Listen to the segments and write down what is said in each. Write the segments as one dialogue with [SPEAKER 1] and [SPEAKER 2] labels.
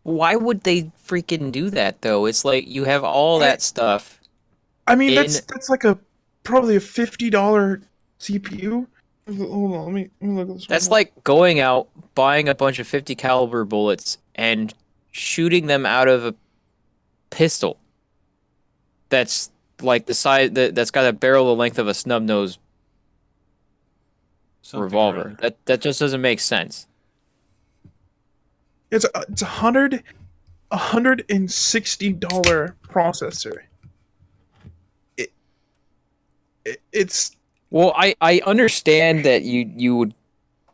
[SPEAKER 1] Why would they freaking do that though? It's like you have all
[SPEAKER 2] I
[SPEAKER 1] that stuff
[SPEAKER 2] I mean
[SPEAKER 1] in.
[SPEAKER 2] that's like a probably a $50 CPU. Hold on, let me look at this
[SPEAKER 1] That's
[SPEAKER 2] one.
[SPEAKER 1] like going out, buying a bunch of 50 caliber bullets and shooting them out of a pistol that's like the size that's got a barrel the length of a snub nose
[SPEAKER 3] Something or
[SPEAKER 1] revolver.
[SPEAKER 3] other.
[SPEAKER 1] That just doesn't make sense.
[SPEAKER 2] It's $160 processor. It, it's
[SPEAKER 1] Well, I understand that you would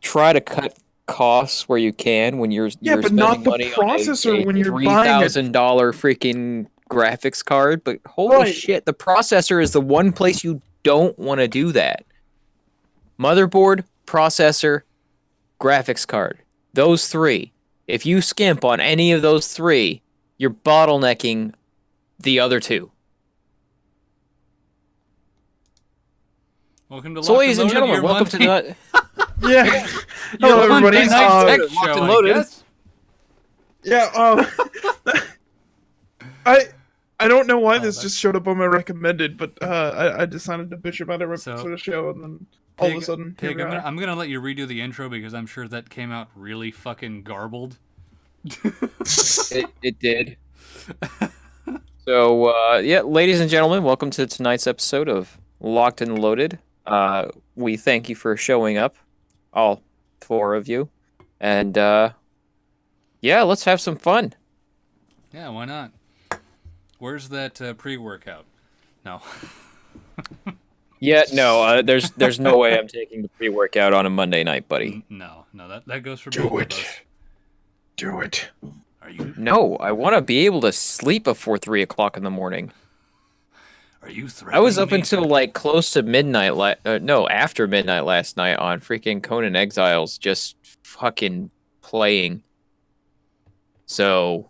[SPEAKER 1] try to cut costs where you can when
[SPEAKER 2] yeah,
[SPEAKER 1] you're
[SPEAKER 2] but not
[SPEAKER 1] spending
[SPEAKER 2] the
[SPEAKER 1] money on
[SPEAKER 2] processor
[SPEAKER 1] a
[SPEAKER 2] when you're
[SPEAKER 1] three
[SPEAKER 2] buying it.
[SPEAKER 1] thousand dollar freaking graphics card, but holy
[SPEAKER 2] Right.
[SPEAKER 1] shit, the processor is the one place you don't want to do that. Motherboard, processor, graphics card. Those three. If you skimp on any of those three, you're bottlenecking the other two.
[SPEAKER 3] Welcome to
[SPEAKER 1] So,
[SPEAKER 3] Locked and
[SPEAKER 1] ladies and
[SPEAKER 3] Loaded,
[SPEAKER 1] gentlemen,
[SPEAKER 3] your
[SPEAKER 1] welcome to
[SPEAKER 3] Monday,
[SPEAKER 1] the
[SPEAKER 2] Yeah.
[SPEAKER 3] your
[SPEAKER 2] Hello, everybody.
[SPEAKER 3] Monday night tech
[SPEAKER 1] Locked
[SPEAKER 3] show,
[SPEAKER 1] and
[SPEAKER 3] I
[SPEAKER 1] Loaded.
[SPEAKER 3] guess.
[SPEAKER 2] Yeah. I I don't know why
[SPEAKER 3] Oh,
[SPEAKER 2] this
[SPEAKER 3] that's
[SPEAKER 2] just showed up on my recommended, but I decided to bitch about it right
[SPEAKER 3] so.
[SPEAKER 2] before the show, and then all of a
[SPEAKER 3] Pig,
[SPEAKER 2] sudden here
[SPEAKER 3] Pig,
[SPEAKER 2] we are.
[SPEAKER 3] I'm gonna let you redo the intro because I'm sure that came out really fucking garbled.
[SPEAKER 1] It did. So, yeah, ladies and gentlemen, welcome to tonight's episode of Locked and Loaded. We thank you for showing up, all four of you. And, yeah, let's have some fun.
[SPEAKER 3] Yeah, why not? Where's that pre-workout? No.
[SPEAKER 1] Yeah, no, there's no way I'm taking the pre-workout on a Monday night, buddy.
[SPEAKER 3] No, that goes for
[SPEAKER 2] Do
[SPEAKER 3] both of
[SPEAKER 2] it.
[SPEAKER 3] us.
[SPEAKER 2] Do it.
[SPEAKER 1] No, I want to be able to sleep before 3 o'clock in the morning.
[SPEAKER 3] Are you
[SPEAKER 1] I was
[SPEAKER 3] threatening
[SPEAKER 1] up
[SPEAKER 3] me?
[SPEAKER 1] until like close to midnight. No, after midnight last night on freaking Conan Exiles, just fucking playing. So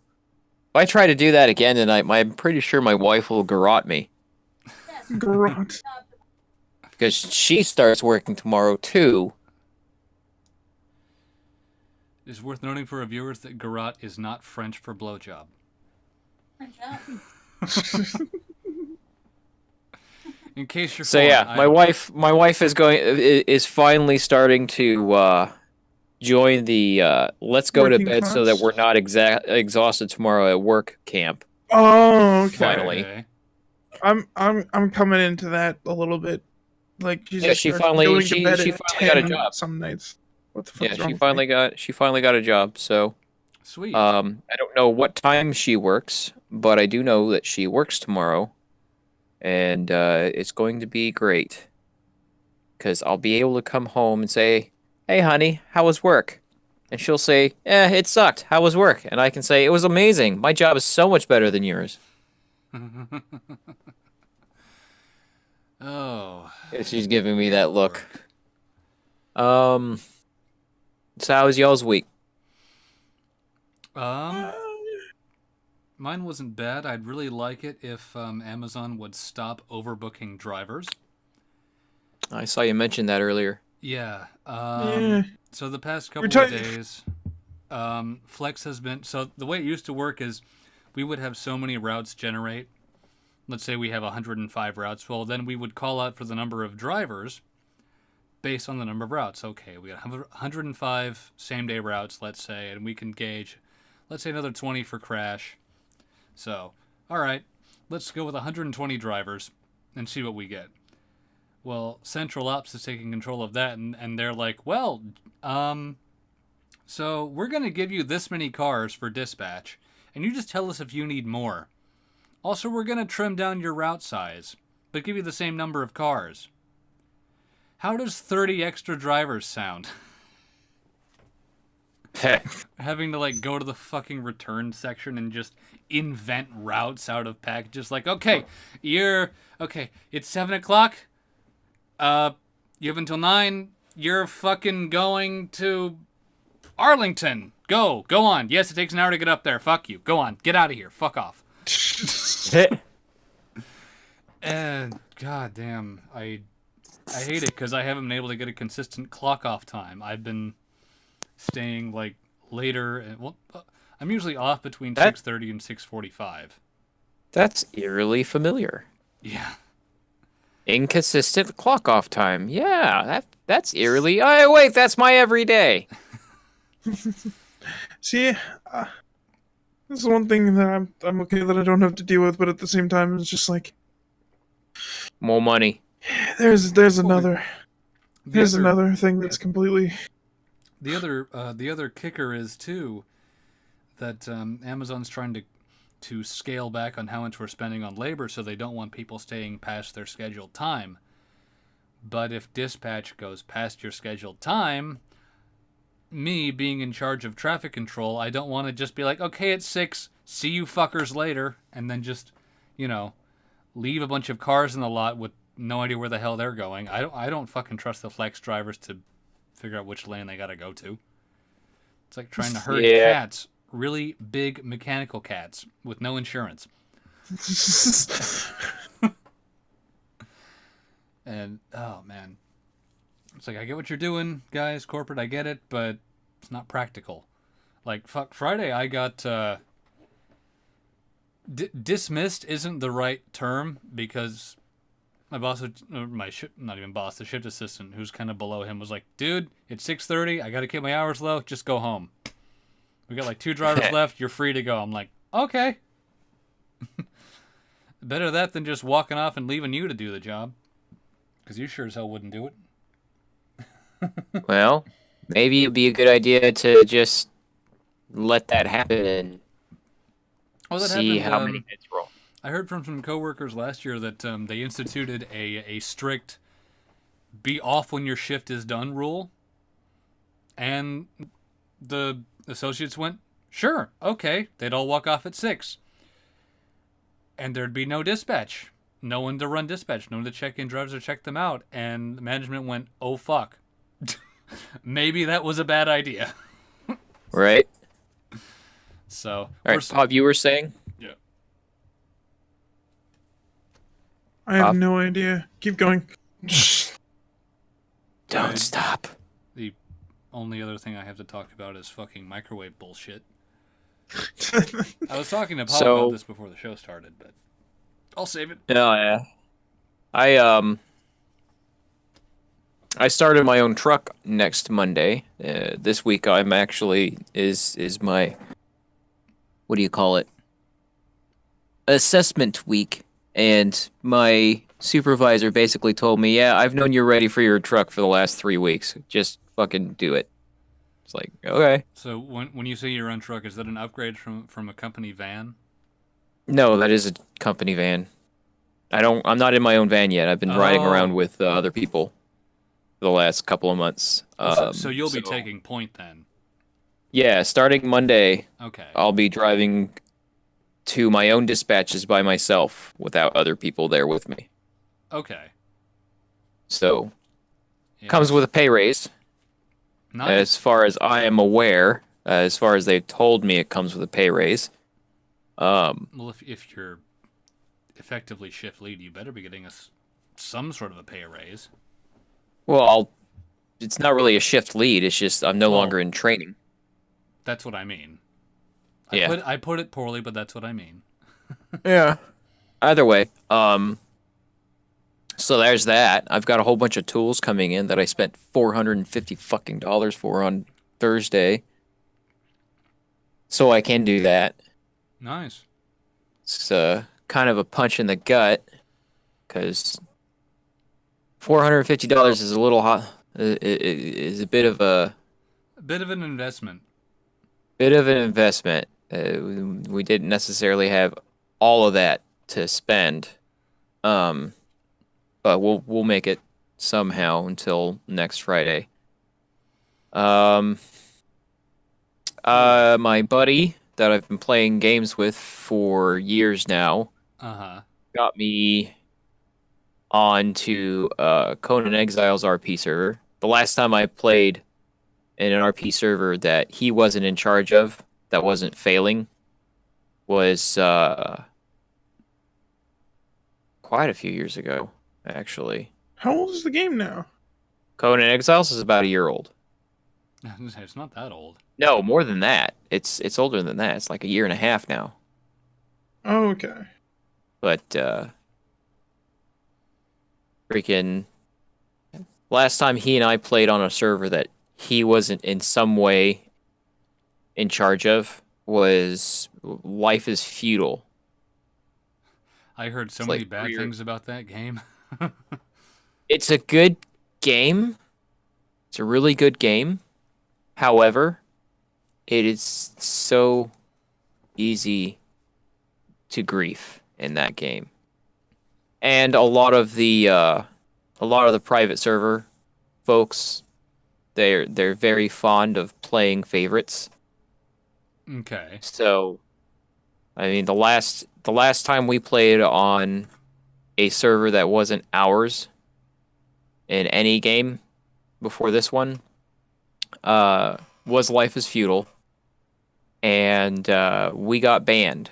[SPEAKER 1] if I try to do that again tonight, I'm pretty sure my wife will garrote me
[SPEAKER 2] Grunt.
[SPEAKER 1] because she starts working tomorrow too.
[SPEAKER 3] It's worth noting for our viewers that garrote is not French for blowjob. In case you're
[SPEAKER 1] So
[SPEAKER 3] foreign,
[SPEAKER 1] yeah, my wife is finally starting to join the let's go to
[SPEAKER 2] Working
[SPEAKER 1] bed so that
[SPEAKER 2] class.
[SPEAKER 1] we're not exhausted tomorrow at work camp.
[SPEAKER 2] Oh, okay.
[SPEAKER 1] Finally.
[SPEAKER 3] Okay.
[SPEAKER 2] I'm coming into that a little bit. Like she
[SPEAKER 1] Yeah,
[SPEAKER 2] just starts going to bed
[SPEAKER 1] she
[SPEAKER 2] at
[SPEAKER 1] finally got a
[SPEAKER 2] 10
[SPEAKER 1] job.
[SPEAKER 2] some nights. What the
[SPEAKER 1] Yeah,
[SPEAKER 2] fuck's wrong with me?
[SPEAKER 1] she finally got a job. So
[SPEAKER 3] Sweet.
[SPEAKER 1] I don't know what time she works, but I do know that she works tomorrow, and it's going to be great because I'll be able to come home and say, "Hey, honey, how was work?" And she'll say, it sucked. How was work?" And I can say, "It was amazing. My job is so much better than yours."
[SPEAKER 3] Oh.
[SPEAKER 1] And she's giving me that look. Um, so how was y'all's week?
[SPEAKER 3] Um, Mine wasn't bad. I'd really like it if Amazon would stop overbooking drivers.
[SPEAKER 1] I saw you mention that earlier.
[SPEAKER 3] Yeah.
[SPEAKER 2] Yeah.
[SPEAKER 3] So the past
[SPEAKER 2] We're
[SPEAKER 3] couple of
[SPEAKER 2] talking.
[SPEAKER 3] days, Flex has been. So the way it used to work is we would have so many routes generate. Let's say we have 105 routes. Well, then we would call out for the number of drivers based on the number of routes. Okay, we got 105 same day routes, let's say, and we can gauge, let's say, another 20 for crash. So, all right, let's go with 120 drivers and see what we get. Well, Central Ops is taking control of that, and they're like, well, so we're going to give you this many cars for dispatch, and you just tell us if you need more. Also, we're going to trim down your route size, but give you the same number of cars. How does 30 extra drivers sound? Having to, like, go to the fucking return section and just invent routes out of packages. Like, okay, it's 7 o'clock. You have until 9. You're fucking going to Arlington. Go on. Yes, it takes an hour to get up there. Fuck you. Go on. Get out of here. Fuck off. And goddamn, I hate it because I haven't been able to get a consistent clock off time. I've been staying like later, and well, I'm usually off between
[SPEAKER 1] That
[SPEAKER 3] 6:30 and 6:45.
[SPEAKER 1] that's eerily familiar.
[SPEAKER 3] Yeah.
[SPEAKER 1] Inconsistent clock off time. Yeah, that's eerily. Oh wait, that's my everyday.
[SPEAKER 2] See, uh, this is one thing that I'm okay that I don't have to deal with, but at the same time, it's just like
[SPEAKER 1] More money.
[SPEAKER 2] there's
[SPEAKER 3] Well,
[SPEAKER 2] another
[SPEAKER 3] the
[SPEAKER 2] there's
[SPEAKER 3] other
[SPEAKER 2] another thing that's completely.
[SPEAKER 3] the other kicker is too that Amazon's trying to scale back on how much we're spending on labor, so they don't want people staying past their scheduled time. But if dispatch goes past your scheduled time, me being in charge of traffic control, I don't want to just be like, okay, it's 6, see you fuckers later, and then just, you know, leave a bunch of cars in the lot with no idea where the hell they're going. I don't fucking trust the flex drivers to figure out which lane they gotta go to. It's like trying to herd
[SPEAKER 1] Yeah.
[SPEAKER 3] cats, really big mechanical cats with no insurance. And oh man, it's like I get what you're doing, guys, corporate. I get it, but it's not practical. Like fuck, Friday I got dismissed isn't the right term because my boss, not even boss, the shift assistant who's kind of below him was like, dude, it's 6:30. I got to keep my hours low. Just go home. We got like 2 drivers left. You're free to go. I'm like, okay. Better that than just walking off and leaving you to do the job. Because you sure as hell wouldn't do it.
[SPEAKER 1] Well, maybe it'd be a good idea to just let that happen and
[SPEAKER 3] Oh, that
[SPEAKER 1] see
[SPEAKER 3] happened.
[SPEAKER 1] how many hits roll.
[SPEAKER 3] I heard from some coworkers last year that they instituted a strict "be off when your shift is done" rule, and the associates went, "Sure, okay." They'd all walk off at 6, and there'd be no dispatch, no one to run dispatch, no one to check in drivers or check them out, and management went, "Oh fuck, maybe that was a bad idea."
[SPEAKER 1] Right?
[SPEAKER 3] So,
[SPEAKER 1] All right, Bob, you were saying?
[SPEAKER 3] yeah.
[SPEAKER 2] I have
[SPEAKER 1] Off.
[SPEAKER 2] no idea. Keep going.
[SPEAKER 1] Don't stop.
[SPEAKER 3] The only other thing I have to talk about is fucking microwave bullshit. I was talking to Paul about this before the show started, but I'll save it.
[SPEAKER 1] Oh yeah. I started my own truck next Monday. This week I'm actually is my, what do you call it? Assessment week, and my supervisor basically told me, "Yeah, I've known you're ready for your truck for the last 3 weeks. Just fucking do it." It's like, okay.
[SPEAKER 3] So when you say your own truck, is that an upgrade from a company van?
[SPEAKER 1] No, that is a company van. I'm not in my own van yet. I've been riding around with other people for the last couple of months.
[SPEAKER 3] So you'll be taking point then.
[SPEAKER 1] Yeah, starting Monday,
[SPEAKER 3] Okay.
[SPEAKER 1] I'll be driving to my own dispatches by myself without other people there with me.
[SPEAKER 3] Okay.
[SPEAKER 1] So,
[SPEAKER 3] Yeah.
[SPEAKER 1] comes with a pay raise.
[SPEAKER 3] Nice.
[SPEAKER 1] As far as I am aware, as far as they've told me, it comes with a pay raise.
[SPEAKER 3] Well, if you're effectively shift lead, you better be getting some sort of a pay raise.
[SPEAKER 1] Well, it's not really a shift lead. It's just I'm no longer in training.
[SPEAKER 3] That's what I mean.
[SPEAKER 1] Yeah.
[SPEAKER 3] I put it poorly, but that's what I mean.
[SPEAKER 1] Yeah. Either way, so there's that. I've got a whole bunch of tools coming in that I spent $450 fucking dollars for on Thursday. So I can do that.
[SPEAKER 3] Nice.
[SPEAKER 1] It's kind of a punch in the gut, because $450 is a little hot. Is a bit of an
[SPEAKER 3] investment.
[SPEAKER 1] Bit of an investment. We didn't necessarily have all of that to spend, but we'll make it somehow until next Friday. My buddy that I've been playing games with for years now got me onto Conan Exile's RP server. The last time I played in an RP server that he wasn't in charge of, that wasn't failing, was quite a few years ago, actually.
[SPEAKER 2] How old is the game now?
[SPEAKER 1] Conan Exiles is about a year old.
[SPEAKER 3] It's not that old.
[SPEAKER 1] No, more than that. It's older than that. It's like a year and a half now.
[SPEAKER 2] Oh, okay.
[SPEAKER 1] But freaking last time he and I played on a server that he wasn't in some way in charge of was Life is Feudal.
[SPEAKER 3] I heard so
[SPEAKER 1] It's
[SPEAKER 3] many
[SPEAKER 1] like
[SPEAKER 3] bad things about that game.
[SPEAKER 1] it's a good game. It's a really good game. However, it is so easy to grief in that game. And a lot of the private server folks, they're very fond of playing favorites.
[SPEAKER 3] Okay.
[SPEAKER 1] So, I mean, the last time we played on a server that wasn't ours in any game before this one, was Life is Feudal, and we got banned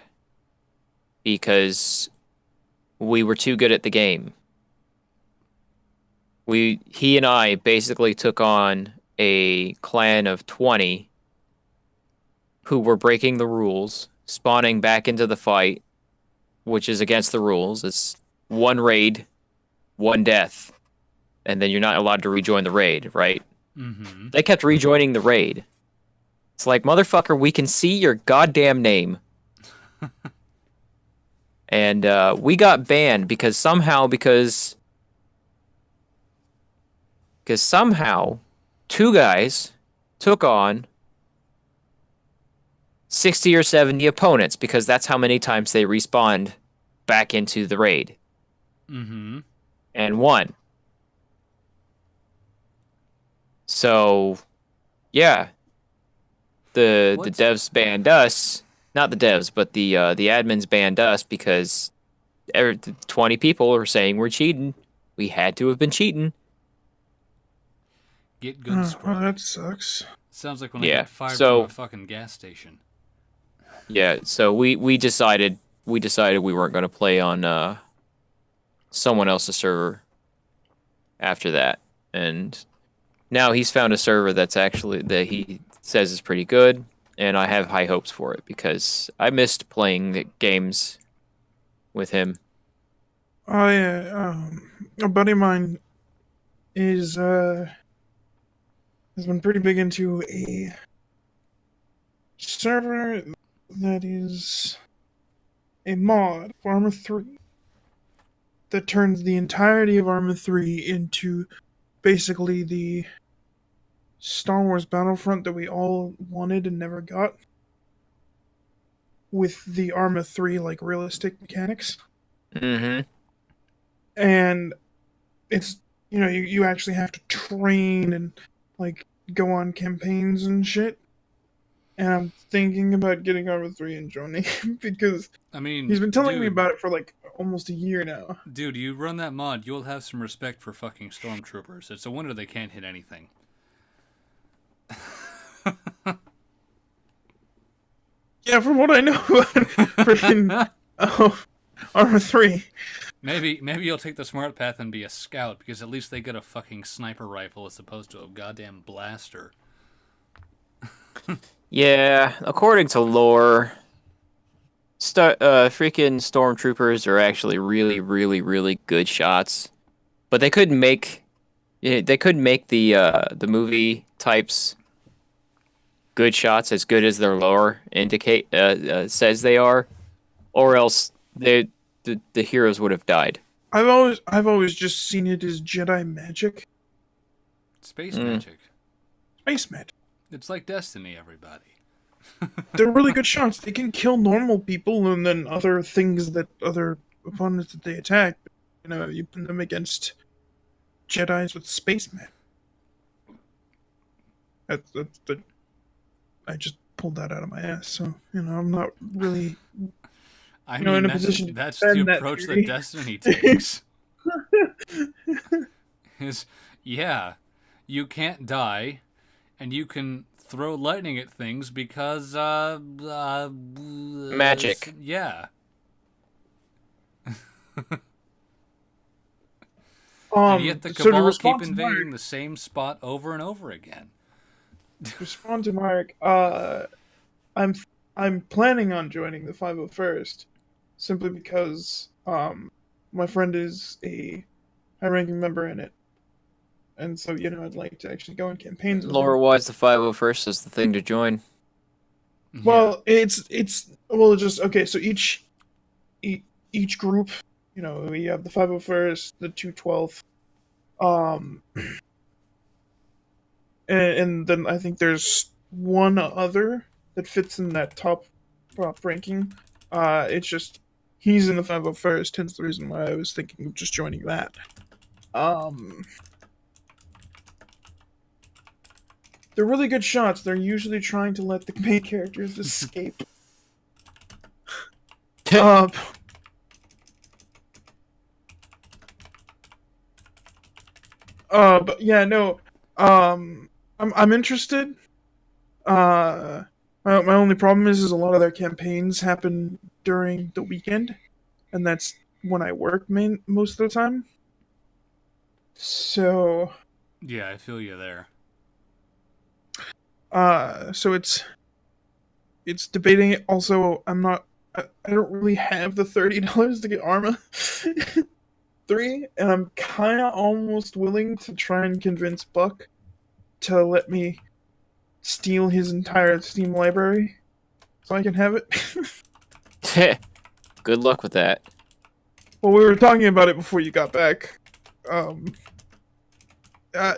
[SPEAKER 1] because we were too good at the game. He and I basically took on a clan of 20 who were breaking the rules, spawning back into the fight, which is against the rules. It's one raid, one death, and then you're not allowed to rejoin the raid, right?
[SPEAKER 3] Mm-hmm.
[SPEAKER 1] They kept rejoining the raid. It's like, motherfucker, we can see your goddamn name. And we got banned because somehow two guys took on 60 or 70 opponents because that's how many times they respawned back into the raid.
[SPEAKER 3] Mm-hmm.
[SPEAKER 1] And won. So, yeah. The devs banned us. Not the devs, but the admins banned us because 20 people were saying we're cheating. We had to have been cheating.
[SPEAKER 3] Get good,
[SPEAKER 2] Well,
[SPEAKER 3] scrub.
[SPEAKER 2] that sucks.
[SPEAKER 3] Sounds like when I
[SPEAKER 1] Yeah,
[SPEAKER 3] get fired
[SPEAKER 1] so-
[SPEAKER 3] from a fucking gas station.
[SPEAKER 1] Yeah, so we decided we weren't going to play on someone else's server after that. And now he's found a server that he says is pretty good, and I have high hopes for it because I missed playing the games with him.
[SPEAKER 2] Oh yeah, a buddy of mine is has been pretty big into a server that is a mod for Arma 3 that turns the entirety of Arma 3 into basically the Star Wars Battlefront that we all wanted and never got, with the Arma 3 like realistic mechanics.
[SPEAKER 1] Mm-hmm.
[SPEAKER 2] And it's, you actually have to train and like go on campaigns and shit. And I'm thinking about getting Arma 3 and joining because
[SPEAKER 3] I mean,
[SPEAKER 2] he's been telling me
[SPEAKER 3] dude,
[SPEAKER 2] about it for like almost a year now.
[SPEAKER 3] Dude, you run that mod, you'll have some respect for fucking stormtroopers. It's a wonder they can't hit anything.
[SPEAKER 2] Yeah, from what I know about freaking Arma 3.
[SPEAKER 3] Maybe you'll take the smart path and be a scout, because at least they get a fucking sniper rifle as opposed to a goddamn blaster.
[SPEAKER 1] Yeah, according to lore, freaking stormtroopers are actually really, really, really good shots, but they couldn't make the movie types good shots as good as their lore says they are, or else the heroes would have died.
[SPEAKER 2] I've always just seen it as Jedi magic,
[SPEAKER 3] Space magic.
[SPEAKER 2] space magic.
[SPEAKER 3] It's like Destiny, everybody.
[SPEAKER 2] They're really good shots. They can kill normal people and then other things that other opponents that they attack. You put them against Jedi's with space magic. I just pulled that out of my ass. So I'm not really
[SPEAKER 3] I
[SPEAKER 2] in
[SPEAKER 3] mean,
[SPEAKER 2] a position to
[SPEAKER 3] that's
[SPEAKER 2] defend
[SPEAKER 3] the
[SPEAKER 2] that
[SPEAKER 3] approach that
[SPEAKER 2] theory.
[SPEAKER 3] Destiny takes. Yeah, you can't die, and you can throw lightning at things because
[SPEAKER 1] Magic.
[SPEAKER 3] Yeah. And yet the
[SPEAKER 2] So to
[SPEAKER 3] Cabal keep
[SPEAKER 2] respond to
[SPEAKER 3] invading
[SPEAKER 2] Mark,
[SPEAKER 3] the same spot over and over again.
[SPEAKER 2] respond to Mark. I'm I'm planning on joining the 501st, simply because my friend is a high-ranking member in it, and so I'd like to actually go in campaigns with him.
[SPEAKER 1] Lore-wise, the 501st is the thing to join.
[SPEAKER 3] Yeah.
[SPEAKER 2] Well, it's just okay. So each group, we have the 501st, the 212th, um, and then I think there's one other that fits in that top ranking. It's just he's in the 501st, hence the reason why I was thinking of just joining that. Um, they're really good shots. They're usually trying to let the main characters escape. uh, but yeah, no. I'm interested. My only problem is a lot of their campaigns happen during the weekend, and that's when I work most of the time. So,
[SPEAKER 3] Yeah, I feel you there.
[SPEAKER 2] so it's debating it. Also, I don't really have the $30 to get Arma 3, and I'm kind of almost willing to try and convince Buck to let me steal his entire Steam library so I can have it.
[SPEAKER 1] Good luck with that.
[SPEAKER 2] Well, we were talking about it before you got back.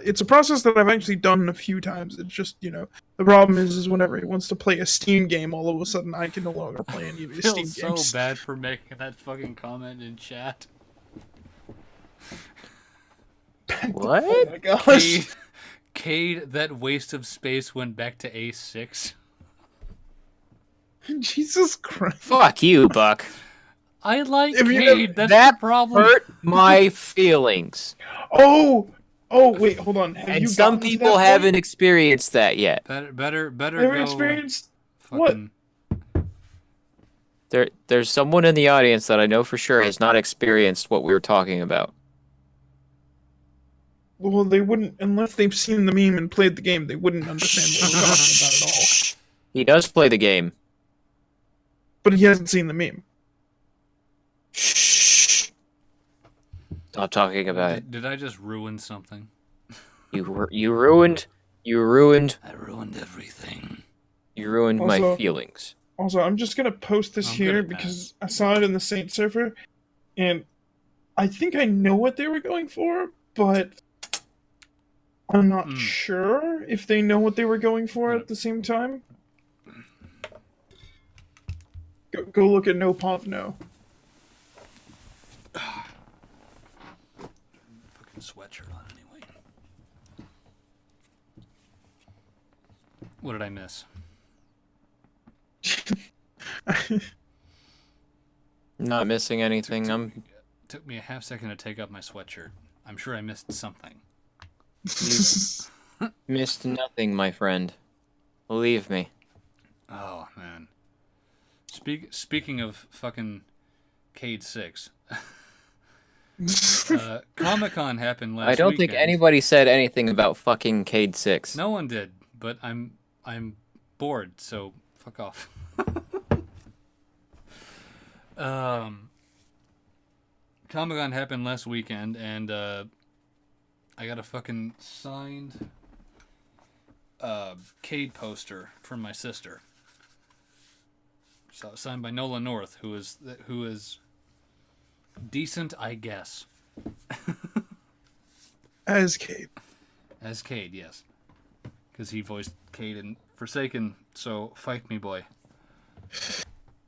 [SPEAKER 2] It's a process that I've actually done a few times. It's just, the problem is whenever he wants to play a Steam game, all of a sudden I can no longer play any of his
[SPEAKER 3] I
[SPEAKER 2] Steam
[SPEAKER 3] feel
[SPEAKER 2] games.
[SPEAKER 3] so bad for making that fucking comment in chat.
[SPEAKER 1] What?
[SPEAKER 2] Oh my gosh.
[SPEAKER 3] Cade, that waste of space went back to A6.
[SPEAKER 2] Jesus Christ.
[SPEAKER 1] Fuck you, Buck.
[SPEAKER 3] I like
[SPEAKER 2] If you
[SPEAKER 3] Cade, that's
[SPEAKER 1] that
[SPEAKER 3] the problem.
[SPEAKER 1] hurt my feelings.
[SPEAKER 2] Oh, wait, hold on. Have
[SPEAKER 1] And
[SPEAKER 2] you
[SPEAKER 1] some
[SPEAKER 2] gotten to
[SPEAKER 1] people
[SPEAKER 2] that
[SPEAKER 1] haven't
[SPEAKER 2] point?
[SPEAKER 1] experienced that yet.
[SPEAKER 3] Better
[SPEAKER 2] Ever
[SPEAKER 3] go.
[SPEAKER 2] experienced what?
[SPEAKER 3] Fucking.
[SPEAKER 1] There's someone in the audience that I know for sure has not experienced what we were talking about.
[SPEAKER 2] Well, they wouldn't, unless they've seen the meme and played the game, they wouldn't understand what we're talking about at all.
[SPEAKER 1] He does play the game.
[SPEAKER 2] But he hasn't seen the meme.
[SPEAKER 1] Shh. Stop talking about it.
[SPEAKER 3] Did I just ruin something?
[SPEAKER 1] You ruined.
[SPEAKER 3] I ruined everything.
[SPEAKER 1] You ruined my
[SPEAKER 2] Also-
[SPEAKER 1] feelings.
[SPEAKER 2] Also, I'm just gonna post this
[SPEAKER 3] I'm good
[SPEAKER 2] here
[SPEAKER 3] at that.
[SPEAKER 2] because I saw it in the Saint server, and I think I know what they were going for, but I'm not sure if they know what they were going for at the same time. Go look at No Pop No.
[SPEAKER 3] Fucking sweatshirt on anyway. What did I miss?
[SPEAKER 1] Not missing anything. I'm.
[SPEAKER 3] Took me a half second to take up my sweatshirt. I'm sure I missed something.
[SPEAKER 1] Missed nothing, my friend. Believe me.
[SPEAKER 3] Oh man. Speaking of fucking Cade 6. Comic-Con happened last
[SPEAKER 1] I don't think
[SPEAKER 3] weekend.
[SPEAKER 1] anybody said anything about fucking Cade 6.
[SPEAKER 3] No one did, but I'm bored, so fuck off. Comic-Con happened last weekend, and I got a fucking signed Cade poster from my sister. So signed by Nola North, who is decent, I guess.
[SPEAKER 2] As Cade.
[SPEAKER 3] As Cade, yes, because he voiced Cade in Forsaken. So fight me, boy.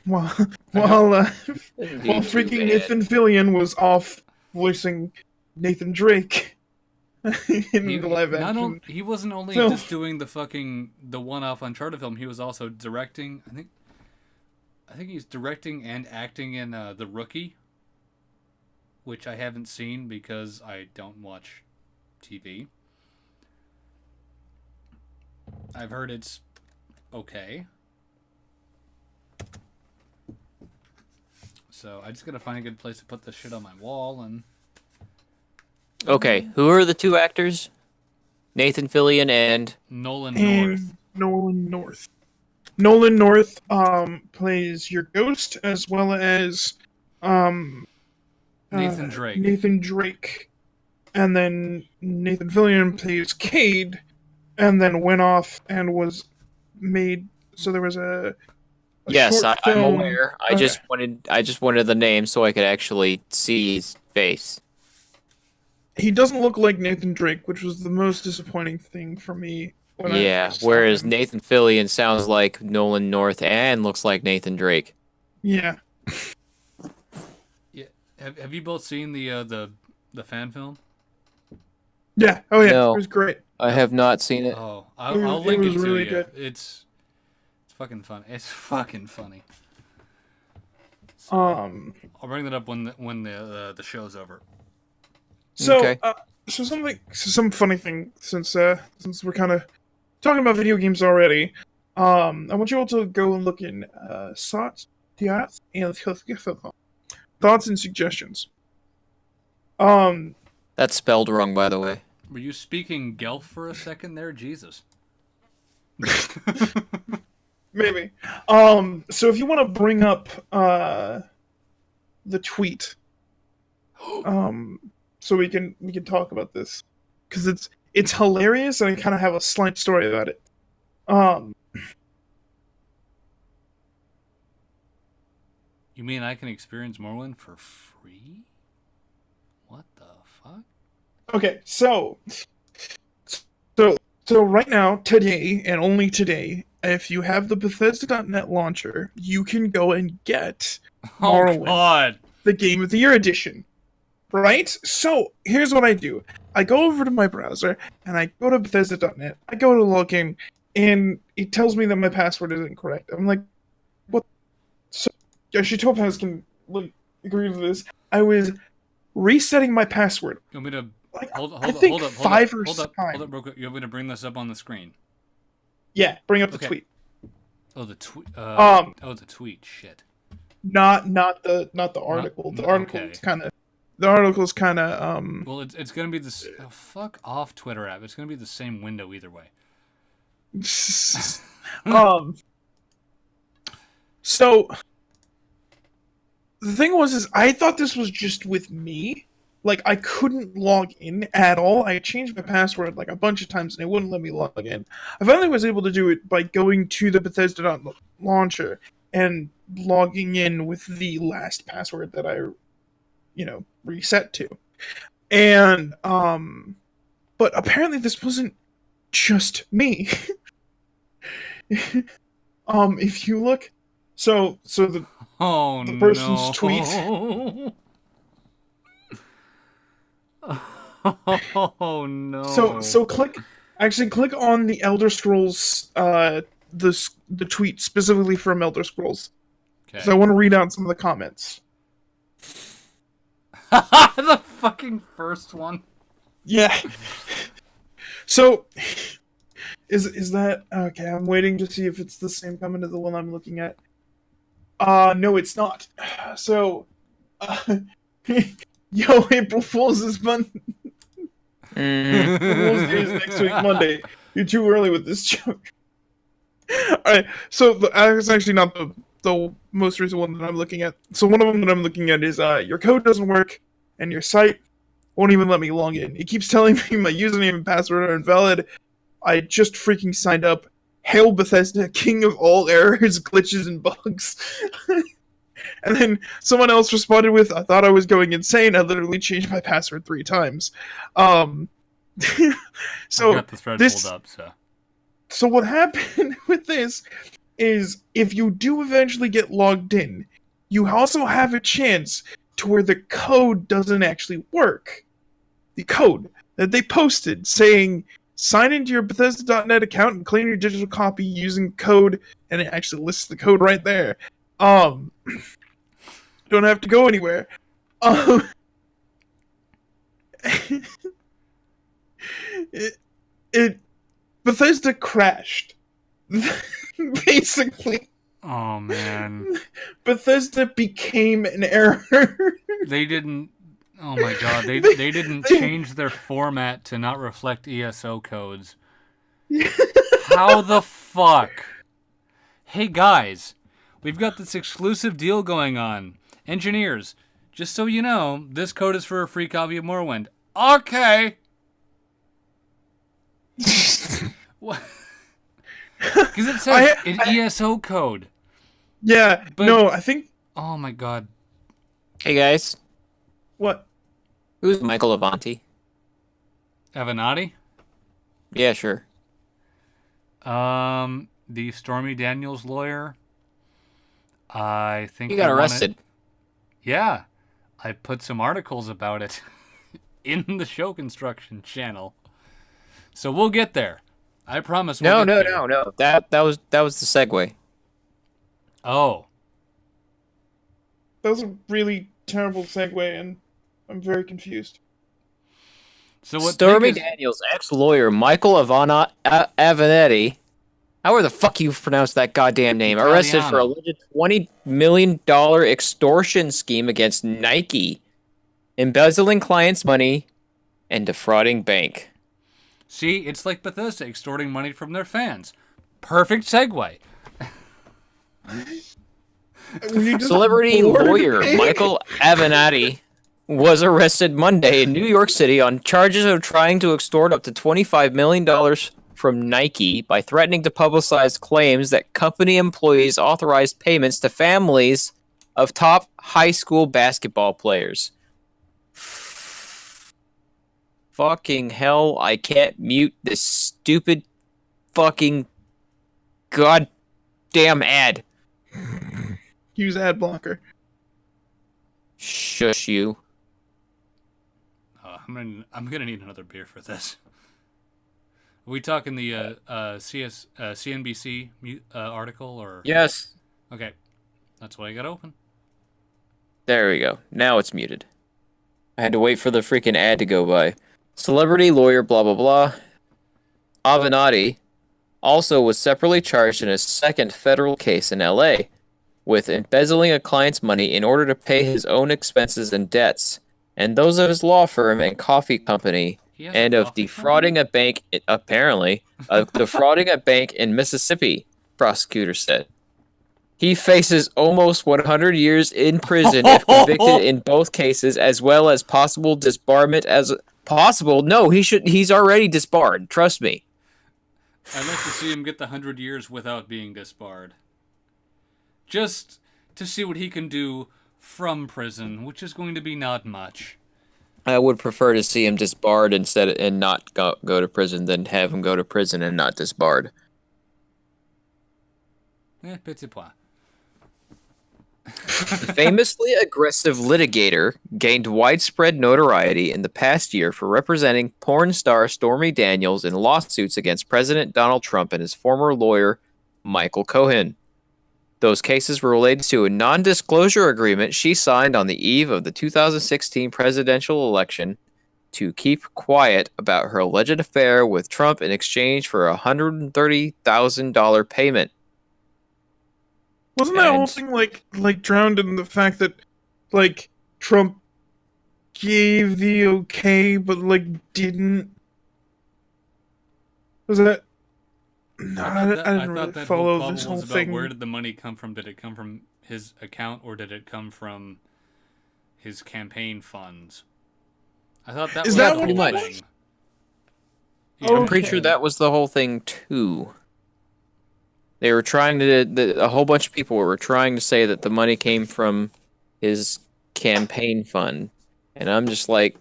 [SPEAKER 2] While
[SPEAKER 1] Indeed,
[SPEAKER 2] freaking
[SPEAKER 1] too bad.
[SPEAKER 2] Nathan Fillion was off voicing Nathan Drake in the live action.
[SPEAKER 3] He wasn't only
[SPEAKER 2] film.
[SPEAKER 3] just doing the one-off Uncharted film. He was also directing. I think he's directing and acting in The Rookie, which I haven't seen because I don't watch TV. I've heard it's okay. So I just gotta find a good place to put this shit on my wall and.
[SPEAKER 1] Okay, who are the two actors? Nathan Fillion and
[SPEAKER 3] Nolan North.
[SPEAKER 2] and Nolan North. Nolan North plays your ghost as well as um
[SPEAKER 3] Nathan Drake.
[SPEAKER 2] Nathan Drake. And then Nathan Fillion plays Cade, and then went off and was made. So there was a
[SPEAKER 1] yes,
[SPEAKER 2] short
[SPEAKER 1] I'm
[SPEAKER 2] film.
[SPEAKER 1] aware. I
[SPEAKER 2] Okay.
[SPEAKER 1] just wanted the name so I could actually see his face.
[SPEAKER 2] He doesn't look like Nathan Drake, which was the most disappointing thing for me when I
[SPEAKER 1] Yeah,
[SPEAKER 2] first saw
[SPEAKER 1] whereas
[SPEAKER 2] him.
[SPEAKER 1] Nathan Fillion sounds like Nolan North and looks like Nathan Drake.
[SPEAKER 2] Yeah.
[SPEAKER 3] Yeah. Have you both seen the fan film?
[SPEAKER 2] Yeah. Oh yeah.
[SPEAKER 1] No.
[SPEAKER 2] It was great.
[SPEAKER 1] I have not seen it.
[SPEAKER 3] Oh,
[SPEAKER 2] It
[SPEAKER 3] I'll
[SPEAKER 2] was
[SPEAKER 3] link it to
[SPEAKER 2] really
[SPEAKER 3] you.
[SPEAKER 2] good.
[SPEAKER 3] It's fucking fun. It's fucking funny. So, I'll bring that up when the show's over.
[SPEAKER 2] So
[SPEAKER 1] Okay.
[SPEAKER 2] some funny thing since we're kind of talking about video games already. I want you all to go and look in thoughts and suggestions.
[SPEAKER 1] That's spelled wrong, by the way.
[SPEAKER 3] Were you speaking Gelf for a second there? Jesus.
[SPEAKER 2] Maybe. So if you want to bring up the tweet, so we can talk about this because it's hilarious and I kind of have a slight story about it.
[SPEAKER 3] You mean I can experience Morrowind for free? What the fuck?
[SPEAKER 2] Okay, so right now, today, and only today, if you have the Bethesda.net launcher, you can go and get
[SPEAKER 3] Oh
[SPEAKER 2] Morrowind,
[SPEAKER 3] god.
[SPEAKER 2] the Game of the Year edition. Right? So, here's what I do. I go over to my browser, and I go to Bethesda.net, I go to log in, and it tells me that my password is incorrect. I'm like, what? So, actually, Topaz can agree with this. I was resetting my password.
[SPEAKER 3] You want me to
[SPEAKER 2] Like,
[SPEAKER 3] hold
[SPEAKER 2] I think
[SPEAKER 3] hold up,
[SPEAKER 2] 5 or
[SPEAKER 3] hold
[SPEAKER 2] 6
[SPEAKER 3] up,
[SPEAKER 2] times.
[SPEAKER 3] hold up, real quick. You want me to bring this up on the screen?
[SPEAKER 2] Yeah, bring up the
[SPEAKER 3] Okay.
[SPEAKER 2] tweet.
[SPEAKER 3] Oh, the tweet.
[SPEAKER 2] Um,
[SPEAKER 3] Oh, the tweet. Shit.
[SPEAKER 2] Not the article. The article
[SPEAKER 3] okay.
[SPEAKER 2] is kind of
[SPEAKER 3] Well, it's gonna be this. Oh, fuck off, Twitter app. It's gonna be the same window either way.
[SPEAKER 2] So the thing was is I thought this was just with me. Like I couldn't log in at all. I changed my password like a bunch of times and it wouldn't let me log in. I finally was able to do it by going to the Bethesda launcher and logging in with the last password that I reset to. And but apparently this wasn't just me. If you look so the
[SPEAKER 3] Oh
[SPEAKER 2] The person's
[SPEAKER 3] no.
[SPEAKER 2] tweet.
[SPEAKER 3] Oh no.
[SPEAKER 2] so click on the Elder Scrolls the tweet specifically from Elder Scrolls.
[SPEAKER 3] Okay.
[SPEAKER 2] So I want to read out some of the comments.
[SPEAKER 3] The fucking first one.
[SPEAKER 2] Yeah. So is that okay? I'm waiting to see if it's the same comment as the one I'm looking at. No, it's not. So, yo, April Fool's is April Fool's Day is next week, Monday. You're too early with this joke. Alright, so it's actually not the most recent one that I'm looking at. So one of them that I'm looking at is, your code doesn't work, and your site won't even let me log in. It keeps telling me my username and password are invalid. I just freaking signed up. Hail Bethesda, king of all errors, glitches, and bugs. And then someone else responded with, I thought I was going insane. I literally changed my password 3 times.
[SPEAKER 3] I
[SPEAKER 2] So
[SPEAKER 3] got the thread
[SPEAKER 2] this-
[SPEAKER 3] pulled up, so.
[SPEAKER 2] So what happened with this is if you do eventually get logged in, you also have a chance to where the code doesn't actually work. The code that they posted saying, sign into your Bethesda.net account and claim your digital copy using code, and it actually lists the code right there. Don't have to go anywhere. Bethesda crashed. Basically,
[SPEAKER 3] Oh man.
[SPEAKER 2] Bethesda became an error.
[SPEAKER 3] They didn't. Oh my god, they didn't change their format to not reflect ESO codes. How the fuck? Hey guys, we've got this exclusive deal going on. Engineers, just so you know, this code is for a free copy of Morrowind. Okay. What? Because it says an ESO code.
[SPEAKER 2] Yeah,
[SPEAKER 3] But-
[SPEAKER 2] no, I think...
[SPEAKER 3] Oh my god.
[SPEAKER 1] Hey guys,
[SPEAKER 2] What?
[SPEAKER 1] who's Michael Avanti?
[SPEAKER 3] Avenatti?
[SPEAKER 1] Yeah, sure.
[SPEAKER 3] The Stormy Daniels lawyer. I think
[SPEAKER 1] He got
[SPEAKER 3] wanted-
[SPEAKER 1] arrested.
[SPEAKER 3] Yeah. I put some articles about it in the show construction channel. So we'll get there. I promise we'll
[SPEAKER 1] No.
[SPEAKER 3] get there.
[SPEAKER 1] That was the segue.
[SPEAKER 3] Oh.
[SPEAKER 2] That was a really terrible segue, and I'm very confused.
[SPEAKER 3] So what
[SPEAKER 1] Stormy
[SPEAKER 3] Pink is-
[SPEAKER 1] Daniels' ex-lawyer Michael Avenatti, however the fuck you pronounce that goddamn name, arrested for
[SPEAKER 3] Italiano.
[SPEAKER 1] alleged $20 million extortion scheme against Nike, embezzling clients' money, and defrauding bank.
[SPEAKER 3] See, it's like Bethesda extorting money from their fans. Perfect segue.
[SPEAKER 2] Were you just
[SPEAKER 1] Celebrity
[SPEAKER 2] bored?
[SPEAKER 1] lawyer Michael Avenatti was arrested Monday in New York City on charges of trying to extort up to $25 million from Nike by threatening to publicize claims that company employees authorized payments to families of top high school basketball players. Fucking hell, I can't mute this stupid fucking goddamn ad.
[SPEAKER 2] Use ad blocker.
[SPEAKER 1] Shush you.
[SPEAKER 3] I'm gonna need another beer for this. Are we talking the CNBC article or?
[SPEAKER 1] Yes.
[SPEAKER 3] Okay, that's what I got open.
[SPEAKER 1] There we go. Now it's muted. I had to wait for the freaking ad to go by. Celebrity lawyer blah blah blah. Avenatti also was separately charged in a second federal case in LA with embezzling a client's money in order to pay his own expenses and debts, and those of his law firm and coffee company,
[SPEAKER 3] He has a
[SPEAKER 1] and of
[SPEAKER 3] coffee
[SPEAKER 1] defrauding a bank, apparently, of defrauding a bank in Mississippi, prosecutors said. He faces almost 100 years in prison if convicted in both cases, as well as possible disbarment as possible. No, he's already disbarred. Trust me.
[SPEAKER 3] I'd like to see him get the 100 years without being disbarred. Just to see what he can do from prison, which is going to be not much.
[SPEAKER 1] I would prefer to see him disbarred instead and not go to prison than have him go to prison and not disbarred.
[SPEAKER 3] Petit pois.
[SPEAKER 1] The famously aggressive litigator gained widespread notoriety in the past year for representing porn star Stormy Daniels in lawsuits against President Donald Trump and his former lawyer, Michael Cohen. Those cases were related to a non-disclosure agreement she signed on the eve of the 2016 presidential election to keep quiet about her alleged affair with Trump in exchange for a $130,000 payment.
[SPEAKER 2] Wasn't that whole
[SPEAKER 1] And-
[SPEAKER 2] thing like drowned in the fact that like Trump gave the okay but like didn't? Was that? No, I didn't really
[SPEAKER 3] that
[SPEAKER 2] follow
[SPEAKER 3] whole
[SPEAKER 2] this
[SPEAKER 3] quabble
[SPEAKER 2] whole
[SPEAKER 3] was
[SPEAKER 2] thing.
[SPEAKER 3] about where did the money come from? Did it come from his account or did it come from his campaign funds? I thought that
[SPEAKER 2] Is
[SPEAKER 3] was
[SPEAKER 2] that
[SPEAKER 3] the
[SPEAKER 2] what
[SPEAKER 3] whole
[SPEAKER 1] it was?
[SPEAKER 3] thing.
[SPEAKER 2] Oh,
[SPEAKER 1] I'm pretty sure that was the whole thing too. They were trying to, a whole bunch of people were trying to say that the money came from his campaign fund. And I'm just like,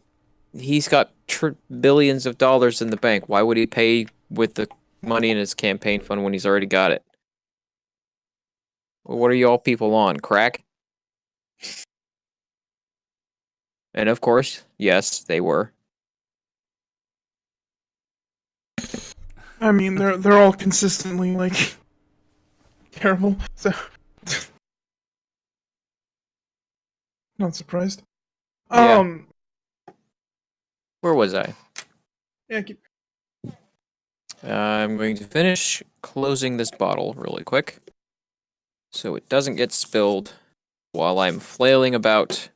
[SPEAKER 1] he's got billions of dollars in the bank. Why would he pay with the money in his campaign fund when he's already got it? What are y'all people on, crack? And of course, yes, they were.
[SPEAKER 2] I mean, they're all consistently like terrible. So not surprised.
[SPEAKER 1] Yeah. Where was I?
[SPEAKER 2] Yeah.
[SPEAKER 1] I'm going to finish closing this bottle really quick so it doesn't get spilled while I'm flailing about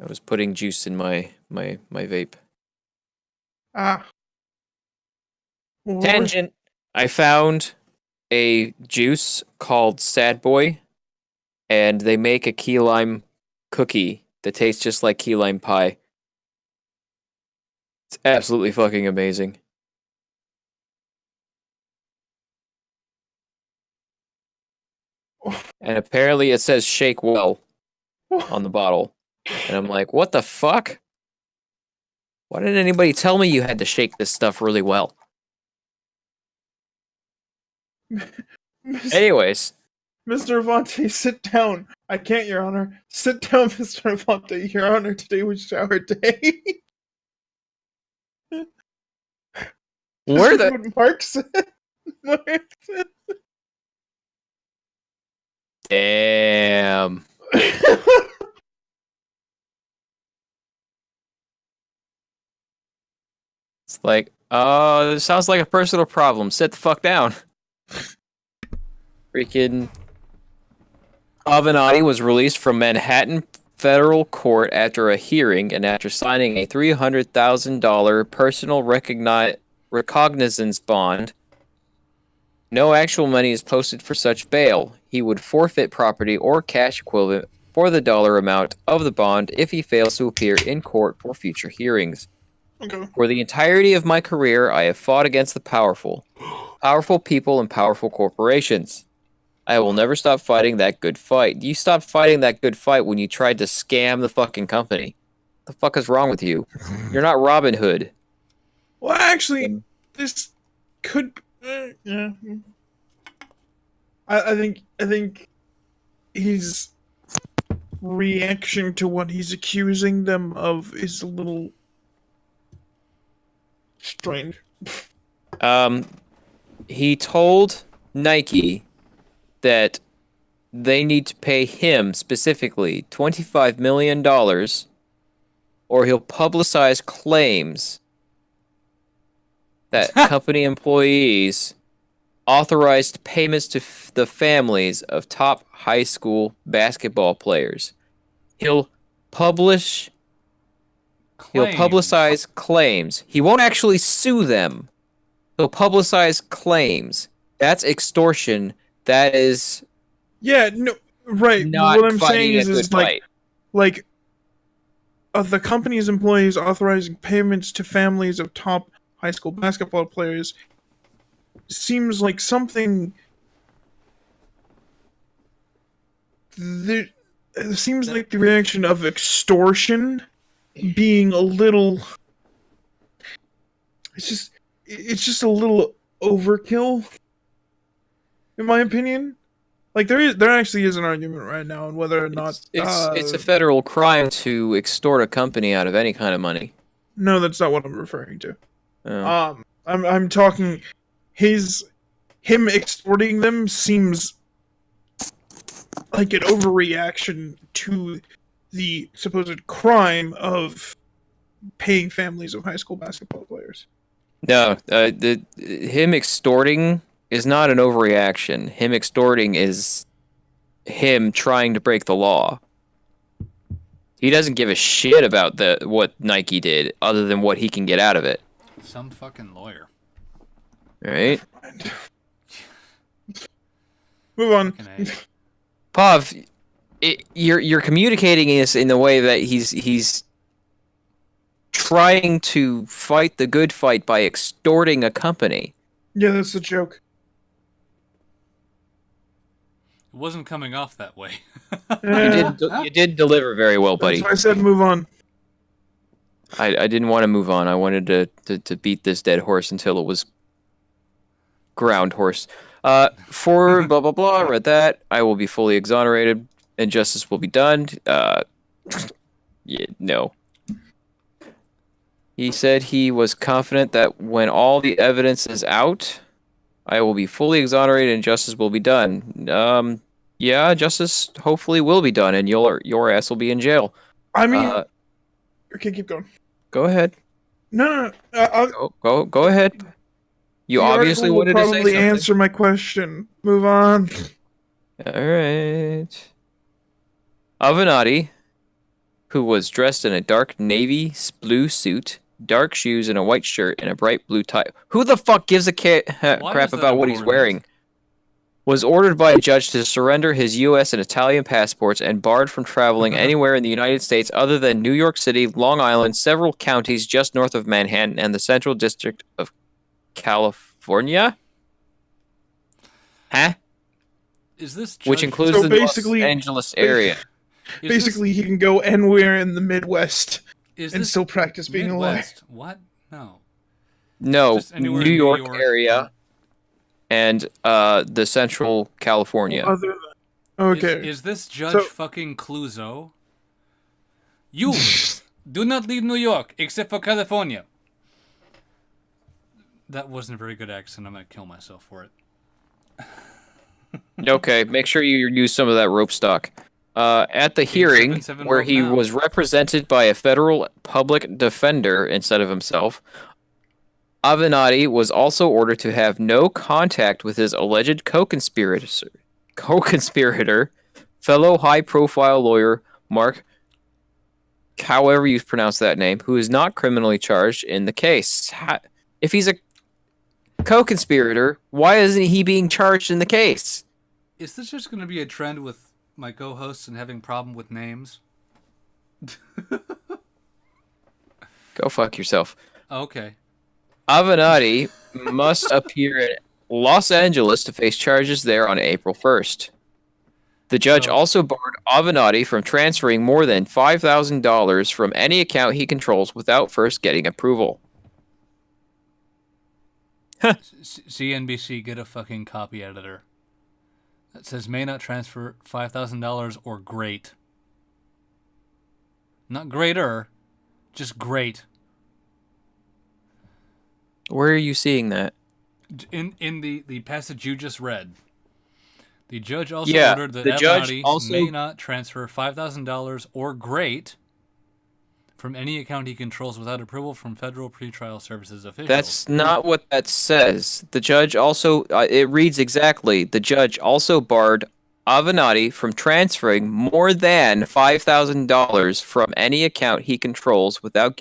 [SPEAKER 1] I was putting juice in my vape.
[SPEAKER 2] Ah. Well,
[SPEAKER 1] Tangent. I found a juice called Sad Boy, and they make a key lime cookie that tastes just like key lime pie. It's absolutely fucking amazing. And apparently it says shake well on the bottle. And I'm like, what the fuck? Why didn't anybody tell me you had to shake this stuff really well? Anyways,
[SPEAKER 2] Mr. Avante, sit down. I can't, Your Honor. Sit down, Mr. Avante. Your Honor, today was shower day.
[SPEAKER 1] where
[SPEAKER 2] This is
[SPEAKER 1] the
[SPEAKER 2] what Mark said. Mark said.
[SPEAKER 1] damn? It's like, oh, this sounds like a personal problem. Sit the fuck down. Freaking Avenatti was released from Manhattan federal court after a hearing and after signing a $300,000 personal recognizance bond. No actual money is posted for such bail. He would forfeit property or cash equivalent for the dollar amount of the bond if he fails to appear in court for future hearings.
[SPEAKER 2] Okay.
[SPEAKER 1] For the entirety of my career, I have fought against the powerful people and powerful corporations. I will never stop fighting that good fight. You stopped fighting that good fight when you tried to scam the fucking company. What the fuck is wrong with you? You're not Robin Hood.
[SPEAKER 2] Well, actually, this could. Yeah. I think his reaction to what he's accusing them of is a little strange.
[SPEAKER 1] He told Nike that they need to pay him specifically $25 million or he'll publicize claims that company employees authorized payments to the families of top high school basketball players. He'll publicize claims. He won't actually sue them. He'll publicize claims. That's extortion. That is
[SPEAKER 2] Yeah, no, right.
[SPEAKER 1] not
[SPEAKER 2] What I'm saying
[SPEAKER 1] fighting a
[SPEAKER 2] is
[SPEAKER 1] good fight.
[SPEAKER 2] like the company's employees authorizing payments to families of top high school basketball players seems like something that it seems like the reaction of extortion being a little it's just a little overkill in my opinion. Like there actually is an argument right now on whether or not
[SPEAKER 1] It's a federal crime to extort a company out of any kind of money.
[SPEAKER 2] no, that's not what I'm referring to.
[SPEAKER 1] Oh.
[SPEAKER 2] I'm talking him extorting them seems like an overreaction to the supposed crime of paying families of high school basketball players.
[SPEAKER 1] No, him extorting is not an overreaction. Him extorting is him trying to break the law. He doesn't give a shit about what Nike did, other than what he can get out of it.
[SPEAKER 3] Some fucking lawyer.
[SPEAKER 1] Right?
[SPEAKER 2] Move on.
[SPEAKER 3] Fucking A.
[SPEAKER 1] Pav, you're communicating this in the way that he's trying to fight the good fight by extorting a company.
[SPEAKER 2] Yeah, that's the joke.
[SPEAKER 3] It wasn't coming off that way.
[SPEAKER 1] You did deliver very well, buddy.
[SPEAKER 2] That's why I said move on.
[SPEAKER 1] I didn't want to move on. I wanted to beat this dead horse until it was ground horse. For blah blah blah, I read that. I will be fully exonerated and justice will be done. Yeah, no. He said he was confident that when all the evidence is out, I will be fully exonerated and justice will be done. Yeah, justice hopefully will be done, and your ass will be in jail.
[SPEAKER 2] I mean, okay, keep going.
[SPEAKER 1] Go ahead.
[SPEAKER 2] No.
[SPEAKER 1] Go ahead. You
[SPEAKER 2] the
[SPEAKER 1] obviously
[SPEAKER 2] article will
[SPEAKER 1] wanted to say
[SPEAKER 2] probably
[SPEAKER 1] something.
[SPEAKER 2] answer my question. Move on.
[SPEAKER 1] All right. Avenatti, who was dressed in a dark navy blue suit, dark shoes, and a white shirt and a bright blue tie. Who the fuck gives a
[SPEAKER 3] Why
[SPEAKER 1] crap
[SPEAKER 3] is that
[SPEAKER 1] about what he's
[SPEAKER 3] important?
[SPEAKER 1] wearing? Was ordered by a judge to surrender his U.S. and Italian passports and barred from traveling anywhere in the United States other than New York City, Long Island, several counties just north of Manhattan, and the Central District of California? Huh?
[SPEAKER 3] Is this
[SPEAKER 1] Which
[SPEAKER 3] judge-
[SPEAKER 1] includes
[SPEAKER 2] So
[SPEAKER 1] the Los
[SPEAKER 2] basically-
[SPEAKER 1] Angeles area.
[SPEAKER 3] is
[SPEAKER 2] Basically, he can go anywhere in the Midwest
[SPEAKER 3] this, is
[SPEAKER 2] and
[SPEAKER 3] this
[SPEAKER 2] still practice being a lawyer.
[SPEAKER 3] Midwest? What? No.
[SPEAKER 1] No,
[SPEAKER 3] Just anywhere
[SPEAKER 1] New
[SPEAKER 3] in
[SPEAKER 1] York area and the Central California.
[SPEAKER 2] Other than, okay.
[SPEAKER 3] Is this Judge
[SPEAKER 2] So-
[SPEAKER 3] fucking Clouseau? You do not leave New York except for California. That wasn't a very good accent. I'm gonna kill myself for it.
[SPEAKER 1] Okay, make sure you use some of that rope stock. At the hearing,
[SPEAKER 3] 877
[SPEAKER 1] where
[SPEAKER 3] rope
[SPEAKER 1] he
[SPEAKER 3] now.
[SPEAKER 1] was represented by a federal public defender instead of himself, Avenatti was also ordered to have no contact with his alleged co-conspirator, fellow high-profile lawyer Mark, however you pronounce that name, who is not criminally charged in the case. If he's a co-conspirator, why isn't he being charged in the case?
[SPEAKER 3] Is this just gonna be a trend with my co-hosts and having problem with names?
[SPEAKER 1] Go fuck yourself.
[SPEAKER 3] Okay.
[SPEAKER 1] Avenatti must appear in Los Angeles to face charges there on April 1st. The judge
[SPEAKER 3] So-
[SPEAKER 1] also barred Avenatti from transferring more than $5,000 from any account he controls without first getting approval.
[SPEAKER 3] CNBC, get a fucking copy editor. That says may not transfer $5,000 or great. Not greater, just great.
[SPEAKER 1] Where are you seeing that?
[SPEAKER 3] In the passage you just read, the judge also
[SPEAKER 1] Yeah,
[SPEAKER 3] ordered that
[SPEAKER 1] the judge
[SPEAKER 3] Avenatti
[SPEAKER 1] also-
[SPEAKER 3] may not transfer $5,000 or great from any account he controls without approval from federal pretrial services officials.
[SPEAKER 1] That's not what that says. The judge also, it reads exactly, the judge also barred Avenatti from transferring more than $5,000 from any account he controls without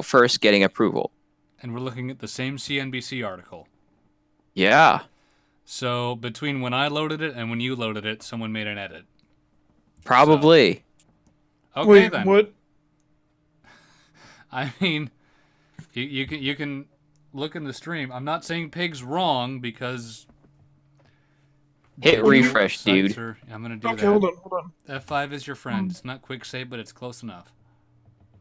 [SPEAKER 1] first getting approval.
[SPEAKER 3] And we're looking at the same CNBC article.
[SPEAKER 1] Yeah,
[SPEAKER 3] So between when I loaded it and when you loaded it, someone made an edit.
[SPEAKER 1] probably.
[SPEAKER 3] Okay
[SPEAKER 2] Wait,
[SPEAKER 3] then.
[SPEAKER 2] what?
[SPEAKER 3] I mean, you can look in the stream. I'm not saying pig's wrong because
[SPEAKER 1] Hit
[SPEAKER 3] the
[SPEAKER 1] refresh,
[SPEAKER 3] sites
[SPEAKER 1] dude.
[SPEAKER 3] I'm gonna do
[SPEAKER 2] Okay,
[SPEAKER 3] that.
[SPEAKER 2] hold on.
[SPEAKER 3] F5 is your friend. It's not quick save, but it's close enough.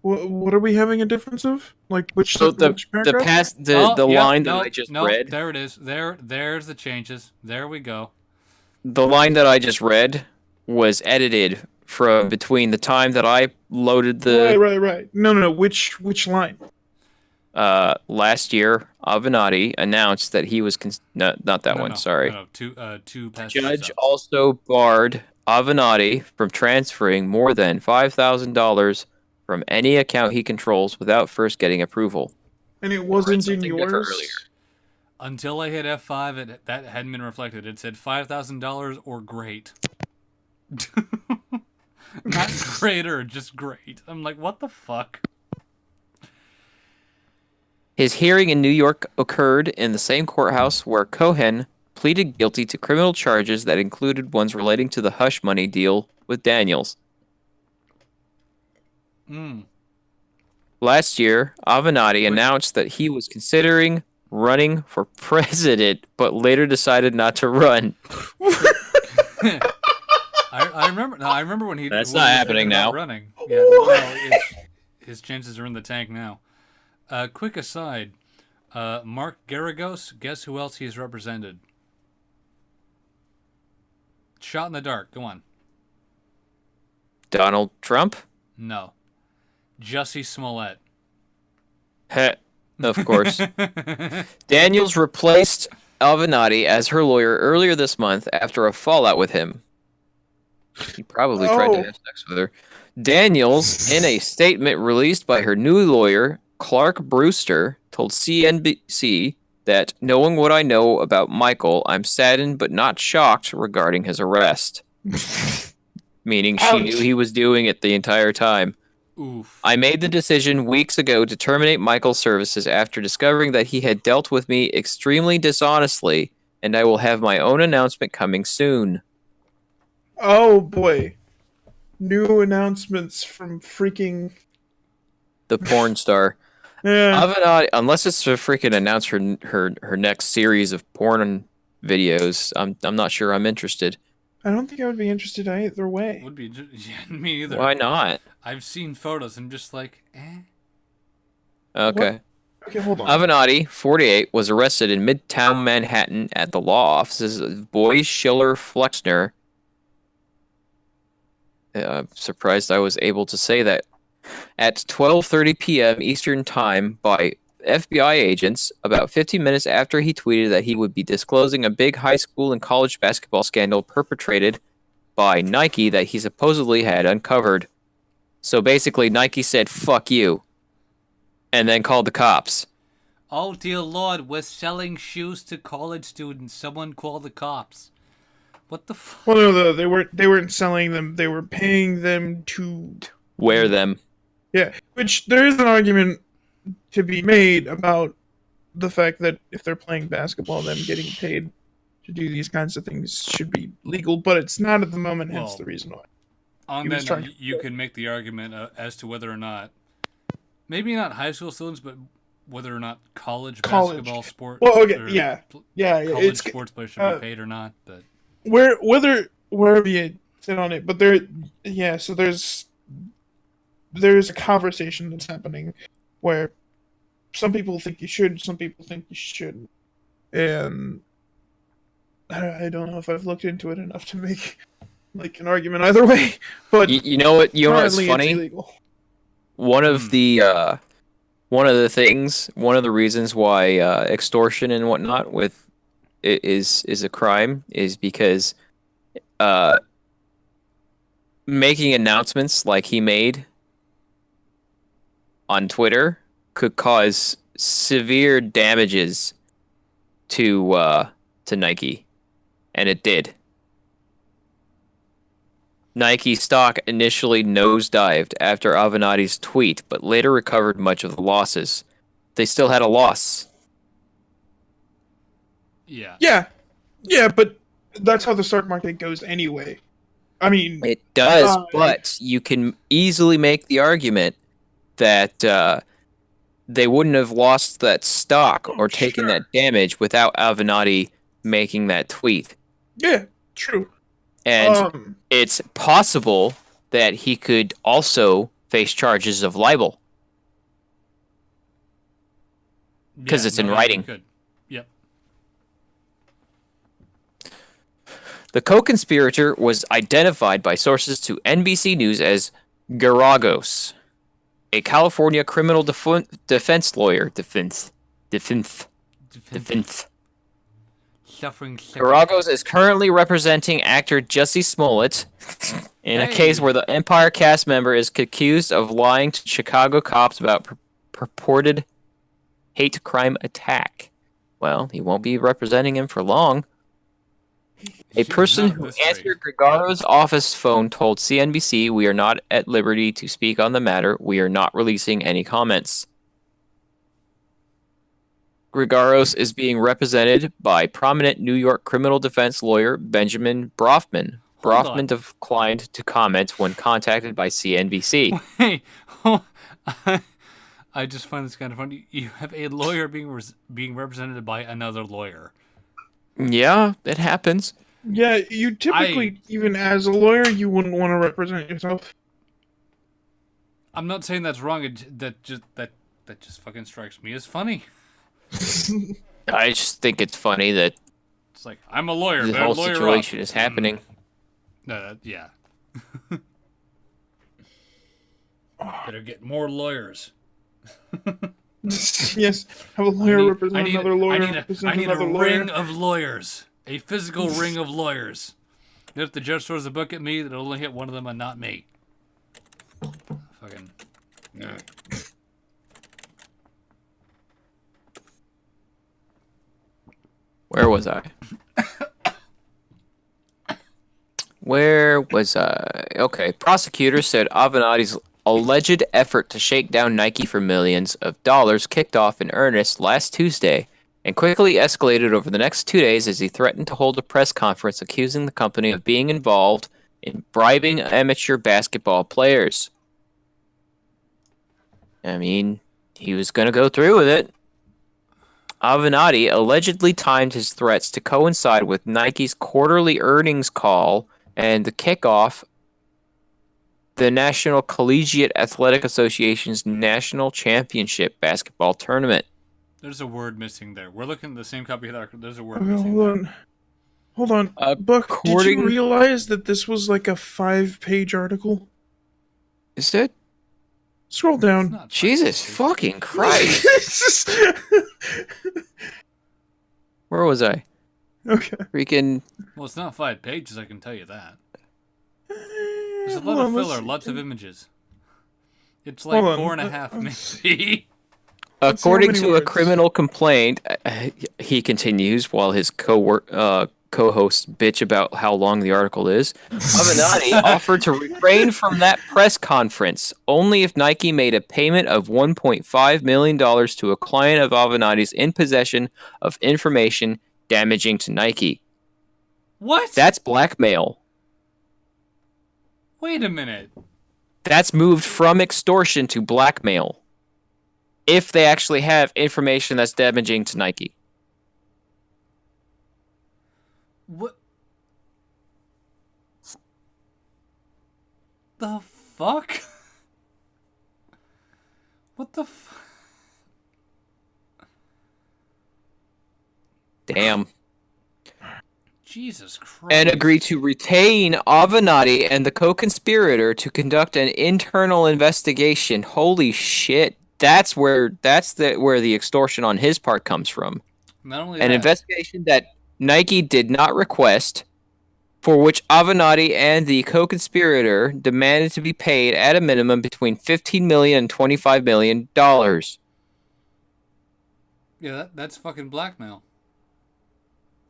[SPEAKER 2] What are we having a difference of? Like which
[SPEAKER 1] So
[SPEAKER 2] which
[SPEAKER 1] the
[SPEAKER 2] paragraph?
[SPEAKER 1] line that
[SPEAKER 3] no,
[SPEAKER 1] I just
[SPEAKER 3] no,
[SPEAKER 1] read,
[SPEAKER 3] there it is. There's the changes. There we go.
[SPEAKER 1] the line that I just read was edited from between the time that I loaded the
[SPEAKER 2] Right. No. Which line?
[SPEAKER 1] last year, Avenatti announced that he was not that one. Sorry.
[SPEAKER 3] No, two
[SPEAKER 1] The
[SPEAKER 3] passages
[SPEAKER 1] judge
[SPEAKER 3] up.
[SPEAKER 1] also barred Avenatti from transferring more than $5,000 from any account he controls without first getting approval.
[SPEAKER 2] And it wasn't in
[SPEAKER 1] something different
[SPEAKER 2] yours.
[SPEAKER 1] earlier.
[SPEAKER 3] Until I hit F5, that hadn't been reflected. It said $5,000 or great. Not greater, just great. I'm like, what the fuck?
[SPEAKER 1] His hearing in New York occurred in the same courthouse where Cohen pleaded guilty to criminal charges that included ones relating to the hush money deal with Daniels. Last year, Avenatti announced that he was considering running for president, but later decided not to run.
[SPEAKER 3] I remember. No, I remember when he.
[SPEAKER 1] That's
[SPEAKER 3] when
[SPEAKER 1] not
[SPEAKER 3] he was
[SPEAKER 1] happening
[SPEAKER 3] thinking about
[SPEAKER 1] now.
[SPEAKER 3] Running. Yeah, no, his chances are in the tank now. Quick aside, Mark Garagos. Guess who else he's represented? Shot in the dark. Go on.
[SPEAKER 1] Donald Trump?
[SPEAKER 3] No. Jussie Smollett.
[SPEAKER 1] Heh, of course. Daniels replaced Avenatti as her lawyer earlier this month after a fallout with him. He probably tried to have sex with her. Daniels, in a statement released by her new lawyer, Clark Brewster, told CNBC that, knowing what I know about Michael, I'm saddened but not shocked regarding his arrest. meaning she
[SPEAKER 2] Ouch.
[SPEAKER 1] knew he was doing it the entire time.
[SPEAKER 3] Oof.
[SPEAKER 1] I made the decision weeks ago to terminate Michael's services after discovering that he had dealt with me extremely dishonestly, and I will have my own announcement coming soon.
[SPEAKER 2] Oh boy. New announcements from freaking
[SPEAKER 1] The porn star.
[SPEAKER 2] yeah.
[SPEAKER 1] Avenatti, unless it's to freaking announce her next series of porn videos, I'm not sure I'm interested.
[SPEAKER 2] I don't think I would be interested either way.
[SPEAKER 3] Would be yeah, me either.
[SPEAKER 1] Why not?
[SPEAKER 3] I've seen photos and just like,
[SPEAKER 1] Okay.
[SPEAKER 2] Okay, hold on.
[SPEAKER 1] Avenatti, 48, was arrested in Midtown Manhattan at the law offices of Boy Schiller Flexner. I'm surprised I was able to say that. At 12:30 p.m. Eastern Time by FBI agents, about 15 minutes after he tweeted that he would be disclosing a big high school and college basketball scandal perpetrated by Nike that he supposedly had uncovered. So basically, Nike said, "Fuck you," and then called the cops.
[SPEAKER 3] oh dear Lord, we're selling shoes to college students. Someone call the cops. What the fuck?
[SPEAKER 2] Well, no, they weren't selling them. They were paying them to
[SPEAKER 1] Wear them.
[SPEAKER 2] yeah. Which there is an argument to be made about the fact that if they're playing basketball, them getting paid to do these kinds of things should be legal, but it's not at the moment. Hence
[SPEAKER 3] Well,
[SPEAKER 2] the reason why.
[SPEAKER 3] On
[SPEAKER 2] He was
[SPEAKER 3] that,
[SPEAKER 2] trying
[SPEAKER 3] note,
[SPEAKER 2] to-
[SPEAKER 3] you can make the argument as to whether or not, maybe not high school students, but whether or not college. Basketball sport.
[SPEAKER 2] Well, okay,
[SPEAKER 3] or
[SPEAKER 2] yeah.
[SPEAKER 3] College
[SPEAKER 2] It's
[SPEAKER 3] sports players should be paid or not, but
[SPEAKER 2] wherever you sit on it, but so there's a conversation that's happening where some people think you should, some people think you shouldn't, and I don't know if I've looked into it enough to make like an argument either way. But
[SPEAKER 1] You know what? You know what's
[SPEAKER 2] currently it's
[SPEAKER 1] funny?
[SPEAKER 2] illegal.
[SPEAKER 1] One of the reasons why extortion and whatnot is a crime is because making announcements like he made on Twitter could cause severe damages to Nike, and it did. Nike stock initially nosedived after Avenatti's tweet, but later recovered much of the losses. They still had a loss.
[SPEAKER 3] yeah.
[SPEAKER 2] Yeah, but that's how the stock market goes anyway. I mean,
[SPEAKER 1] It does,
[SPEAKER 2] Uh,
[SPEAKER 1] but you can easily make the argument that they wouldn't have lost that stock or taken
[SPEAKER 2] sure.
[SPEAKER 1] that damage without Avenatti making that tweet.
[SPEAKER 2] Yeah, true.
[SPEAKER 1] And it's possible that he could also face charges of libel. 'Cause it's in writing.
[SPEAKER 3] Good. Yep.
[SPEAKER 1] The co-conspirator was identified by sources to NBC News as Garagos, a California criminal defense lawyer. Defense.
[SPEAKER 3] Suffering.
[SPEAKER 1] Garagos is currently representing actor Jussie Smollett in a case where the Empire cast member is accused of lying to Chicago cops about purported hate crime attack. Well, he won't be representing him for long. A person who answered Gregaro's office phone told CNBC, "We are not at liberty to speak on the matter. We are not releasing any comments." Gregaros is being represented by prominent New York criminal defense lawyer Benjamin Brofman.
[SPEAKER 3] Hold on.
[SPEAKER 1] Brofman declined to comment when contacted by CNBC.
[SPEAKER 3] Hey, I just find this kind of funny. You have a lawyer being represented by another lawyer.
[SPEAKER 1] Yeah, it happens.
[SPEAKER 2] Yeah, you typically, even as a lawyer, you wouldn't want to represent yourself.
[SPEAKER 3] I'm not saying that's wrong. That just fucking strikes me as funny.
[SPEAKER 1] I just think it's funny that
[SPEAKER 3] It's like, I'm a lawyer.
[SPEAKER 1] the
[SPEAKER 3] better
[SPEAKER 1] whole
[SPEAKER 3] lawyer
[SPEAKER 1] situation
[SPEAKER 3] up.
[SPEAKER 1] is happening.
[SPEAKER 3] Yeah. Better get more lawyers.
[SPEAKER 2] Yes, have a lawyer represent another lawyer.
[SPEAKER 3] I need a ring of lawyers. A physical ring of lawyers. If the judge throws a book at me, it'll only hit one of them and not me. Fucking.
[SPEAKER 1] Where was I? Where was I? Okay, prosecutors said Avenatti's alleged effort to shake down Nike for millions of dollars kicked off in earnest last Tuesday and quickly escalated over the next 2 days as he threatened to hold a press conference accusing the company of being involved in bribing amateur basketball players. I mean, he was going to go through with it. Avenatti allegedly timed his threats to coincide with Nike's quarterly earnings call and the kickoff the National Collegiate Athletic Association's National Championship basketball tournament.
[SPEAKER 3] There's a word missing there. We're looking at the same copy of the article. There's a word
[SPEAKER 2] Okay,
[SPEAKER 3] missing
[SPEAKER 2] hold
[SPEAKER 3] there.
[SPEAKER 2] on. Hold on. Buck, did
[SPEAKER 1] according-
[SPEAKER 2] you realize that this was like a 5-page article?
[SPEAKER 1] Is it?
[SPEAKER 2] Scroll
[SPEAKER 3] It's
[SPEAKER 2] down.
[SPEAKER 3] not
[SPEAKER 1] Jesus
[SPEAKER 3] fucking-
[SPEAKER 1] fucking Christ.
[SPEAKER 2] It's just-
[SPEAKER 1] Where was I?
[SPEAKER 2] okay.
[SPEAKER 1] Freaking.
[SPEAKER 3] Well, it's not 5 pages, I can tell you that. There's a
[SPEAKER 2] Hold
[SPEAKER 3] lot of
[SPEAKER 2] on,
[SPEAKER 3] filler,
[SPEAKER 2] let's-
[SPEAKER 3] lots of images. It's like
[SPEAKER 2] Hold on,
[SPEAKER 3] 4.5 maybe.
[SPEAKER 2] Let's see how
[SPEAKER 1] According
[SPEAKER 2] many
[SPEAKER 1] to a
[SPEAKER 2] words.
[SPEAKER 1] criminal complaint, he continues while his co-hosts bitch about how long the article is. Avenatti offered to refrain from that press conference only if Nike made a payment of $1.5 million to a client of Avenatti's in possession of information damaging to Nike.
[SPEAKER 3] What?
[SPEAKER 1] That's blackmail.
[SPEAKER 3] Wait a minute.
[SPEAKER 1] That's moved from extortion to blackmail. If they actually have information that's damaging to Nike.
[SPEAKER 3] What? The fuck? What the
[SPEAKER 1] Damn.
[SPEAKER 3] Jesus Christ.
[SPEAKER 1] And agree to retain Avenatti and the co-conspirator to conduct an internal investigation. Holy shit. That's where the extortion on his part comes from.
[SPEAKER 3] Not only
[SPEAKER 1] An
[SPEAKER 3] that,
[SPEAKER 1] investigation that Nike did not request, for which Avenatti and the co-conspirator demanded to be paid at a minimum between $15 million and $25 million.
[SPEAKER 3] yeah, that's fucking blackmail.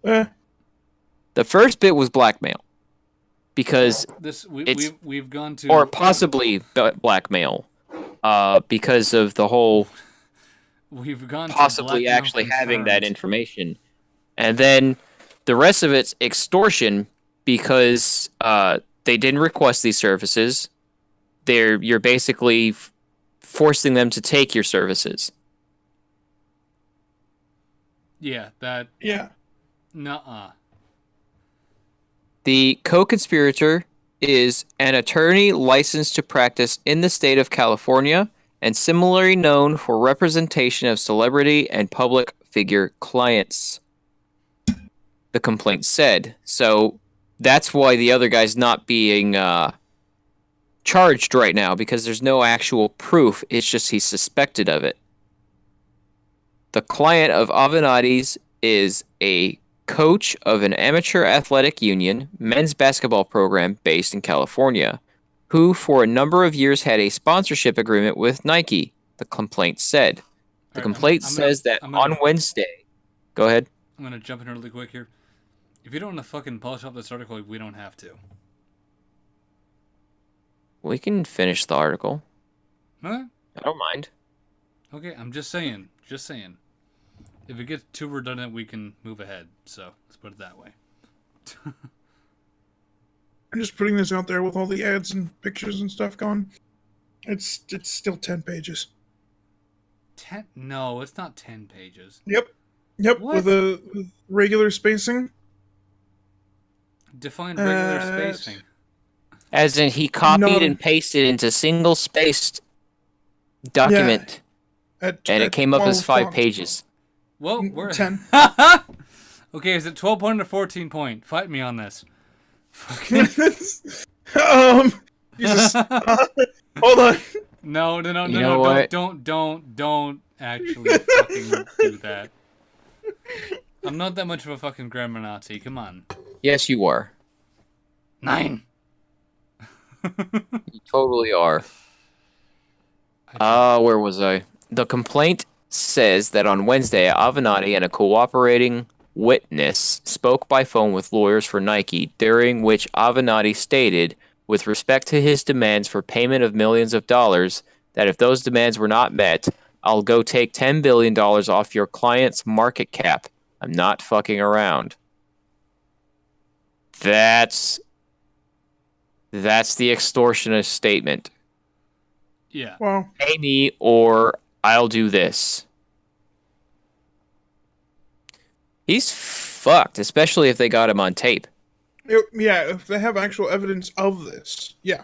[SPEAKER 1] The first bit was blackmail. Because
[SPEAKER 3] We've gone to
[SPEAKER 1] or possibly blackmail, because of the whole
[SPEAKER 3] we've gone
[SPEAKER 1] possibly
[SPEAKER 3] to
[SPEAKER 1] actually having that
[SPEAKER 3] confirmed.
[SPEAKER 1] information, and then the rest of it's extortion because they didn't request these services. You're basically forcing them to take your services.
[SPEAKER 3] Yeah, that.
[SPEAKER 2] Yeah.
[SPEAKER 3] Nuh-uh.
[SPEAKER 1] The co-conspirator is an attorney licensed to practice in the state of California and similarly known for representation of celebrity and public figure clients. The complaint said. So that's why the other guy's not being charged right now, because there's no actual proof. It's just he's suspected of it. The client of Avenatti's is a coach of an amateur athletic union men's basketball program based in California, who for a number of years had a sponsorship agreement with Nike, the complaint said. The
[SPEAKER 3] Alright,
[SPEAKER 1] complaint says that on Wednesday... Go ahead.
[SPEAKER 3] I'm gonna jump in really quick here. If you don't want to fucking polish off this article, we don't have to.
[SPEAKER 1] We can finish the article.
[SPEAKER 3] Huh?
[SPEAKER 1] I don't mind.
[SPEAKER 3] Okay, I'm just saying. Just saying. If it gets too redundant, we can move ahead. So, let's put it that way.
[SPEAKER 2] I'm just putting this out there with all the ads and pictures and stuff gone. It's still 10 pages.
[SPEAKER 3] 10? No, it's not 10 pages.
[SPEAKER 2] Yep,
[SPEAKER 3] What?
[SPEAKER 2] with regular spacing.
[SPEAKER 3] Define regular spacing.
[SPEAKER 1] As in, he copied
[SPEAKER 2] No.
[SPEAKER 1] and pasted into single-spaced document, and it came up as 5 pages.
[SPEAKER 3] Whoa, we're
[SPEAKER 2] 10.
[SPEAKER 3] Okay, is it 12 point or 14 point? Fight me on this. Fucking
[SPEAKER 2] Jesus. Hold on.
[SPEAKER 3] no,
[SPEAKER 1] You know what?
[SPEAKER 3] don't actually fucking do that. I'm not that much of a fucking grammar Nazi. Come on.
[SPEAKER 1] Yes, you are.
[SPEAKER 3] 9.
[SPEAKER 1] You totally are. Where was I? The complaint says that on Wednesday, Avenatti and a cooperating witness spoke by phone with lawyers for Nike, during which Avenatti stated, with respect to his demands for payment of millions of dollars, that if those demands were not met, I'll go take $10 billion off your client's market cap. I'm not fucking around. That's the extortionist statement.
[SPEAKER 3] Yeah.
[SPEAKER 2] Well,
[SPEAKER 1] Pay me or I'll do this. He's fucked, especially if they got him on tape.
[SPEAKER 2] yeah, if they have actual evidence of this, yeah.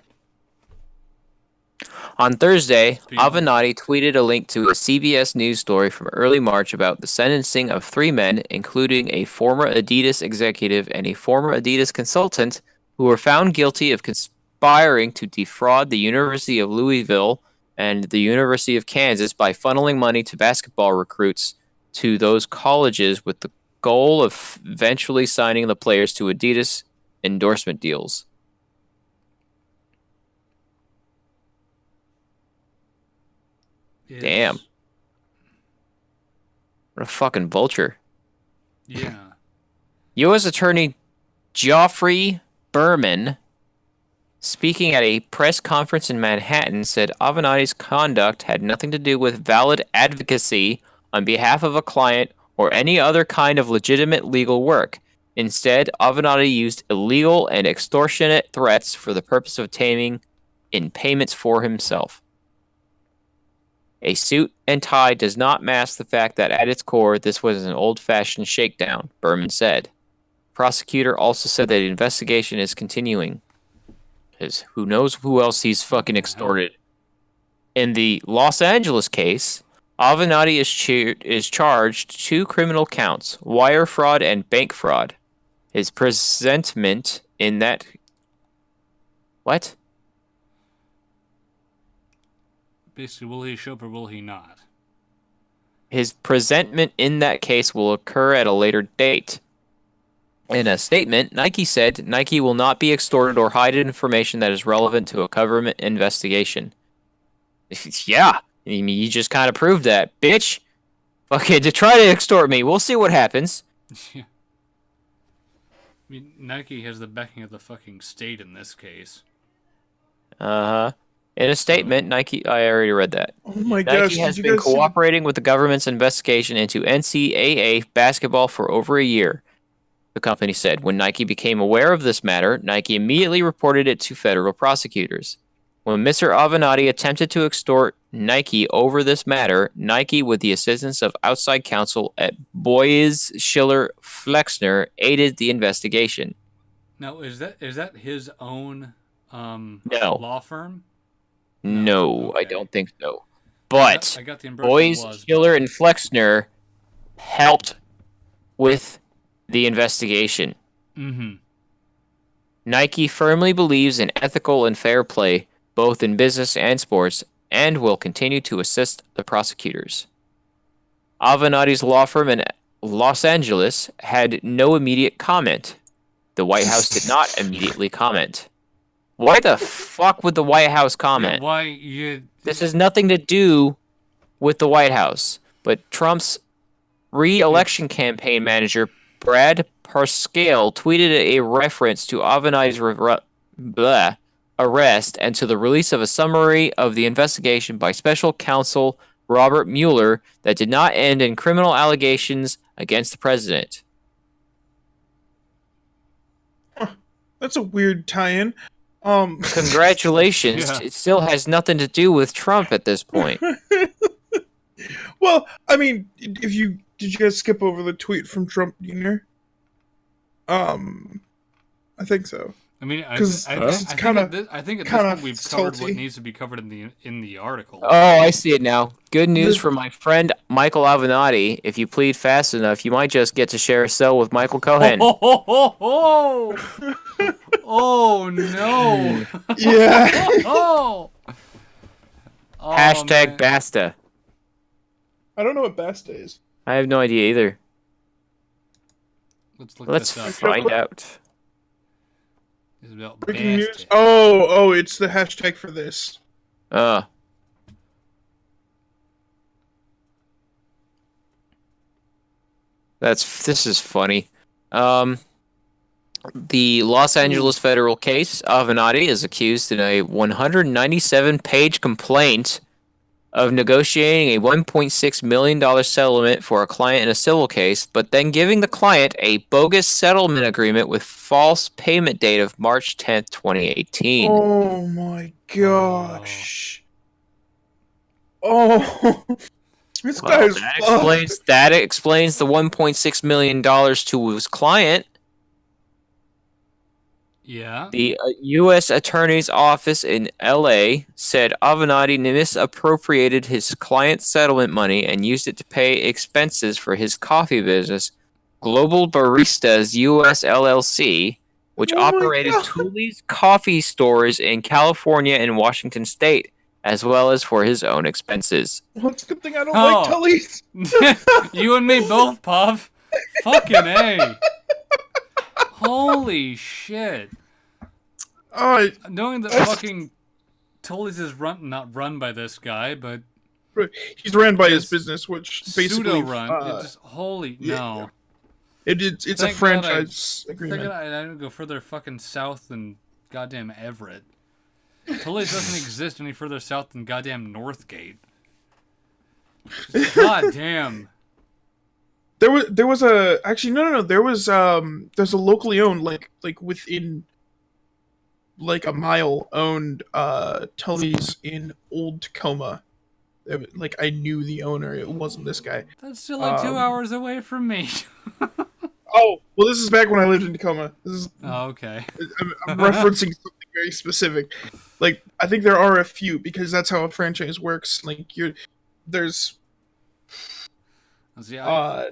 [SPEAKER 1] On Thursday,
[SPEAKER 3] Being like-
[SPEAKER 1] Avenatti tweeted a link to a CBS News story from early March about the sentencing of 3 men, including a former Adidas executive and a former Adidas consultant, who were found guilty of conspiring to defraud the University of Louisville and the University of Kansas by funneling money to basketball recruits to those colleges with the goal of eventually signing the players to Adidas endorsement deals. Damn. What a fucking vulture.
[SPEAKER 3] Yeah.
[SPEAKER 1] U.S. Attorney Geoffrey Berman, speaking at a press conference in Manhattan, said Avenatti's conduct had nothing to do with valid advocacy on behalf of a client or any other kind of legitimate legal work. Instead, Avenatti used illegal and extortionate threats for the purpose of obtaining in payments for himself. A suit and tie does not mask the fact that at its core, this was an old-fashioned shakedown, Berman said. Prosecutor also said that the investigation is continuing. Because who knows who else he's fucking extorted. In the Los Angeles case, Avenatti is charged 2 criminal counts, wire fraud and bank fraud. His presentment in that... What?
[SPEAKER 3] Basically, will he show up or will he not?
[SPEAKER 1] His presentment in that case will occur at a later date. In a statement, Nike said Nike will not be extorted or hide information that is relevant to a government investigation. Yeah, I mean, you just kind of proved that, bitch. Okay, to try to extort me, we'll see what happens.
[SPEAKER 3] Yeah. I mean, Nike has the backing of the fucking state in this case.
[SPEAKER 1] Uh-huh. In a statement, Nike... I already read that.
[SPEAKER 2] Oh my
[SPEAKER 1] Nike
[SPEAKER 2] gosh,
[SPEAKER 1] has
[SPEAKER 2] did you
[SPEAKER 1] been
[SPEAKER 2] guys see
[SPEAKER 1] cooperating with the government's investigation into NCAA basketball for over a year, the company said. When Nike became aware of this matter, Nike immediately reported it to federal prosecutors. When Mr. Avenatti attempted to extort Nike over this matter, Nike, with the assistance of outside counsel at Boies Schiller Flexner, aided the investigation.
[SPEAKER 3] Now, is that his own
[SPEAKER 1] No.
[SPEAKER 3] law firm?
[SPEAKER 1] No,
[SPEAKER 3] Okay.
[SPEAKER 1] I don't think so. But
[SPEAKER 3] I got the impression it
[SPEAKER 1] Boies,
[SPEAKER 3] was,
[SPEAKER 1] Schiller,
[SPEAKER 3] but-
[SPEAKER 1] and Flexner helped with the investigation.
[SPEAKER 3] Mm-hmm.
[SPEAKER 1] Nike firmly believes in ethical and fair play, both in business and sports, and will continue to assist the prosecutors. Avenatti's law firm in Los Angeles had no immediate comment. The White House did not immediately comment. Why the fuck would the White House comment?
[SPEAKER 3] Yeah, why you?
[SPEAKER 1] This has nothing to do with the White House, but Trump's re-election campaign manager, Brad Parscale, tweeted a reference to Avenatti's arrest and to the release of a summary of the investigation by special counsel Robert Mueller that did not end in criminal allegations against the president.
[SPEAKER 2] That's a weird tie-in.
[SPEAKER 1] Congratulations.
[SPEAKER 3] Yeah.
[SPEAKER 1] It still has nothing to do with Trump at this point.
[SPEAKER 2] Well, I mean, did you guys skip over the tweet from Trump Jr.? I think so.
[SPEAKER 3] I mean, I
[SPEAKER 2] 'Cause
[SPEAKER 3] think
[SPEAKER 2] it's
[SPEAKER 3] at
[SPEAKER 2] kinda-
[SPEAKER 3] this
[SPEAKER 2] kinda
[SPEAKER 3] point we've covered
[SPEAKER 2] salty.
[SPEAKER 3] what needs to be covered in the article.
[SPEAKER 1] Oh, I see it now. Good news for my friend Michael Avenatti. If you plead fast enough, you might just get to share a cell with Michael Cohen.
[SPEAKER 3] Oh no!
[SPEAKER 2] Yeah.
[SPEAKER 3] Oh,
[SPEAKER 1] Hashtag
[SPEAKER 3] man.
[SPEAKER 1] Basta.
[SPEAKER 2] I don't know what Basta is.
[SPEAKER 1] I have no idea either.
[SPEAKER 3] Let's look
[SPEAKER 1] Let's
[SPEAKER 3] this up.
[SPEAKER 1] find out.
[SPEAKER 3] It's about
[SPEAKER 2] Breaking news.
[SPEAKER 3] Basta.
[SPEAKER 2] Oh, it's the hashtag for this.
[SPEAKER 1] This is funny. The Los Angeles federal case, Avenatti is accused in a 197-page complaint of negotiating a $1.6 million settlement for a client in a civil case, but then giving the client a bogus settlement agreement with false payment date of March 10th, 2018.
[SPEAKER 2] Oh my gosh. Oh, this guy is fucked.
[SPEAKER 1] That explains the $1.6 million to his client.
[SPEAKER 3] Yeah.
[SPEAKER 1] The U.S. Attorney's Office in L.A. said Avenatti misappropriated his client's settlement money and used it to pay expenses for his coffee business, Global Baristas U.S. LLC, which operated Tully's coffee stores in California and Washington State, as well as for his own expenses.
[SPEAKER 2] Well, it's a good thing I don't like Tully's.
[SPEAKER 3] You and me both, Puff. Fucking A. Holy shit. Knowing that fucking Tully's is not run by this guy, but
[SPEAKER 2] he's ran by his business, which basically
[SPEAKER 3] pseudo-run. No.
[SPEAKER 2] It's a franchise agreement.
[SPEAKER 3] Thank God I didn't go further fucking south than goddamn Everett. Tully's doesn't exist any further south than goddamn Northgate. God damn.
[SPEAKER 2] There was a actually no there's a locally owned like within like a mile owned Tully's in Old Tacoma. Like I knew the owner. It wasn't this guy.
[SPEAKER 3] That's still like 2 hours away from me.
[SPEAKER 2] Oh well, this is back when I lived in Tacoma.
[SPEAKER 3] Okay.
[SPEAKER 2] I'm referencing something very specific. Like I think there are a few because that's how a franchise works. Like there's.
[SPEAKER 3] See, I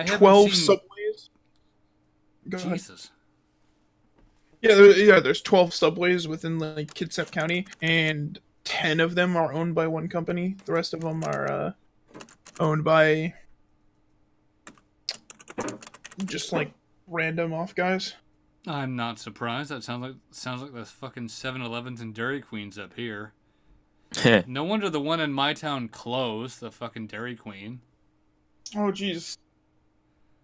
[SPEAKER 2] 12 subways.
[SPEAKER 3] Jesus.
[SPEAKER 2] Yeah, there's 12 subways within like Kitsap County, and 10 of them are owned by one company. The rest of them are owned by just like random off guys.
[SPEAKER 3] I'm not surprised. That sounds like those fucking 7-Elevens and Dairy Queens up here. No wonder the one in my town closed. The fucking Dairy Queen.
[SPEAKER 2] Oh jeez.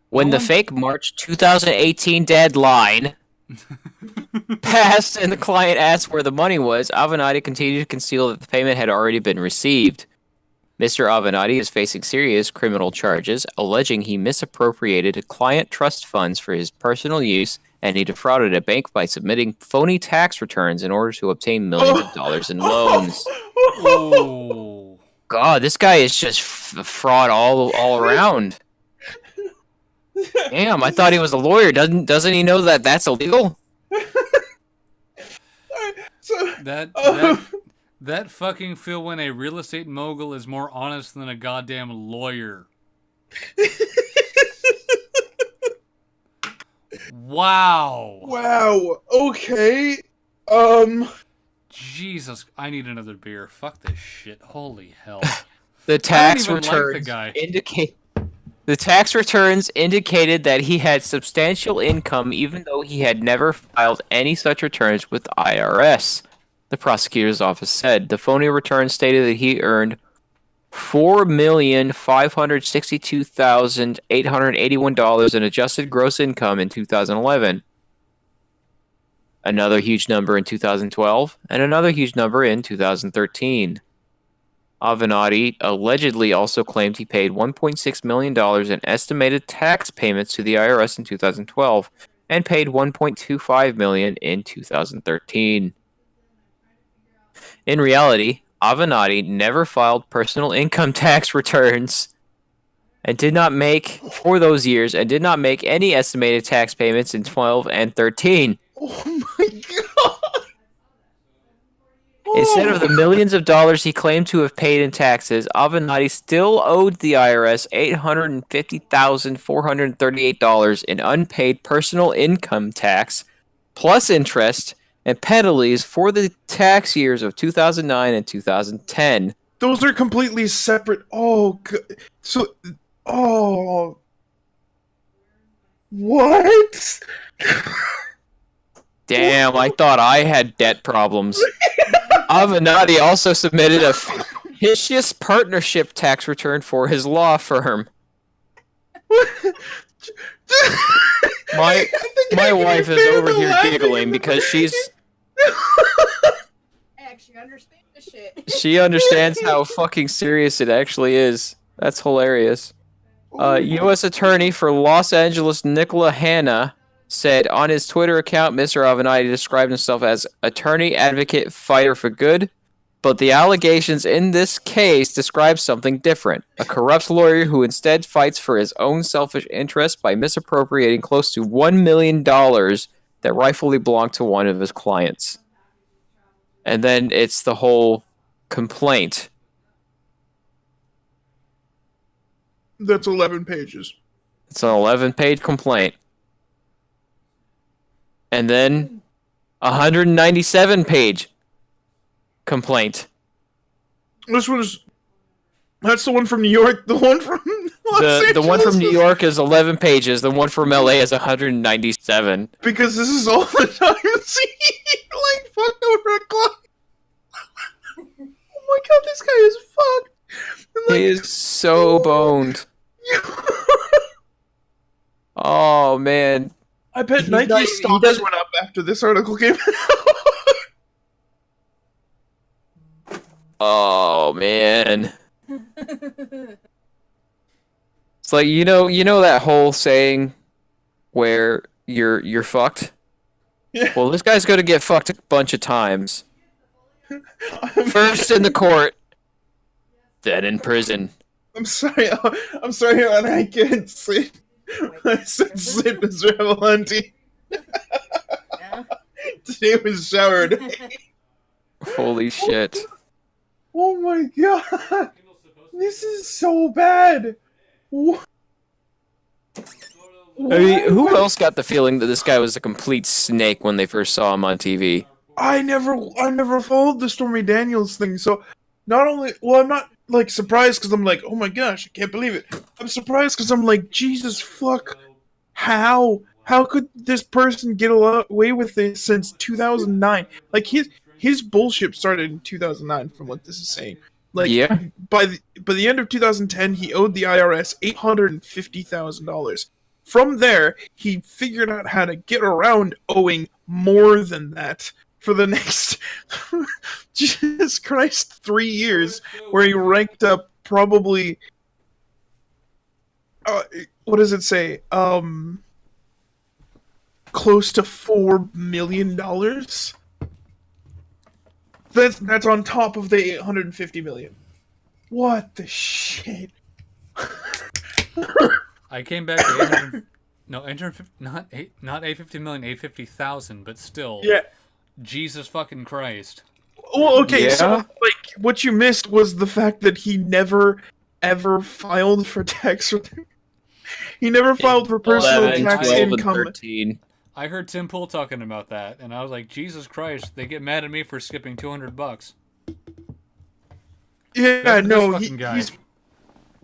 [SPEAKER 1] When the fake March 2018 deadline passed and the client asked where the money was, Avenatti continued to conceal that the payment had already been received. Mr. Avenatti is facing serious criminal charges, alleging he misappropriated client trust funds for his personal use and he defrauded a bank by submitting phony tax returns in order to obtain millions of dollars in loans.
[SPEAKER 3] Oh.
[SPEAKER 1] God, this guy is just fraud all around. Damn, I thought he was a lawyer. Doesn't he know that that's illegal?
[SPEAKER 3] That fucking feel when a real estate mogul is more honest than a goddamn lawyer. Wow.
[SPEAKER 2] Wow. Okay.
[SPEAKER 3] Jesus, I need another beer. Fuck this shit. Holy hell.
[SPEAKER 1] The tax returns indicated that he had substantial income even though he had never filed any such returns with the IRS. The prosecutor's office said the phony return stated that he earned $4,562,881 in adjusted gross income in 2011. Another huge number in 2012, and another huge number in 2013. Avenatti allegedly also claimed he paid $1.6 million in estimated tax payments to the IRS in 2012 and paid $1.25 million in 2013. In reality, Avenatti never filed personal income tax returns and did not make any estimated tax payments in 12 and 13.
[SPEAKER 2] Oh my god!
[SPEAKER 1] Instead of the millions of dollars he claimed to have paid in taxes, Avenatti still owed the IRS $850,438 in unpaid personal income tax, plus interest and penalties for the tax years of 2009 and 2010.
[SPEAKER 2] Those are completely separate. Oh, so, what?
[SPEAKER 1] Damn, I thought I had debt problems. Avenatti also submitted a fictitious partnership tax return for his law firm. My my wife is over here
[SPEAKER 2] laughing
[SPEAKER 1] giggling because
[SPEAKER 4] I actually understand this shit.
[SPEAKER 1] she understands how fucking serious it actually is. That's hilarious. U.S. Attorney for Los Angeles Nicola Hanna said on his Twitter account, Mr. Avenatti described himself as attorney, advocate, fighter for good, but the allegations in this case describe something different. A corrupt lawyer who instead fights for his own selfish interests by misappropriating close to $1 million that rightfully belonged to one of his clients. And then it's the whole complaint.
[SPEAKER 2] That's 11 pages.
[SPEAKER 1] It's an 11-page complaint. And then a 197-page complaint.
[SPEAKER 2] This was. That's the one from New York. The one from
[SPEAKER 1] The one from New York is 11 pages. The one from LA is 197.
[SPEAKER 2] Because this is all the time. See, like fucked over a clock. Oh my god, this guy is fucked. And, like,
[SPEAKER 1] He is so boned. Oh man.
[SPEAKER 2] I bet
[SPEAKER 1] He
[SPEAKER 2] Nike
[SPEAKER 1] does- he
[SPEAKER 2] stocks
[SPEAKER 1] does-
[SPEAKER 2] went up after this article came out.
[SPEAKER 1] Oh man. It's like you know that whole saying where you're fucked?
[SPEAKER 2] Yeah.
[SPEAKER 1] Well, this guy's gonna get fucked a bunch of times. First in the court, then in prison.
[SPEAKER 2] I'm sorry, and I can't sit. I said sit, Mr. Avalanti.
[SPEAKER 4] Yeah.
[SPEAKER 2] Today was shower day.
[SPEAKER 1] Holy shit.
[SPEAKER 2] Oh my god! This is so bad! What?
[SPEAKER 1] I mean, who else got the feeling that this guy was a complete snake when they first saw him on TV?
[SPEAKER 2] I never followed the Stormy Daniels thing, so not only, well, I'm not, like, surprised because I'm like, oh my gosh, I can't believe it. I'm surprised because I'm like, Jesus fuck, how could this person get away with this since 2009? Like, his bullshit started in 2009 from what this is saying. Like,
[SPEAKER 1] Yeah.
[SPEAKER 2] by the end of 2010, he owed the IRS $850,000. From there, he figured out how to get around owing more than that for the next, Jesus Christ, 3 years, where he ranked up probably, what does it say? Close to $4 million. That's on top of the 850 million. What the shit?
[SPEAKER 3] I came back to 800, no, 850, not 850 million, 850,000, but still.
[SPEAKER 2] Yeah.
[SPEAKER 3] Jesus fucking Christ.
[SPEAKER 2] Well, okay, so,
[SPEAKER 1] Yeah?
[SPEAKER 2] like, what you missed was the fact that he never, ever filed for tax return. He never filed for personal
[SPEAKER 1] 11,
[SPEAKER 2] tax
[SPEAKER 1] 12, and
[SPEAKER 2] income.
[SPEAKER 1] 13.
[SPEAKER 3] I heard Tim Pool talking about that, and I was like, Jesus Christ, they get mad at me for skipping $200.
[SPEAKER 2] Yeah,
[SPEAKER 3] This
[SPEAKER 2] no,
[SPEAKER 3] fucking guy.
[SPEAKER 2] he's...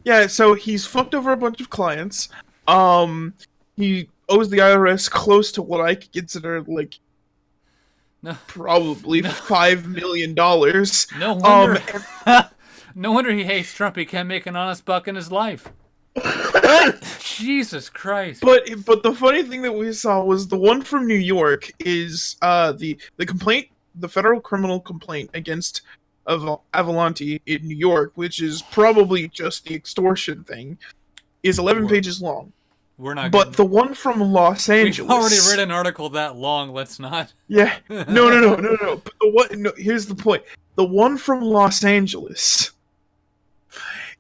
[SPEAKER 2] Yeah, so he's fucked over a bunch of clients. He owes the IRS close to what I could consider, like,
[SPEAKER 3] No.
[SPEAKER 2] probably
[SPEAKER 3] No.
[SPEAKER 2] $5 million.
[SPEAKER 3] No wonder. No wonder he hates Trump. He can't make an honest buck in his life. Jesus Christ.
[SPEAKER 2] But the funny thing that we saw was the one from New York is the complaint, the federal criminal complaint against Avalanti in New York, which is probably just the extortion thing, is 11 pages long.
[SPEAKER 3] We're not.
[SPEAKER 2] But the one from Los Angeles,
[SPEAKER 3] We've already read an article that long. Let's not.
[SPEAKER 2] yeah, no. But here's the point: the one from Los Angeles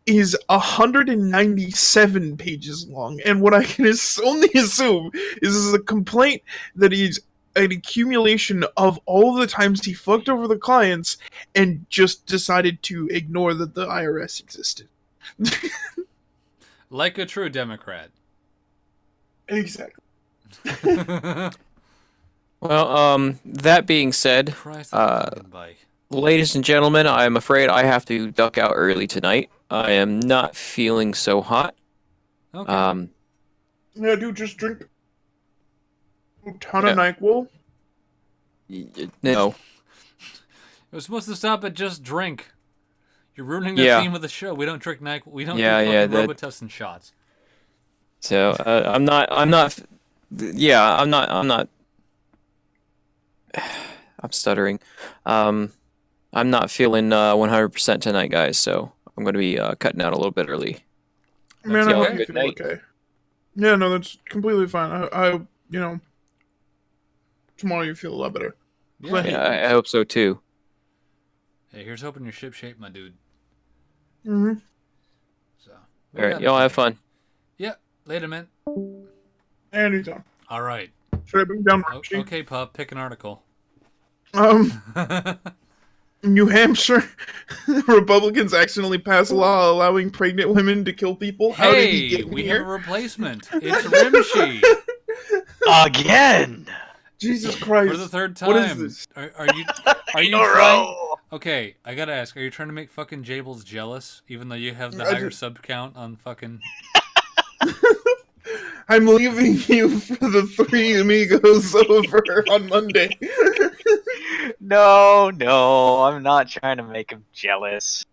[SPEAKER 2] is 197 pages long, and what I can only assume is this is a complaint that is an accumulation of all the times he fucked over the clients and just decided to ignore that the IRS existed.
[SPEAKER 3] Like a true Democrat.
[SPEAKER 2] Exactly.
[SPEAKER 1] Well, that being said,
[SPEAKER 3] Christ, that fucking bike.
[SPEAKER 1] ladies and gentlemen, I'm afraid I have to duck out early tonight. I am not feeling so hot.
[SPEAKER 3] Okay.
[SPEAKER 2] Yeah, dude, just drink a ton of
[SPEAKER 1] Yeah.
[SPEAKER 2] NyQuil.
[SPEAKER 1] No.
[SPEAKER 3] It was supposed to stop at just drink. You're ruining the
[SPEAKER 1] Yeah.
[SPEAKER 3] theme of the show. We don't drink NyQuil. We don't
[SPEAKER 1] Yeah,
[SPEAKER 3] do
[SPEAKER 1] yeah,
[SPEAKER 3] fucking
[SPEAKER 1] that-
[SPEAKER 3] Robitussin shots.
[SPEAKER 1] So I'm not. Yeah, I'm not. I'm stuttering. I'm not feeling 100% tonight, guys. So I'm going to be cutting out a little bit early.
[SPEAKER 2] Man, I
[SPEAKER 3] That's
[SPEAKER 2] hope
[SPEAKER 3] okay.
[SPEAKER 2] you
[SPEAKER 1] Good
[SPEAKER 2] feel
[SPEAKER 1] night.
[SPEAKER 2] okay. Yeah, no, that's completely fine. You know, tomorrow you feel a lot better.
[SPEAKER 3] Yeah.
[SPEAKER 2] Right.
[SPEAKER 1] Yeah, I hope so too.
[SPEAKER 3] Hey, here's hoping your ship shape, my dude.
[SPEAKER 2] Mm-hmm.
[SPEAKER 3] So.
[SPEAKER 1] All right, y'all have fun.
[SPEAKER 3] Yeah. Later, man.
[SPEAKER 2] Anytime.
[SPEAKER 3] All right.
[SPEAKER 2] Should I bring down Rimshee?
[SPEAKER 3] Okay, pup. Pick an article.
[SPEAKER 2] New Hampshire Republicans accidentally pass a law allowing pregnant women to kill people. How did he
[SPEAKER 3] Hey,
[SPEAKER 2] get
[SPEAKER 3] we
[SPEAKER 2] here?
[SPEAKER 3] have a replacement. It's Rimshee.
[SPEAKER 5] Again.
[SPEAKER 2] Jesus Christ!
[SPEAKER 3] For the third time.
[SPEAKER 2] What is this?
[SPEAKER 3] Are you
[SPEAKER 5] In a
[SPEAKER 3] trying?
[SPEAKER 5] row.
[SPEAKER 3] Okay, I gotta ask. Are you trying to make fucking Jables jealous, even though you have the
[SPEAKER 2] I
[SPEAKER 3] higher
[SPEAKER 2] just-
[SPEAKER 3] sub count on fucking?
[SPEAKER 2] I'm leaving you for the three amigos over on Monday.
[SPEAKER 5] No, I'm not trying to make him jealous.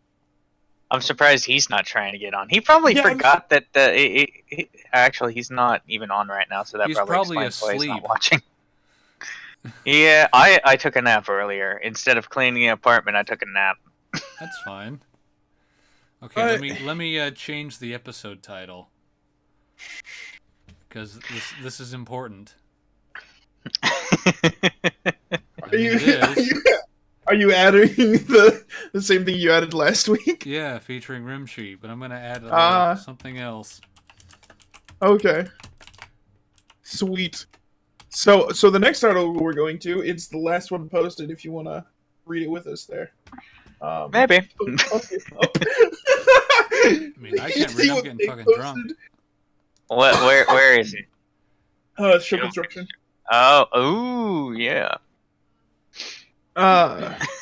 [SPEAKER 5] I'm surprised he's not trying to get on. He probably
[SPEAKER 2] Yeah,
[SPEAKER 5] forgot that. Actually, he's not even on right now, so that
[SPEAKER 3] He's
[SPEAKER 5] probably
[SPEAKER 3] probably
[SPEAKER 5] explains why he's
[SPEAKER 3] asleep.
[SPEAKER 5] not watching. Yeah, I took a nap earlier. Instead of cleaning the apartment, I took a nap.
[SPEAKER 3] That's fine. Okay, let me change the episode title because this is important.
[SPEAKER 2] Are you,
[SPEAKER 3] It is.
[SPEAKER 2] are you adding the same thing you added last week?
[SPEAKER 3] Yeah, featuring Rimshee, but I'm gonna add something else.
[SPEAKER 2] Okay. Sweet. So the next article we're going to, it's the last one posted if you want to read it with us there.
[SPEAKER 5] Maybe.
[SPEAKER 3] I mean, I can't read. I'm getting fucking drunk.
[SPEAKER 5] Where is it?
[SPEAKER 2] Ship instruction.
[SPEAKER 5] Oh, ooh, yeah.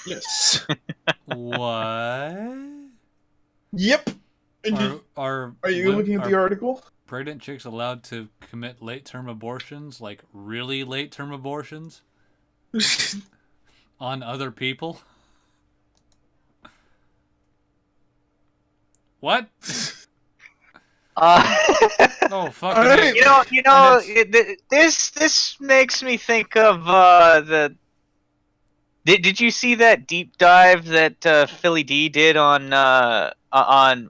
[SPEAKER 2] Yes.
[SPEAKER 3] What?
[SPEAKER 2] Yep. And
[SPEAKER 3] Are
[SPEAKER 2] you looking at the article?
[SPEAKER 3] pregnant chicks allowed to commit late-term abortions, like really late-term abortions, on other people? What? Oh, fucking
[SPEAKER 2] Alright.
[SPEAKER 5] This makes me think of the. Did you see that deep dive that Philly D did on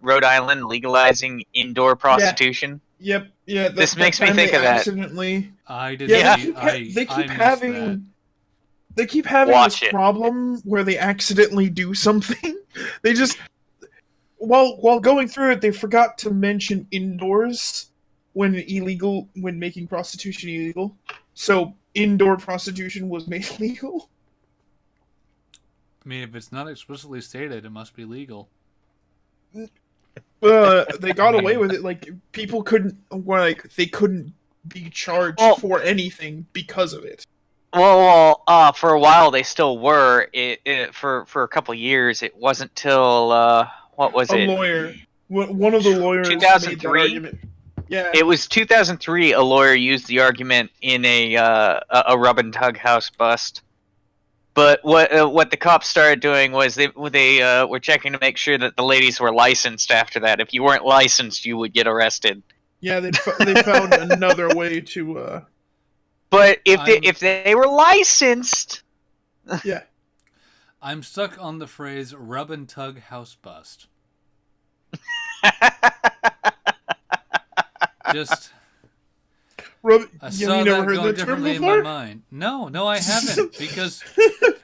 [SPEAKER 5] Rhode Island legalizing indoor prostitution?
[SPEAKER 2] Yep. Yeah.
[SPEAKER 5] This makes me think of that.
[SPEAKER 2] Accidentally.
[SPEAKER 3] I did.
[SPEAKER 2] Yeah.
[SPEAKER 3] I
[SPEAKER 2] They keep
[SPEAKER 3] missed
[SPEAKER 2] having. They keep having
[SPEAKER 5] Watch
[SPEAKER 2] this
[SPEAKER 5] it.
[SPEAKER 2] problem where they accidentally do something. They just while going through it, they forgot to mention indoors when making prostitution illegal. So indoor prostitution was made legal.
[SPEAKER 3] I mean, if it's not explicitly stated, it must be legal.
[SPEAKER 2] They got away with it. Like people couldn't be charged
[SPEAKER 5] Well-
[SPEAKER 2] for anything because of it.
[SPEAKER 5] Well, for a while they still were. For a couple years, it wasn't till what was
[SPEAKER 2] A
[SPEAKER 5] it?
[SPEAKER 2] lawyer, one of the lawyers, made
[SPEAKER 5] 2003?
[SPEAKER 2] that argument. Yeah,
[SPEAKER 5] It was 2003. A lawyer used the argument in a rub and tug house bust. But what the cops started doing was they were checking to make sure that the ladies were licensed. After that, if you weren't licensed, you would get arrested.
[SPEAKER 2] yeah, they found another way to.
[SPEAKER 5] But if they were licensed,
[SPEAKER 2] Yeah,
[SPEAKER 3] I'm stuck on the phrase "rub and tug house bust." Just I
[SPEAKER 2] have
[SPEAKER 3] saw
[SPEAKER 2] you
[SPEAKER 3] that
[SPEAKER 2] never heard
[SPEAKER 3] going
[SPEAKER 2] that term
[SPEAKER 3] differently in
[SPEAKER 2] before?
[SPEAKER 3] my mind. No, I haven't, because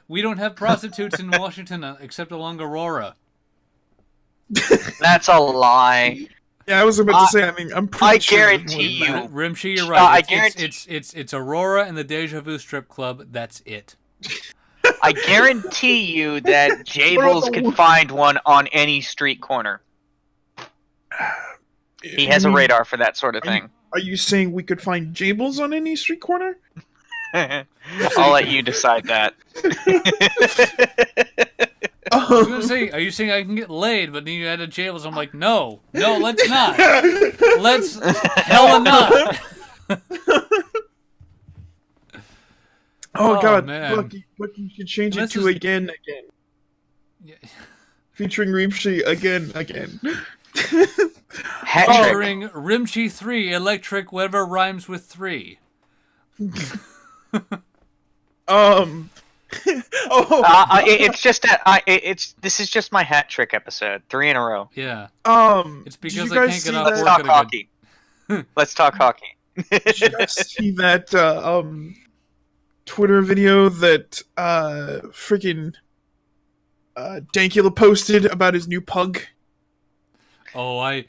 [SPEAKER 3] we don't have prostitutes in Washington except along Aurora.
[SPEAKER 5] that's a lie.
[SPEAKER 2] Yeah, I was about to say. I mean, I'm pretty
[SPEAKER 5] I
[SPEAKER 2] sure there's
[SPEAKER 5] guarantee
[SPEAKER 2] more than
[SPEAKER 5] you.
[SPEAKER 2] that.
[SPEAKER 3] Rimshee, you're
[SPEAKER 5] I
[SPEAKER 3] right.
[SPEAKER 5] guarantee-
[SPEAKER 3] It's Aurora and the Deja Vu strip club. That's it.
[SPEAKER 5] I guarantee you that Jables can find one on any street corner. He has a radar for that sort of thing.
[SPEAKER 2] Are you saying we could find Jables on any street corner?
[SPEAKER 5] I'll let you decide that.
[SPEAKER 3] I was gonna say, are you saying I can get laid, but then you added Jables? I'm like, no, let's not. Let's hella not.
[SPEAKER 2] Oh, God,
[SPEAKER 3] man.
[SPEAKER 2] Bucky, you should change
[SPEAKER 3] This
[SPEAKER 2] it to
[SPEAKER 3] is-
[SPEAKER 2] again.
[SPEAKER 3] Yeah.
[SPEAKER 2] Featuring Rimshee again.
[SPEAKER 5] Hat trick.
[SPEAKER 3] Featuring Rimshee 3, electric, whatever rhymes with 3.
[SPEAKER 2] Oh,
[SPEAKER 5] It's just this is just my hat trick episode. 3 in a row.
[SPEAKER 3] Yeah. It's
[SPEAKER 2] did
[SPEAKER 3] because
[SPEAKER 2] you
[SPEAKER 3] I
[SPEAKER 2] guys
[SPEAKER 3] can't
[SPEAKER 2] see
[SPEAKER 3] get off
[SPEAKER 5] Let's
[SPEAKER 3] work
[SPEAKER 2] that?
[SPEAKER 5] talk
[SPEAKER 3] at a
[SPEAKER 5] hockey. Let's talk hockey.
[SPEAKER 2] Did you guys see that Twitter video that freaking Dankula posted about his new pug?
[SPEAKER 3] Oh, I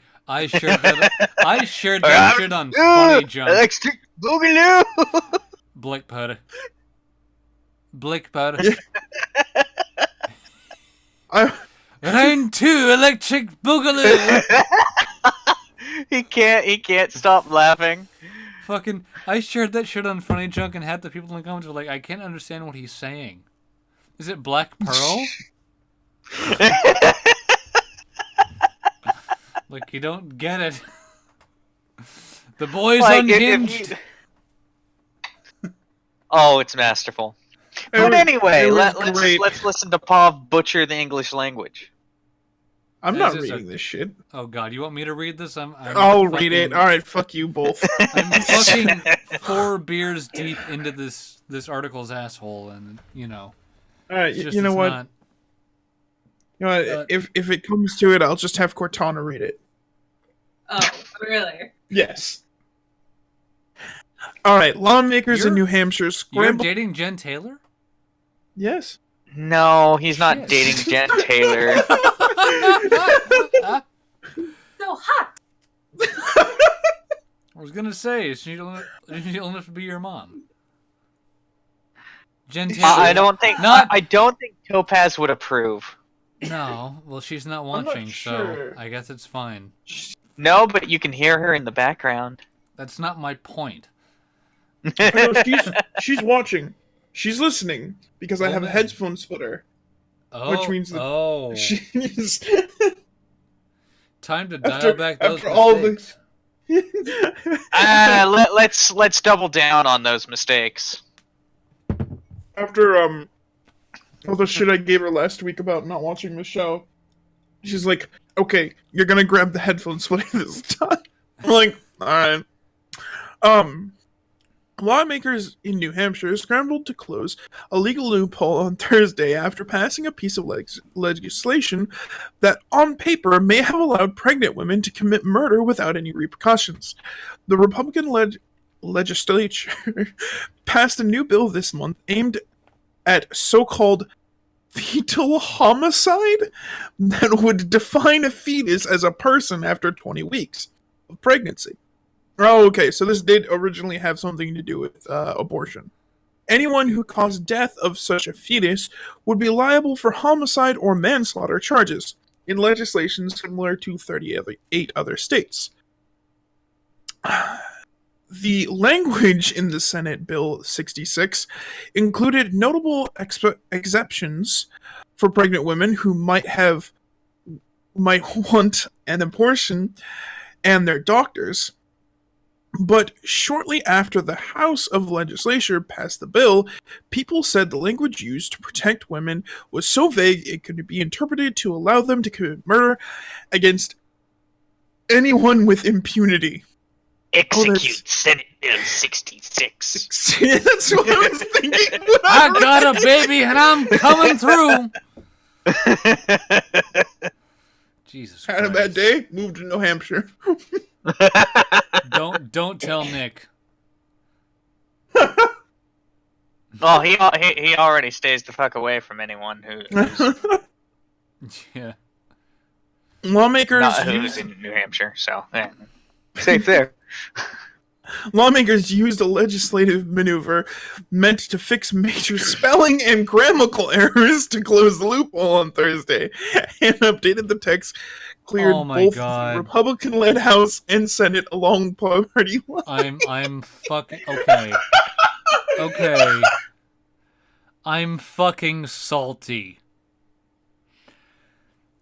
[SPEAKER 3] shared that. I shared that shit on Funny Junk.
[SPEAKER 5] Electric Boogaloo.
[SPEAKER 3] Blickpud. Blickpud. Round 2, electric boogaloo.
[SPEAKER 5] He can't stop laughing.
[SPEAKER 3] Fucking, I shared that shit on Funny Junk and had the people in the comments were like, I can't understand what he's saying. Is it Black Pearl? Like, you don't get it. The boy's
[SPEAKER 5] Like,
[SPEAKER 3] unhinged.
[SPEAKER 5] Oh, it's masterful. But anyway, let's
[SPEAKER 2] great.
[SPEAKER 5] listen to Pav butcher the English language.
[SPEAKER 2] I'm
[SPEAKER 3] Is
[SPEAKER 2] not
[SPEAKER 3] this
[SPEAKER 2] reading this shit.
[SPEAKER 3] Oh god, you want me to read this?
[SPEAKER 2] I'll read it. All right, fuck you both.
[SPEAKER 3] I'm fucking 4 beers deep into this article's asshole, and you know.
[SPEAKER 2] All right,
[SPEAKER 3] it's just-
[SPEAKER 2] you know
[SPEAKER 3] it's
[SPEAKER 2] what?
[SPEAKER 3] not-
[SPEAKER 2] You know what? If it comes to it, I'll just have Cortana read it.
[SPEAKER 4] Oh, really?
[SPEAKER 2] Yes. All right, lawmakers in
[SPEAKER 3] You're-
[SPEAKER 2] New Hampshire
[SPEAKER 3] You're
[SPEAKER 2] scramble.
[SPEAKER 3] dating Jen Taylor?
[SPEAKER 2] Yes.
[SPEAKER 5] No, he's not
[SPEAKER 3] Shit.
[SPEAKER 5] dating Jen Taylor.
[SPEAKER 4] So hot.
[SPEAKER 3] I was gonna say, is she old enough to be your mom? Jen Taylor.
[SPEAKER 5] I don't think
[SPEAKER 3] Not-
[SPEAKER 5] I don't think Topaz would approve.
[SPEAKER 3] No, well, she's not
[SPEAKER 2] I'm not
[SPEAKER 3] watching,
[SPEAKER 2] sure.
[SPEAKER 3] so I guess it's fine.
[SPEAKER 5] No, but you can hear her in the background.
[SPEAKER 3] That's not my point.
[SPEAKER 2] No, she's watching. She's listening because I
[SPEAKER 3] Oh,
[SPEAKER 2] have a
[SPEAKER 3] man.
[SPEAKER 2] headphone splitter.
[SPEAKER 3] Oh,
[SPEAKER 2] Which means that
[SPEAKER 3] oh,
[SPEAKER 2] She's.
[SPEAKER 3] time to dial
[SPEAKER 2] after-
[SPEAKER 3] back those
[SPEAKER 2] after all the-
[SPEAKER 3] mistakes.
[SPEAKER 5] Let's double down on those mistakes.
[SPEAKER 2] After all the shit I gave her last week about not watching the show, she's like, "Okay, you're gonna grab the headphone splitter this time." I'm like, "All right." Lawmakers in New Hampshire scrambled to close a legal loophole on Thursday after passing a piece of legislation that, on paper, may have allowed pregnant women to commit murder without any repercussions. The Republican-led legislature passed a new bill this month aimed at so-called fetal homicide that would define a fetus as a person after 20 weeks of pregnancy. Oh, okay, so this did originally have something to do with abortion. Anyone who caused death of such a fetus would be liable for homicide or manslaughter charges, in legislation similar to 38 other states. The language in the Senate Bill 66 included notable exceptions for pregnant women who might want an abortion and their doctors. But shortly after the House of Legislature passed the bill, people said the language used to protect women was so vague it could be interpreted to allow them to commit murder against anyone with impunity.
[SPEAKER 5] Execute Senate Bill 66.
[SPEAKER 2] That's what I was thinking.
[SPEAKER 3] I got a baby and I'm coming through. Jesus Christ.
[SPEAKER 2] Had a bad day, moved to New Hampshire.
[SPEAKER 3] Don't tell Nick.
[SPEAKER 5] Well, he already stays the fuck away from anyone who's
[SPEAKER 3] Yeah.
[SPEAKER 2] Lawmakers
[SPEAKER 5] who's in New Hampshire. So yeah. Safe there.
[SPEAKER 2] Lawmakers used a legislative maneuver meant to fix major spelling and grammatical errors to close the loophole on Thursday, and updated the text, cleared
[SPEAKER 3] Oh my
[SPEAKER 2] both
[SPEAKER 3] God.
[SPEAKER 2] the Republican-led House and Senate along party lines.
[SPEAKER 3] I'm fucking okay. Okay. I'm fucking salty.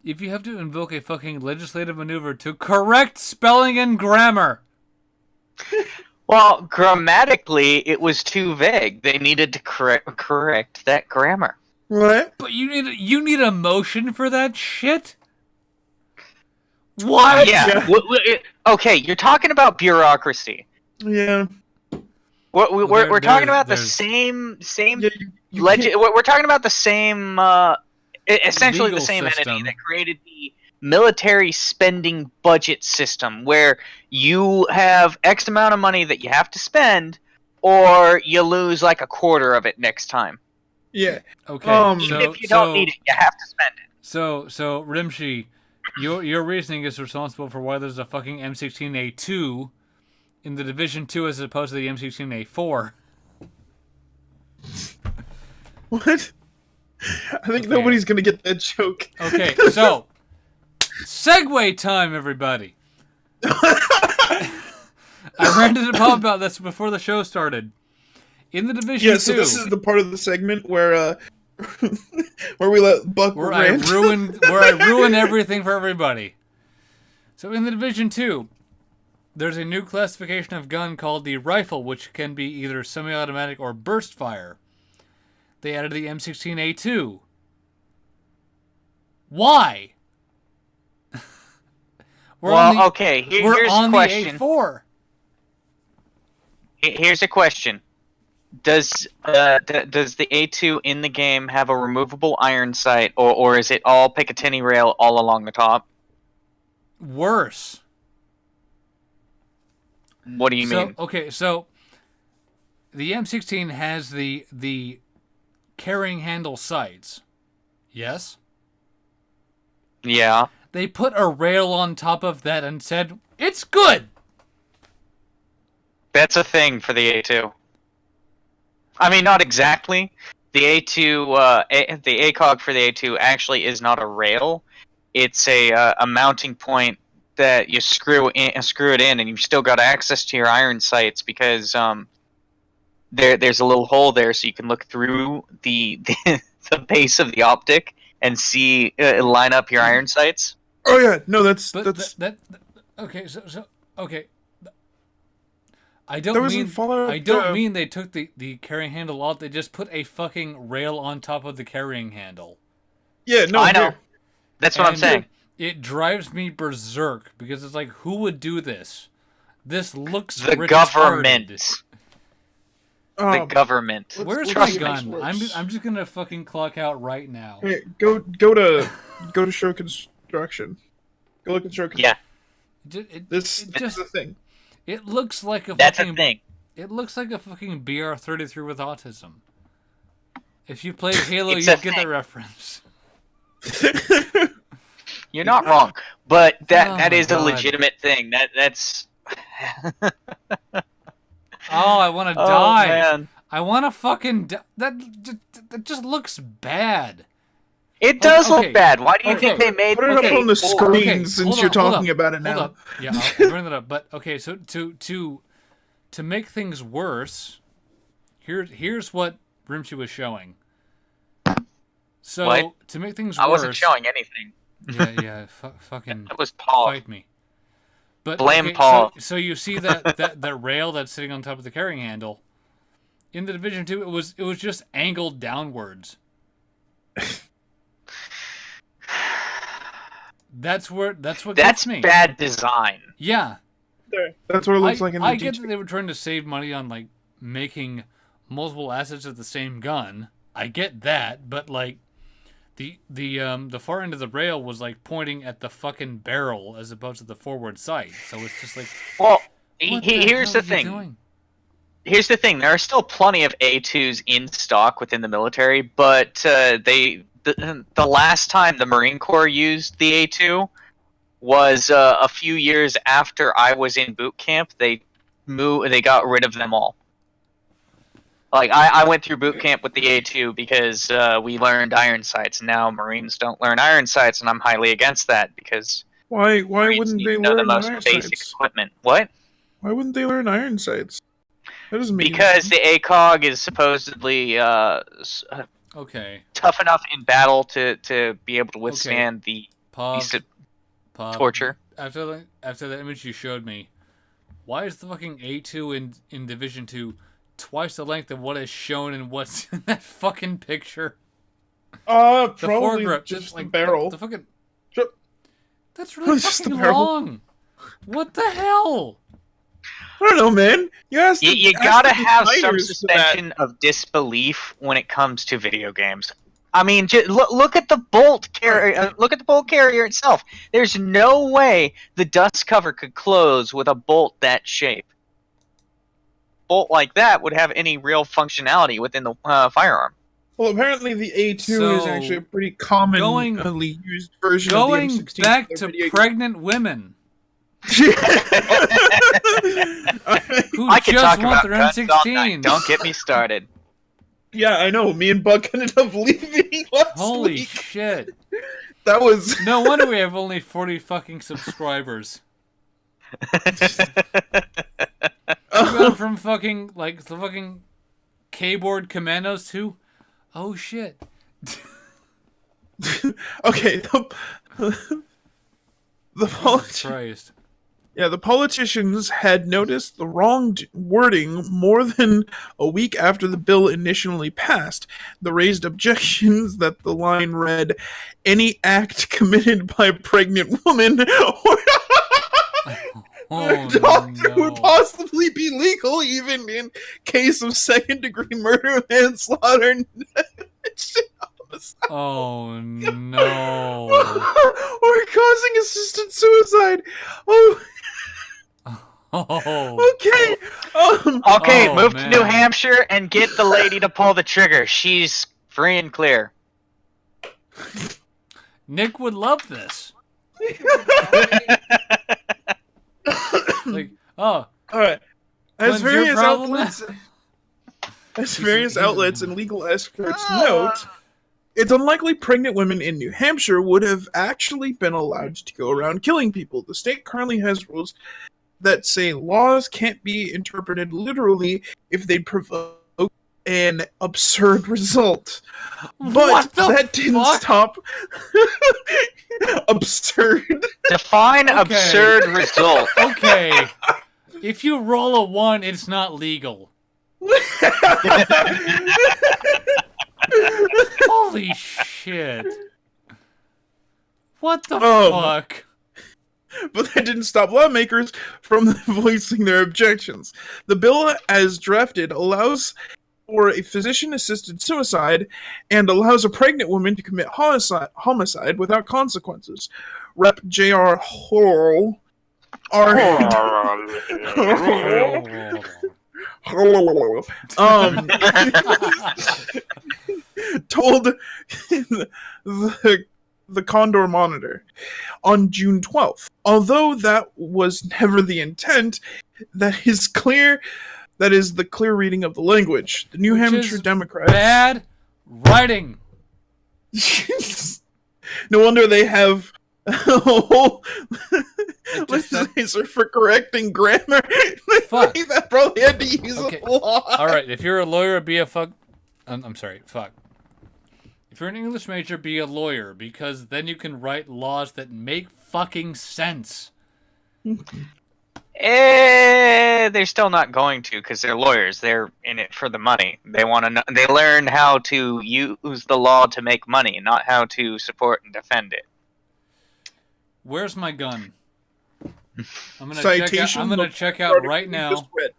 [SPEAKER 3] If you have to invoke a fucking legislative maneuver to correct spelling and grammar.
[SPEAKER 5] Well, grammatically, it was too vague. They needed to correct that grammar.
[SPEAKER 2] What?
[SPEAKER 3] But you need emotion for that shit? What?
[SPEAKER 5] Yeah. Okay, you're talking about bureaucracy.
[SPEAKER 2] Yeah.
[SPEAKER 5] We're talking about the
[SPEAKER 3] there's
[SPEAKER 5] same
[SPEAKER 2] Yeah, you can't-
[SPEAKER 5] We're talking about the same, essentially the
[SPEAKER 3] legal
[SPEAKER 5] same entity
[SPEAKER 3] system.
[SPEAKER 5] that created the military spending budget system, where you have X amount of money that you have to spend, or you lose like a quarter of it next time.
[SPEAKER 2] Yeah.
[SPEAKER 3] Okay,
[SPEAKER 5] Even if you don't need it, you have to spend it.
[SPEAKER 3] So Rimshee, your reasoning is responsible for why there's a fucking M16A2 in the Division 2 as opposed to the M16A4.
[SPEAKER 2] What? I think nobody's gonna get that joke.
[SPEAKER 3] Okay, so segue time, everybody. I ranted a pub about this before the show started. In the Division 2,
[SPEAKER 2] Yeah, so this is the part of the segment where where we let Buck
[SPEAKER 3] where
[SPEAKER 2] rant.
[SPEAKER 3] I ruin everything for everybody. So in the Division 2, there's a new classification of gun called the rifle, which can be either semi-automatic or burst fire. They added the M16A2. Why? We're
[SPEAKER 5] here's
[SPEAKER 3] on
[SPEAKER 5] a question.
[SPEAKER 3] The A4.
[SPEAKER 5] Here's a question. Does the A2 in the game have a removable iron sight, or is it all Picatinny rail all along the top?
[SPEAKER 3] Worse.
[SPEAKER 5] What do you mean?
[SPEAKER 3] Okay, so the M16 has the carrying handle sights. Yes?
[SPEAKER 5] Yeah.
[SPEAKER 3] They put a rail on top of that and said, "It's good."
[SPEAKER 5] That's a thing for the A2. I mean, not exactly. The A2, the ACOG for the A2 actually is not a rail. It's a mounting point that you screw it in, and you've still got access to your iron sights because there's a little hole there, so you can look through the the base of the optic and see line up your iron sights.
[SPEAKER 2] Oh yeah, no, that's
[SPEAKER 3] okay. So okay. I don't
[SPEAKER 2] That was in
[SPEAKER 3] mean
[SPEAKER 2] Fallout,
[SPEAKER 3] I don't mean they took the carrying handle off. They just put a fucking rail on top of the carrying handle.
[SPEAKER 2] yeah. No,
[SPEAKER 5] I know.
[SPEAKER 2] here.
[SPEAKER 5] That's what I'm
[SPEAKER 3] And
[SPEAKER 5] saying.
[SPEAKER 3] It drives me berserk because it's like, who would do this? This looks
[SPEAKER 5] The
[SPEAKER 3] retarded.
[SPEAKER 5] government. The
[SPEAKER 2] Um,
[SPEAKER 5] government.
[SPEAKER 3] Where's my
[SPEAKER 2] Trust me.
[SPEAKER 3] gun? I'm just gonna fucking clock out right now.
[SPEAKER 2] Hey, go to show construction. Go look at show construction.
[SPEAKER 5] Yeah,
[SPEAKER 2] This
[SPEAKER 3] it
[SPEAKER 2] is
[SPEAKER 3] just
[SPEAKER 2] the thing.
[SPEAKER 3] it looks like a
[SPEAKER 5] that's
[SPEAKER 3] fucking
[SPEAKER 5] a thing.
[SPEAKER 3] It looks like a fucking BR-33 with autism. If you played Halo,
[SPEAKER 5] It's
[SPEAKER 3] you'd
[SPEAKER 5] a
[SPEAKER 3] get
[SPEAKER 5] thing.
[SPEAKER 3] the reference.
[SPEAKER 5] You're not wrong, but that
[SPEAKER 3] Oh
[SPEAKER 5] that
[SPEAKER 3] my
[SPEAKER 5] is a
[SPEAKER 3] God.
[SPEAKER 5] legitimate thing. That's.
[SPEAKER 3] Oh, I want to
[SPEAKER 5] Oh
[SPEAKER 3] die.
[SPEAKER 5] man,
[SPEAKER 3] I want to fucking die. That just looks bad.
[SPEAKER 5] it does
[SPEAKER 3] Okay.
[SPEAKER 5] look bad. Why do you
[SPEAKER 3] Okay.
[SPEAKER 5] think they made
[SPEAKER 2] Put it
[SPEAKER 3] Okay.
[SPEAKER 2] up on the
[SPEAKER 5] four?
[SPEAKER 2] screen
[SPEAKER 3] Okay,
[SPEAKER 2] since
[SPEAKER 3] hold
[SPEAKER 2] you're
[SPEAKER 3] on, hold
[SPEAKER 2] talking
[SPEAKER 3] up,
[SPEAKER 2] about it
[SPEAKER 3] Hold
[SPEAKER 2] now.
[SPEAKER 3] up. Yeah, I'll bring that up. But okay, so to make things worse, here's what Rimshee was showing. So
[SPEAKER 5] What?
[SPEAKER 3] to make things
[SPEAKER 5] I
[SPEAKER 3] worse,
[SPEAKER 5] wasn't showing anything.
[SPEAKER 3] yeah, fucking
[SPEAKER 5] That was Paul.
[SPEAKER 3] fight me. But
[SPEAKER 5] Blame
[SPEAKER 3] okay,
[SPEAKER 5] Paul.
[SPEAKER 3] So you see that rail that's sitting on top of the carrying handle. In the Division 2, it was just angled downwards. That's what
[SPEAKER 5] That's
[SPEAKER 3] gets me.
[SPEAKER 5] bad design.
[SPEAKER 3] Yeah.
[SPEAKER 2] There. That's what it looks like in the
[SPEAKER 3] I get
[SPEAKER 2] D2.
[SPEAKER 3] that they were trying to save money on like making multiple assets of the same gun. I get that, but like the far end of the rail was like pointing at the fucking barrel as opposed to the forward sight. So it's just like,
[SPEAKER 5] Well,
[SPEAKER 3] what
[SPEAKER 5] here's
[SPEAKER 3] hell
[SPEAKER 5] the
[SPEAKER 3] are you
[SPEAKER 5] thing.
[SPEAKER 3] doing?
[SPEAKER 5] Here's the thing. There are still plenty of A2s in stock within the military, but the last time the Marine Corps used the A2 was a few years after I was in boot camp. They got rid of them all. Like I went through boot camp with the A2 because we learned iron sights. Now Marines don't learn iron sights, and I'm highly against that because
[SPEAKER 2] Why
[SPEAKER 5] Marines
[SPEAKER 2] wouldn't
[SPEAKER 5] need
[SPEAKER 2] they
[SPEAKER 5] to know the
[SPEAKER 2] learn
[SPEAKER 5] most
[SPEAKER 2] iron
[SPEAKER 5] basic
[SPEAKER 2] sights?
[SPEAKER 5] equipment. What?
[SPEAKER 2] Why wouldn't they learn iron sights? That doesn't make any
[SPEAKER 5] Because
[SPEAKER 2] sense.
[SPEAKER 5] the ACOG is supposedly
[SPEAKER 3] Okay.
[SPEAKER 5] tough enough in battle to be able to withstand the
[SPEAKER 3] Pause.
[SPEAKER 5] torture.
[SPEAKER 3] After the image you showed me, why is the fucking A2 in Division 2 twice the length of what is shown in what's in that fucking picture? The
[SPEAKER 2] Probably
[SPEAKER 3] foregrip,
[SPEAKER 2] just
[SPEAKER 3] like
[SPEAKER 2] the barrel.
[SPEAKER 3] The fucking.
[SPEAKER 2] Sure.
[SPEAKER 3] That's really
[SPEAKER 2] Just the
[SPEAKER 3] fucking
[SPEAKER 2] barrel.
[SPEAKER 3] long. What the hell?
[SPEAKER 2] I don't know, man. You asked
[SPEAKER 5] You
[SPEAKER 2] ask
[SPEAKER 5] gotta
[SPEAKER 2] the
[SPEAKER 5] have some
[SPEAKER 2] designers for that.
[SPEAKER 5] suspension of disbelief when it comes to video games. I mean, look at the bolt carrier. Look at the bolt carrier itself. There's no way the dust cover could close with a bolt that shape. Bolt like that would have any real functionality within the firearm.
[SPEAKER 2] Well, apparently the A2 is
[SPEAKER 3] So,
[SPEAKER 2] actually a pretty commonly used version of the
[SPEAKER 3] Going
[SPEAKER 2] M16.
[SPEAKER 3] back
[SPEAKER 2] for
[SPEAKER 3] to
[SPEAKER 2] video
[SPEAKER 3] pregnant women
[SPEAKER 2] games.
[SPEAKER 3] who
[SPEAKER 5] I could
[SPEAKER 3] just
[SPEAKER 5] talk
[SPEAKER 3] want
[SPEAKER 5] about
[SPEAKER 3] their
[SPEAKER 5] guns all night.
[SPEAKER 3] M16.
[SPEAKER 5] Don't get me started.
[SPEAKER 2] Yeah, I know. Me and Buck ended up leaving last
[SPEAKER 3] Holy
[SPEAKER 2] week.
[SPEAKER 3] shit.
[SPEAKER 2] That was
[SPEAKER 3] No wonder we have only 40 fucking subscribers. We went from fucking, like, the fucking keyboard commandos to, oh shit.
[SPEAKER 2] okay. The
[SPEAKER 3] Christ.
[SPEAKER 2] Yeah, the politicians had noticed the wrong wording more than a week after the bill initially passed. They raised objections that the line read, "Any act committed by a pregnant woman or
[SPEAKER 3] Oh,
[SPEAKER 2] doctor
[SPEAKER 3] no.
[SPEAKER 2] would possibly be legal even in case of second-degree murder, manslaughter, and homicide."
[SPEAKER 3] Oh no.
[SPEAKER 2] or causing assisted suicide. Oh,
[SPEAKER 3] Oh.
[SPEAKER 2] okay.
[SPEAKER 5] Okay,
[SPEAKER 3] Oh,
[SPEAKER 5] move
[SPEAKER 3] man.
[SPEAKER 5] to New Hampshire and get the lady to pull the trigger. She's free and clear.
[SPEAKER 3] Nick would love this. Like, oh,
[SPEAKER 2] All right. As
[SPEAKER 3] When's your
[SPEAKER 2] various
[SPEAKER 3] problem?
[SPEAKER 2] outlets, as
[SPEAKER 3] He's-
[SPEAKER 2] various
[SPEAKER 3] he's-
[SPEAKER 2] outlets and legal experts note, it's unlikely pregnant women in New Hampshire would have actually been allowed to go around killing people. The state currently has rules that say laws can't be interpreted literally if they provoke an absurd result. But
[SPEAKER 3] What the
[SPEAKER 2] that didn't
[SPEAKER 3] fuck?
[SPEAKER 2] stop. Absurd.
[SPEAKER 5] Define
[SPEAKER 3] Okay.
[SPEAKER 5] absurd result.
[SPEAKER 3] okay. If you roll a 1, it's not legal. Holy shit. What the fuck?
[SPEAKER 2] But that didn't stop lawmakers from voicing their objections. The bill, as drafted, allows for a physician-assisted suicide and allows a pregnant woman to commit homicide without consequences. Rep. J.R. Hall told the Condor Monitor on June 12th. Although that was never the intent, that is the clear reading of the language. The New
[SPEAKER 3] Which
[SPEAKER 2] Hampshire
[SPEAKER 3] is
[SPEAKER 2] Democrats.
[SPEAKER 3] Bad writing.
[SPEAKER 2] No wonder they have a whole
[SPEAKER 3] It just-
[SPEAKER 2] legislature for correcting grammar.
[SPEAKER 3] Fuck.
[SPEAKER 2] That probably had to use
[SPEAKER 3] Okay.
[SPEAKER 2] a lot.
[SPEAKER 3] Alright, if you're a lawyer, be a fuck. I'm sorry, fuck. If you're an English major, be a lawyer, because then you can write laws that make fucking sense.
[SPEAKER 5] They're still not going to because they're lawyers. They're in it for the money. They want to know. They learn how to use the law to make money, not how to support and defend it.
[SPEAKER 3] Where's my gun? I'm gonna
[SPEAKER 2] Citation
[SPEAKER 3] check out right now
[SPEAKER 2] Just read.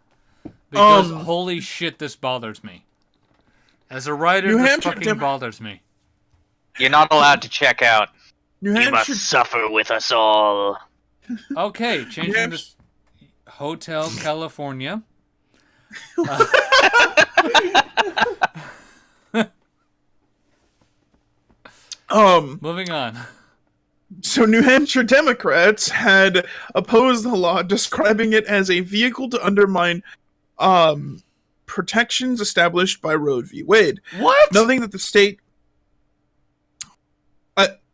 [SPEAKER 3] because holy shit, this bothers me. As a writer,
[SPEAKER 2] New
[SPEAKER 3] this
[SPEAKER 2] Hampshire
[SPEAKER 3] fucking bothers me.
[SPEAKER 5] You're not allowed to check out.
[SPEAKER 2] New
[SPEAKER 5] You
[SPEAKER 2] Hampshire.
[SPEAKER 5] must suffer with us all.
[SPEAKER 3] Okay, changing
[SPEAKER 2] Hampshire-
[SPEAKER 3] this Hotel California. Moving on.
[SPEAKER 2] So New Hampshire Democrats had opposed the law, describing it as a vehicle to undermine protections established by Roe v. Wade.
[SPEAKER 3] What?
[SPEAKER 2] Nothing that the state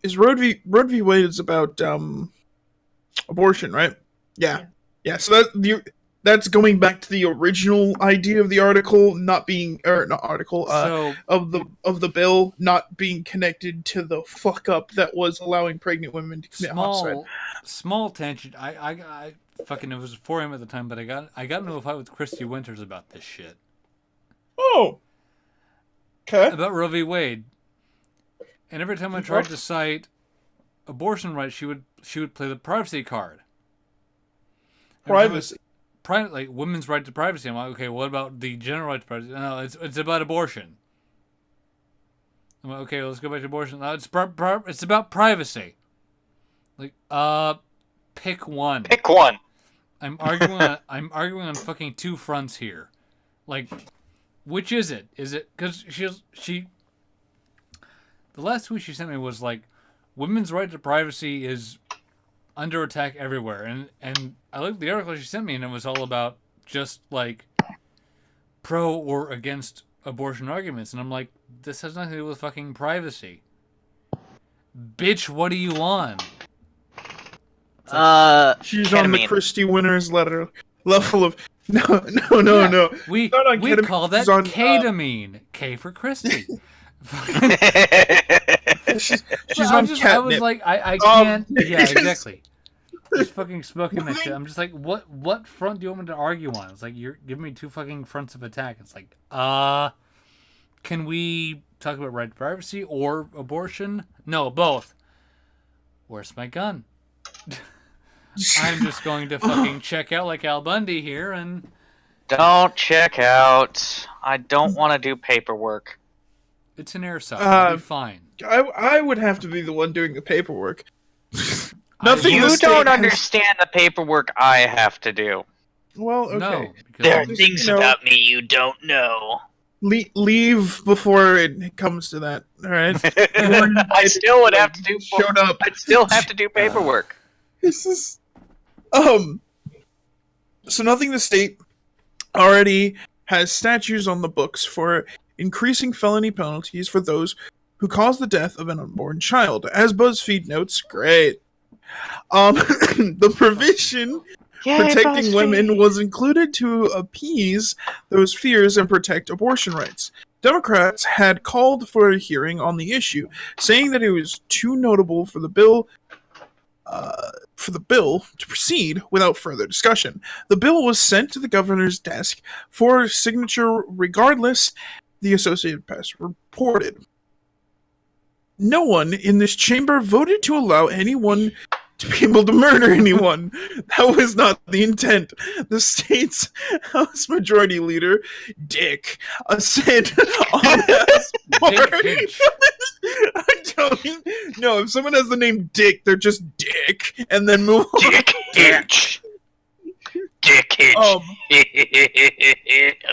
[SPEAKER 2] is Roe v. Wade is about abortion, right? Yeah. So that's going back to the original idea of the article not being
[SPEAKER 3] So
[SPEAKER 2] of the bill not being connected to the fuck up that was allowing pregnant women to commit homicide.
[SPEAKER 3] small tangent. I fucking, it was for him at the time, but I got into a fight with Christy Winters about this shit.
[SPEAKER 2] Oh. Okay.
[SPEAKER 3] About Roe v. Wade. And every time I tried to cite abortion rights, she would play the privacy card.
[SPEAKER 2] Privacy.
[SPEAKER 3] Like women's right to privacy. I'm like, okay, what about the general right to privacy? No, it's about abortion. I'm like, okay, let's go back to abortion. No, it's about privacy. Like, pick one.
[SPEAKER 5] Pick one.
[SPEAKER 3] I'm arguing on fucking two fronts here. Like, which is it? Is it because she? The last tweet she sent me was like, women's right to privacy is under attack everywhere, and I looked at the article she sent me, and it was all about just like pro or against abortion arguments, and I'm like, this has nothing to do with fucking privacy. Bitch, what do you want?
[SPEAKER 2] She's
[SPEAKER 5] ketamine.
[SPEAKER 2] on the Christy Winners level of no.
[SPEAKER 3] We
[SPEAKER 2] Not on ketamine,
[SPEAKER 3] call that
[SPEAKER 2] she's on,
[SPEAKER 3] ketamine. K for Christy.
[SPEAKER 2] she's
[SPEAKER 3] I
[SPEAKER 2] on
[SPEAKER 3] was
[SPEAKER 2] catnip.
[SPEAKER 3] like, I can't. Yeah,
[SPEAKER 2] yes.
[SPEAKER 3] exactly. Just fucking smoking that shit. I'm just like, what front do you want me to argue on? It's like, you're giving me two fucking fronts of attack. It's like, can we talk about right to privacy or abortion? No, both. Where's my gun? I'm just going to fucking check out like Al Bundy here and...
[SPEAKER 5] Don't check out. I don't want to do paperwork.
[SPEAKER 3] It's an airsoft. I'll be fine.
[SPEAKER 2] I would have to be the one doing the paperwork. Nothing.
[SPEAKER 5] You don't understand the paperwork I have to do.
[SPEAKER 2] Well, okay.
[SPEAKER 3] No, because
[SPEAKER 5] There are
[SPEAKER 3] I'm-
[SPEAKER 5] things about me you don't know.
[SPEAKER 2] Leave before it comes to that. All right.
[SPEAKER 5] I still would have to do.
[SPEAKER 2] Showed up.
[SPEAKER 5] I'd still have to do paperwork.
[SPEAKER 2] This is so nothing the state already has statutes on the books for increasing felony penalties for those who cause the death of an unborn child. As BuzzFeed notes, great. The provision protecting women was included to appease those fears and protect abortion rights. Democrats had called for a hearing on the issue, saying that it was too notable for the bill to proceed without further discussion. The bill was sent to the governor's desk for signature regardless, the Associated Press reported. No one in this chamber voted to allow anyone to be able to murder anyone. That was not the intent. The state's House Majority Leader, Dick, said on his
[SPEAKER 3] Hinch.
[SPEAKER 2] I don't know. If someone has the name Dick, they're just Dick, and then move on.
[SPEAKER 5] Dick Hitch. Dick Hitch.
[SPEAKER 2] On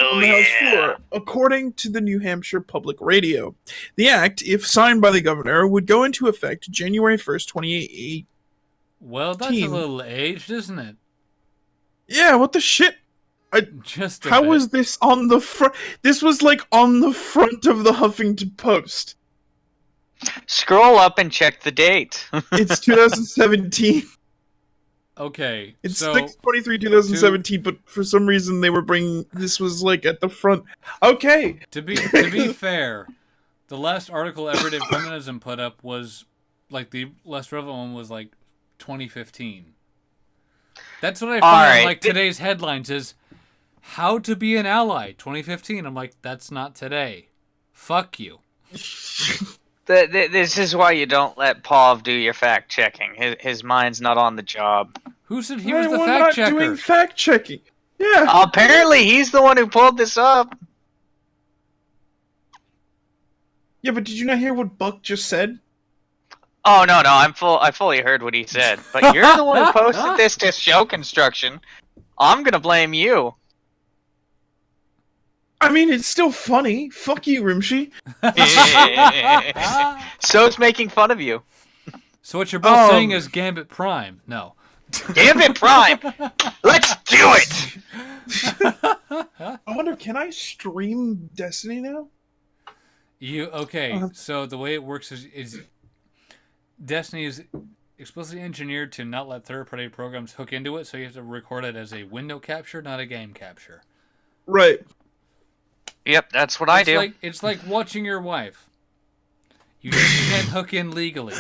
[SPEAKER 5] Oh
[SPEAKER 2] the House
[SPEAKER 5] yeah.
[SPEAKER 2] floor, according to the New Hampshire Public Radio. The act, if signed by the governor, would go into effect January 1st, 2018.
[SPEAKER 3] Well, that's a little aged, isn't it?
[SPEAKER 2] Yeah, what the shit?
[SPEAKER 3] Just a
[SPEAKER 2] How
[SPEAKER 3] bit.
[SPEAKER 2] was this on the front? This was like on the front of the Huffington Post.
[SPEAKER 5] Scroll up and check the date.
[SPEAKER 2] It's 2017.
[SPEAKER 3] Okay,
[SPEAKER 2] It's
[SPEAKER 3] so
[SPEAKER 2] 6/23/2017, but for some reason they were bringing this was like at the front. Okay,
[SPEAKER 3] to be fair, the last article Everyday Feminism put up was like the last relevant one was like 2015. That's what I found.
[SPEAKER 5] right.
[SPEAKER 3] Like today's headlines is how to be an ally 2015. I'm like, that's not today. Fuck you.
[SPEAKER 5] This is why you don't let Pav do your fact checking. His mind's not on the job.
[SPEAKER 3] Who said he was
[SPEAKER 2] Hey,
[SPEAKER 3] the
[SPEAKER 2] we're
[SPEAKER 3] fact
[SPEAKER 2] not
[SPEAKER 3] checker?
[SPEAKER 2] doing fact checking. Yeah.
[SPEAKER 5] Apparently, he's the one who pulled this up.
[SPEAKER 2] Yeah, but did you not hear what Buck just said?
[SPEAKER 5] Oh no, I fully heard what he said. But you're the one who posted this to show construction. I'm gonna blame you.
[SPEAKER 2] I mean, it's still funny. Fuck you, Rimshee.
[SPEAKER 5] So's making fun of you.
[SPEAKER 3] So what you're both saying is Gambit Prime? No.
[SPEAKER 5] Gambit Prime. Let's do it.
[SPEAKER 2] I wonder, can I stream Destiny now?
[SPEAKER 3] So the way it works is Destiny is explicitly engineered to not let third-party programs hook into it, so you have to record it as a window capture, not a game capture.
[SPEAKER 2] Right.
[SPEAKER 5] Yep, that's what I do.
[SPEAKER 3] It's like watching your wife. You just can't hook in legally.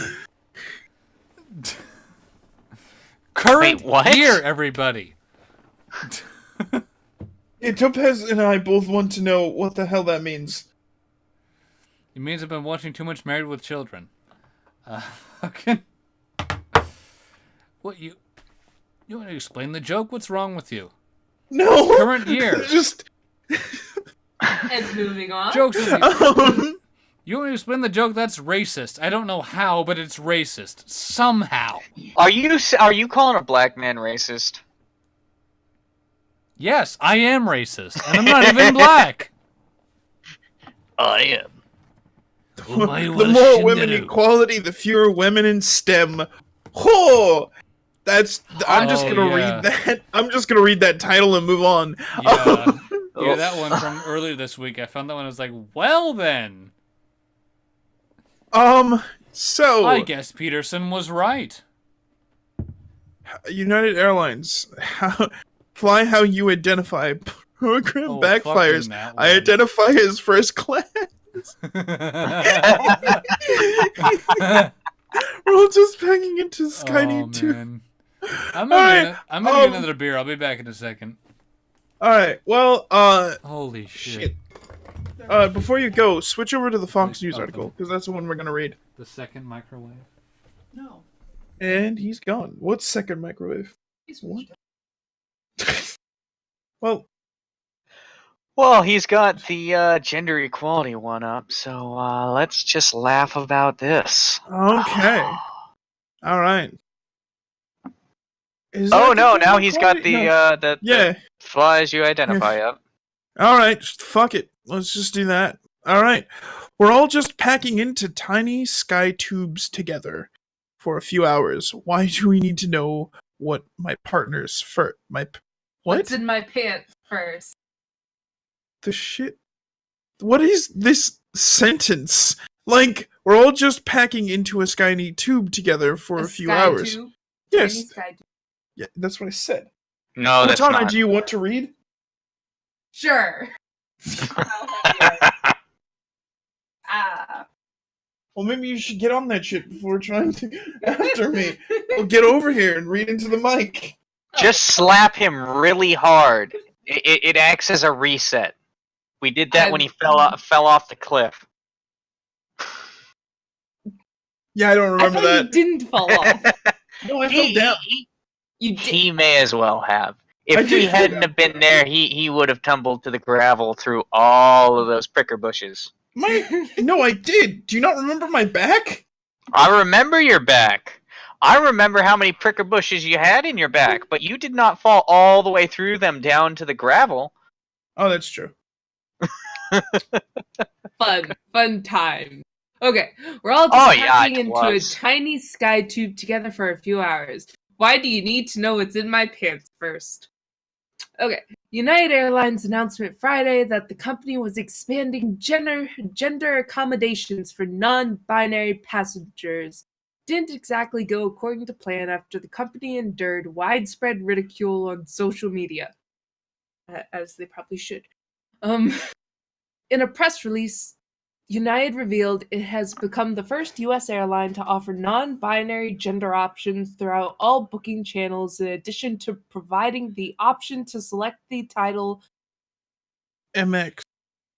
[SPEAKER 3] Current
[SPEAKER 5] Wait, what?
[SPEAKER 3] year, everybody.
[SPEAKER 2] Yeah, Topaz and I both want to know what the hell that means.
[SPEAKER 3] It means I've been watching too much Married with Children. Fucking. What you want to explain the joke? What's wrong with you?
[SPEAKER 2] No.
[SPEAKER 3] Current year.
[SPEAKER 2] Just.
[SPEAKER 4] And moving on.
[SPEAKER 3] Jokes.
[SPEAKER 2] Um,
[SPEAKER 3] You want to explain the joke? That's racist. I don't know how, but it's racist somehow.
[SPEAKER 5] Are you calling a black man racist?
[SPEAKER 3] Yes, I am racist, and I'm not even black.
[SPEAKER 5] I am.
[SPEAKER 2] the more women equality, the fewer women in STEM. Oh, I'm just gonna read that. I'm just gonna read that title and move on.
[SPEAKER 3] Yeah, yeah, that one from earlier this week. I found that one. I was like, well then.
[SPEAKER 2] So
[SPEAKER 3] I guess Peterson was right.
[SPEAKER 2] United Airlines, fly how you identify. Program backfires. I identify as first class. We're all just packing into Sky too.
[SPEAKER 3] Man. I'm gonna get another beer. I'll be back in a second.
[SPEAKER 2] Alright, well,
[SPEAKER 3] holy shit.
[SPEAKER 2] Before you go, switch over to the Fox News article, because that's the one we're gonna read.
[SPEAKER 3] The second microwave?
[SPEAKER 4] No.
[SPEAKER 2] And he's gone. What's second microwave?
[SPEAKER 4] He's
[SPEAKER 2] What? Well,
[SPEAKER 5] he's got the gender equality one up, so let's just laugh about this.
[SPEAKER 2] okay. Alright.
[SPEAKER 5] Now he's got the
[SPEAKER 2] yeah.
[SPEAKER 5] flies you identify up.
[SPEAKER 2] Alright, fuck it. Let's just do that. Alright. We're all just packing into tiny sky tubes together for a few hours. Why do we need to know what my partner's what?
[SPEAKER 4] What's in my pants first?
[SPEAKER 2] The shit? What is this sentence? Like, we're all just packing into a sky tube together for a few hours.
[SPEAKER 4] Tube?
[SPEAKER 2] Yes.
[SPEAKER 4] Tiny sky tube.
[SPEAKER 2] Yeah, that's what I said.
[SPEAKER 5] No, that's
[SPEAKER 2] Cortana,
[SPEAKER 5] not.
[SPEAKER 2] do you want to read?
[SPEAKER 4] Sure.
[SPEAKER 2] Well, maybe you should get on that shit before trying to after me. Well, get over here and read into the mic.
[SPEAKER 5] Just slap him really hard. It acts as a reset. We did that when he fell off the cliff.
[SPEAKER 2] Yeah, I don't remember that.
[SPEAKER 4] You didn't fall off.
[SPEAKER 2] No, I fell down.
[SPEAKER 4] You did.
[SPEAKER 5] He may as well have. If we hadn't have been there, he would have tumbled to the gravel through all of those pricker bushes.
[SPEAKER 2] No, I did. Do you not remember my back?
[SPEAKER 5] I remember your back. I remember how many pricker bushes you had in your back, but you did not fall all the way through them down to the gravel.
[SPEAKER 2] Oh, that's true.
[SPEAKER 4] Fun time. Okay, we're all just packing into a
[SPEAKER 5] was.
[SPEAKER 4] tiny sky tube together for a few hours. Why do you need to know what's in my pants first? Okay, United Airlines announcement Friday that the company was expanding gender accommodations for non-binary passengers didn't exactly go according to plan after the company endured widespread ridicule on social media, as they probably should. In a press release, United revealed it has become the first U.S. airline to offer non-binary gender options throughout all booking channels, in addition to providing the option to select the title
[SPEAKER 2] MX.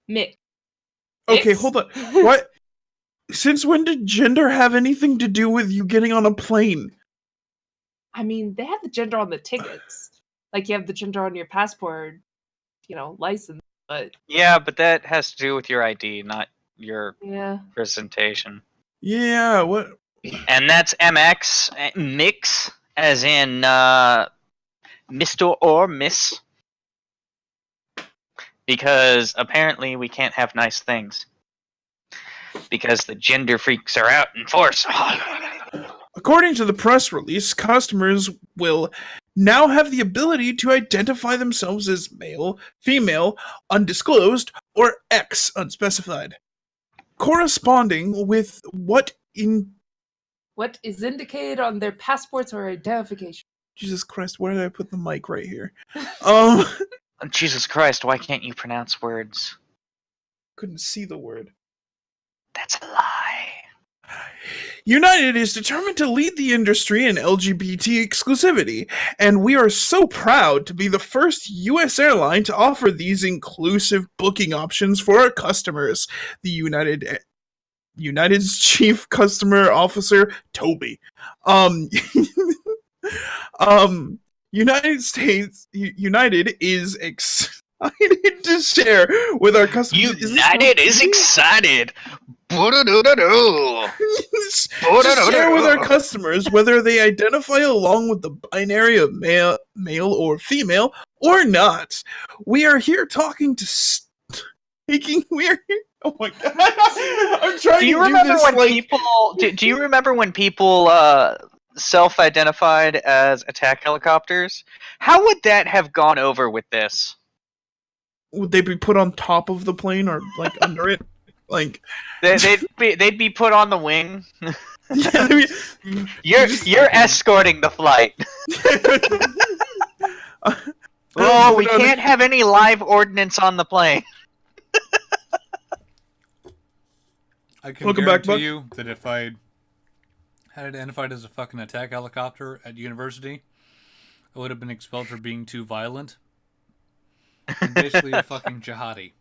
[SPEAKER 4] Mix.
[SPEAKER 2] Okay, hold on. What? Since when did gender have anything to do with you getting on a plane?
[SPEAKER 4] I mean, they have the gender on the tickets. Like, you have the gender on your passport, license, but...
[SPEAKER 5] Yeah, but that has to do with your ID, not your
[SPEAKER 4] Yeah.
[SPEAKER 5] presentation.
[SPEAKER 2] Yeah, what?
[SPEAKER 5] And that's MX, mix, as in Mr. or Miss. Because apparently we can't have nice things. Because the gender freaks are out in force.
[SPEAKER 2] According to the press release, customers will now have the ability to identify themselves as male, female, undisclosed, or X, unspecified. Corresponding with what
[SPEAKER 4] is indicated on their passports or identification.
[SPEAKER 2] Jesus Christ, where did I put the mic? Right here.
[SPEAKER 5] Jesus Christ, why can't you pronounce words?
[SPEAKER 2] Couldn't see the word.
[SPEAKER 5] That's a lie.
[SPEAKER 2] United is determined to lead the industry in LGBT exclusivity, and we are so proud to be the first U.S. airline to offer these inclusive booking options for our customers. The United's chief customer officer, Toby, United is excited to share with our customers.
[SPEAKER 5] United is excited. Boo-doo-doo-doo-doo.
[SPEAKER 2] To share with our customers whether they identify along with the binary of male or female or not. We are here talking to we are here. Oh my god! I'm trying
[SPEAKER 5] Do you
[SPEAKER 2] to do
[SPEAKER 5] remember
[SPEAKER 2] this
[SPEAKER 5] when
[SPEAKER 2] like.
[SPEAKER 5] people? Do you remember when people self-identified as attack helicopters? How would that have gone over with this?
[SPEAKER 2] Would they be put on top of the plane or like under it? Like
[SPEAKER 5] They'd be put on the wing.
[SPEAKER 2] yeah,
[SPEAKER 5] You're escorting the flight. Oh, we can't have any live ordnance on the plane.
[SPEAKER 3] I can
[SPEAKER 2] Welcome back,
[SPEAKER 3] guarantee
[SPEAKER 2] Buck.
[SPEAKER 3] you that if I had identified as a fucking attack helicopter at university, I would have been expelled for being too violent. I'm basically a fucking jihadi.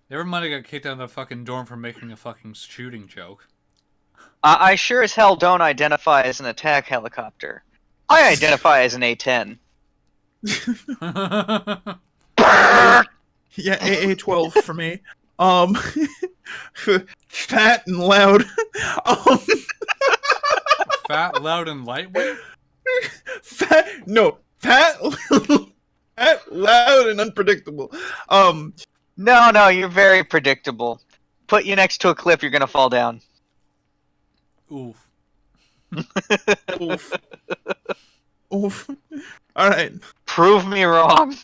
[SPEAKER 3] Never mind, I got kicked out of the fucking dorm for making a fucking shooting joke.
[SPEAKER 5] I sure as hell don't identify as an attack helicopter. I identify as an A-10.
[SPEAKER 2] Yeah, AA-12 for me. Fat and loud.
[SPEAKER 3] Fat, loud, and lightweight?
[SPEAKER 2] Fat, loud, and unpredictable.
[SPEAKER 5] No, you're very predictable. Put you next to a cliff, you're gonna fall down.
[SPEAKER 3] Oof.
[SPEAKER 2] Oof. Oof. Alright.
[SPEAKER 5] Prove me wrong.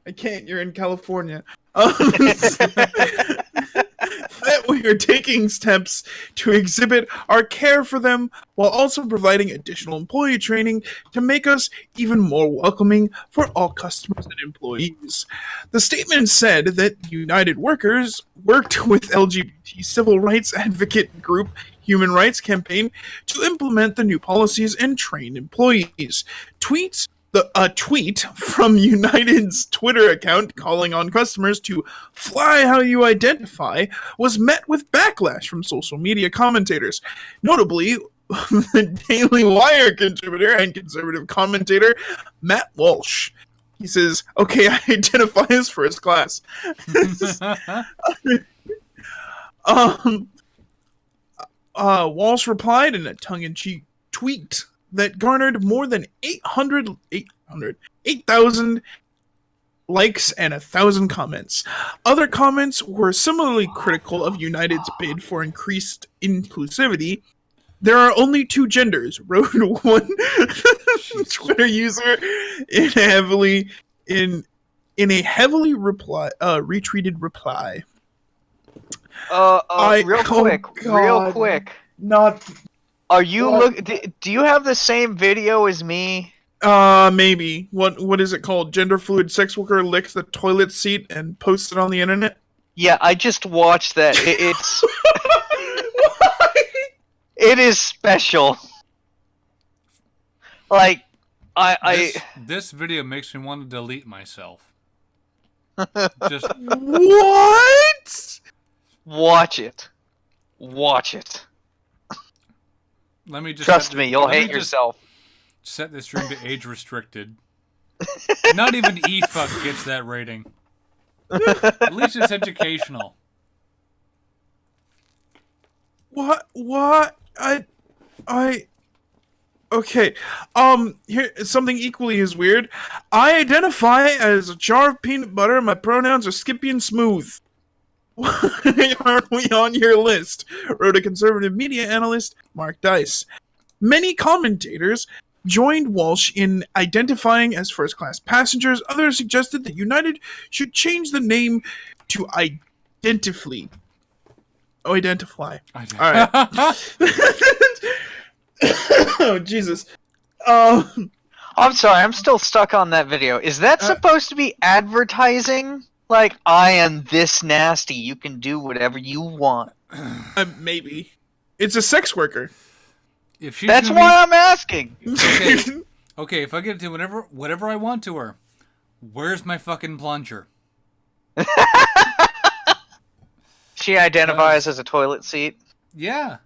[SPEAKER 2] I can't, you're in California. That we are taking steps to exhibit our care for them while also providing additional employee training to make us even more welcoming for all customers and employees. The statement said that United Workers worked with LGBT civil rights advocate group Human Rights Campaign to implement the new policies and train employees. A tweet from United's Twitter account calling on customers to fly how you identify was met with backlash from social media commentators. Notably, the Daily Wire contributor and conservative commentator Matt Walsh. He says, okay, I identify as first class. Walsh replied in a tongue-in-cheek tweet that garnered more than 8,000 likes and 1,000 comments. Other comments were similarly critical of United's bid for increased inclusivity. There are only two genders, wrote one Twitter user in a heavily retweeted reply.
[SPEAKER 5] Real quick.
[SPEAKER 2] Not.
[SPEAKER 5] Are you do you have the same video as me?
[SPEAKER 2] Maybe. What is it called? Gender fluid sex worker licks the toilet seat and posts it on the internet?
[SPEAKER 5] Yeah, I just watched that. It's it is special. Like
[SPEAKER 3] This video makes me want to delete myself. Just
[SPEAKER 2] What?
[SPEAKER 5] watch it. Watch it.
[SPEAKER 3] let me just
[SPEAKER 5] Trust me, you'll hate yourself.
[SPEAKER 3] Set this stream to age restricted. Not even eFuck gets that rating. At least it's educational.
[SPEAKER 2] What? Okay. Here something equally as weird. I identify as a jar of peanut butter. My pronouns are Skippy and Smooth. Why aren't we on your list? Wrote a conservative media analyst, Mark Dice. Many commentators joined Walsh in identifying as first-class passengers. Others suggested that United should change the name to Identifly. Oh, Identify. All right. Oh, Jesus.
[SPEAKER 5] I'm sorry, I'm still stuck on that video. Is that supposed to be advertising? Like, I am this nasty, you can do whatever you want.
[SPEAKER 2] Maybe. It's a sex worker.
[SPEAKER 3] If she's
[SPEAKER 5] That's
[SPEAKER 3] gonna
[SPEAKER 5] why I'm asking.
[SPEAKER 3] Okay, if I get to whatever I want to her, where's my fucking plunger?
[SPEAKER 5] She identifies as a toilet seat.
[SPEAKER 3] Yeah.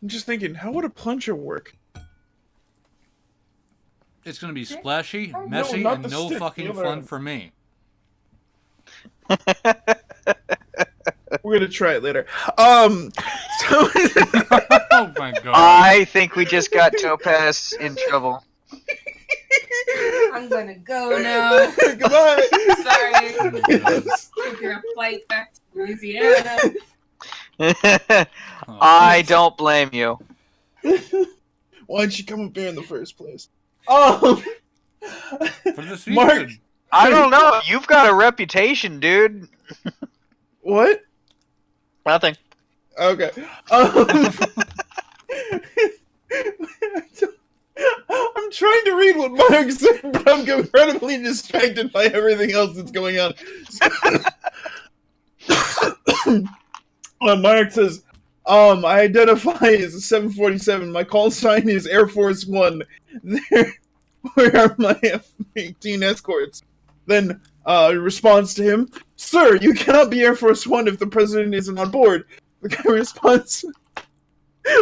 [SPEAKER 2] I'm just thinking, how would a plunger work?
[SPEAKER 3] It's gonna be splashy,
[SPEAKER 4] No,
[SPEAKER 3] messy,
[SPEAKER 2] not
[SPEAKER 3] and
[SPEAKER 2] the
[SPEAKER 3] no
[SPEAKER 2] stick,
[SPEAKER 3] fucking
[SPEAKER 2] the other
[SPEAKER 3] fun
[SPEAKER 2] one.
[SPEAKER 3] for me.
[SPEAKER 2] We're gonna try it later. So
[SPEAKER 3] Oh my god.
[SPEAKER 5] I think we just got Topaz in trouble.
[SPEAKER 4] I'm gonna go now.
[SPEAKER 2] goodbye.
[SPEAKER 4] Sorry.
[SPEAKER 3] Oh, God.
[SPEAKER 4] Taking a flight back to Louisiana.
[SPEAKER 3] Oh,
[SPEAKER 5] I don't blame you.
[SPEAKER 2] Why'd you come up here in the first place?
[SPEAKER 3] for the
[SPEAKER 2] Mark,
[SPEAKER 3] season.
[SPEAKER 5] I don't know. You've got a reputation, dude.
[SPEAKER 2] what?
[SPEAKER 5] Nothing.
[SPEAKER 2] Okay. I'm trying to read what Mark said, but I'm incredibly distracted by everything else that's going on. Mark says, I identify as a 747. My call sign is Air Force One. Where are my F-18 escorts? Then, responds to him, Sir, you cannot be Air Force One if the president isn't on board. The guy responds,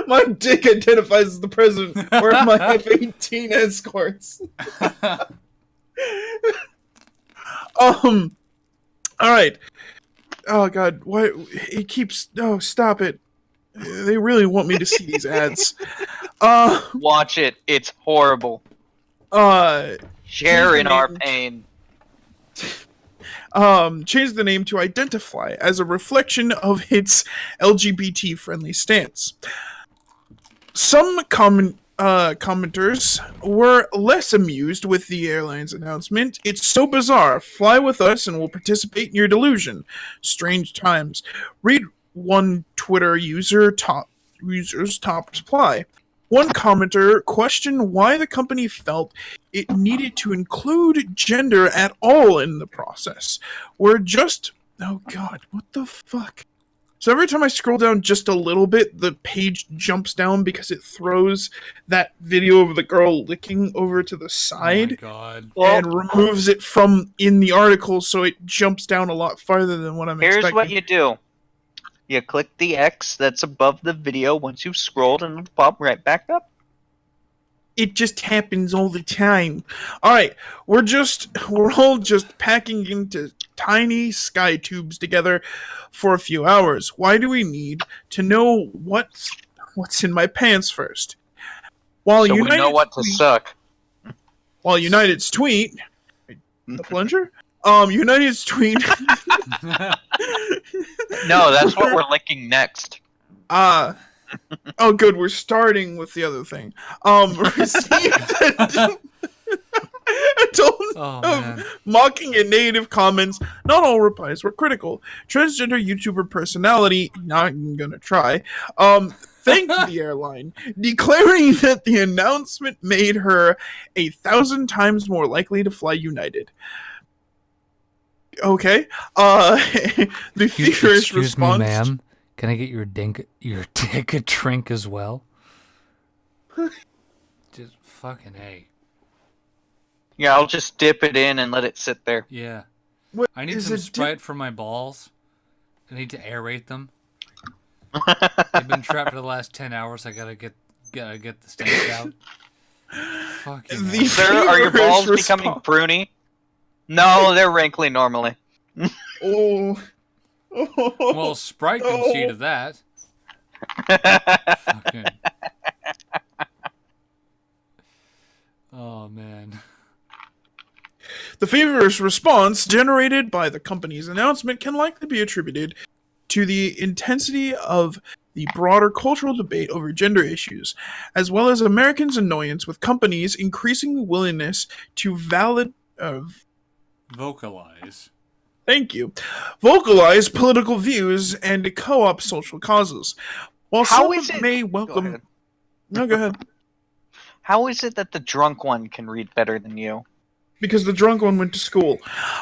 [SPEAKER 2] my dick identifies as the president. Where are my F-18 escorts? Alright. Oh god, why it keeps stop it. They really want me to see these ads.
[SPEAKER 5] Watch it. It's horrible. Share in our pain.
[SPEAKER 2] Change the name to Identify as a reflection of its LGBT-friendly stance. Some commenters were less amused with the airline's announcement. It's so bizarre. Fly with us and we'll participate in your delusion. Strange times. Read one Twitter user's top reply. One commenter questioned why the company felt it needed to include gender at all in the process. We're just... Oh god, what the fuck? So every time I scroll down just a little bit, the page jumps down because it throws that video of the girl licking over to the side
[SPEAKER 3] Oh my god.
[SPEAKER 2] and removes it from in the article, so it jumps down a lot farther than what I'm
[SPEAKER 5] Here's
[SPEAKER 2] expecting.
[SPEAKER 5] what you do. You click the X that's above the video once you've scrolled and it'll pop right back up.
[SPEAKER 2] It just happens all the time. Alright, we're all just packing into tiny sky tubes together for a few hours. Why do we need to know what's in my pants first? While
[SPEAKER 5] So we know what to suck.
[SPEAKER 2] While United's tweet, the plunger? United's tweet.
[SPEAKER 5] No, that's what we're licking next.
[SPEAKER 2] Oh, good. We're starting with the other thing. Received a ton of mocking and negative comments. Not all replies were critical. Transgender YouTuber personality, not even gonna try, thanked the airline, declaring that the announcement made her 1,000 times more likely to fly United. Okay. The feverish response.
[SPEAKER 3] Me, ma'am. Can I get your dick a drink as well? Just fucking A.
[SPEAKER 5] Yeah, I'll just dip it in and let it sit there.
[SPEAKER 3] Yeah.
[SPEAKER 2] What,
[SPEAKER 3] I need some Sprite for my balls. I need to aerate them. They've been trapped for the last 10 hours. I gotta get the stench out. Fucking hell.
[SPEAKER 5] Sir, are your balls becoming pruny? No, they're wrinkly normally.
[SPEAKER 2] Oh.
[SPEAKER 3] Well, Sprite can see to that. Fucking. Oh, man.
[SPEAKER 2] The feverish response generated by the company's announcement can likely be attributed to the intensity of the broader cultural debate over gender issues, as well as Americans' annoyance with companies' increasing willingness to
[SPEAKER 3] vocalize.
[SPEAKER 2] Thank you. Vocalize political views and co-op social causes. While some may welcome... No, go ahead.
[SPEAKER 5] How is it that the drunk one can read better than you?
[SPEAKER 2] Because the drunk one went to school.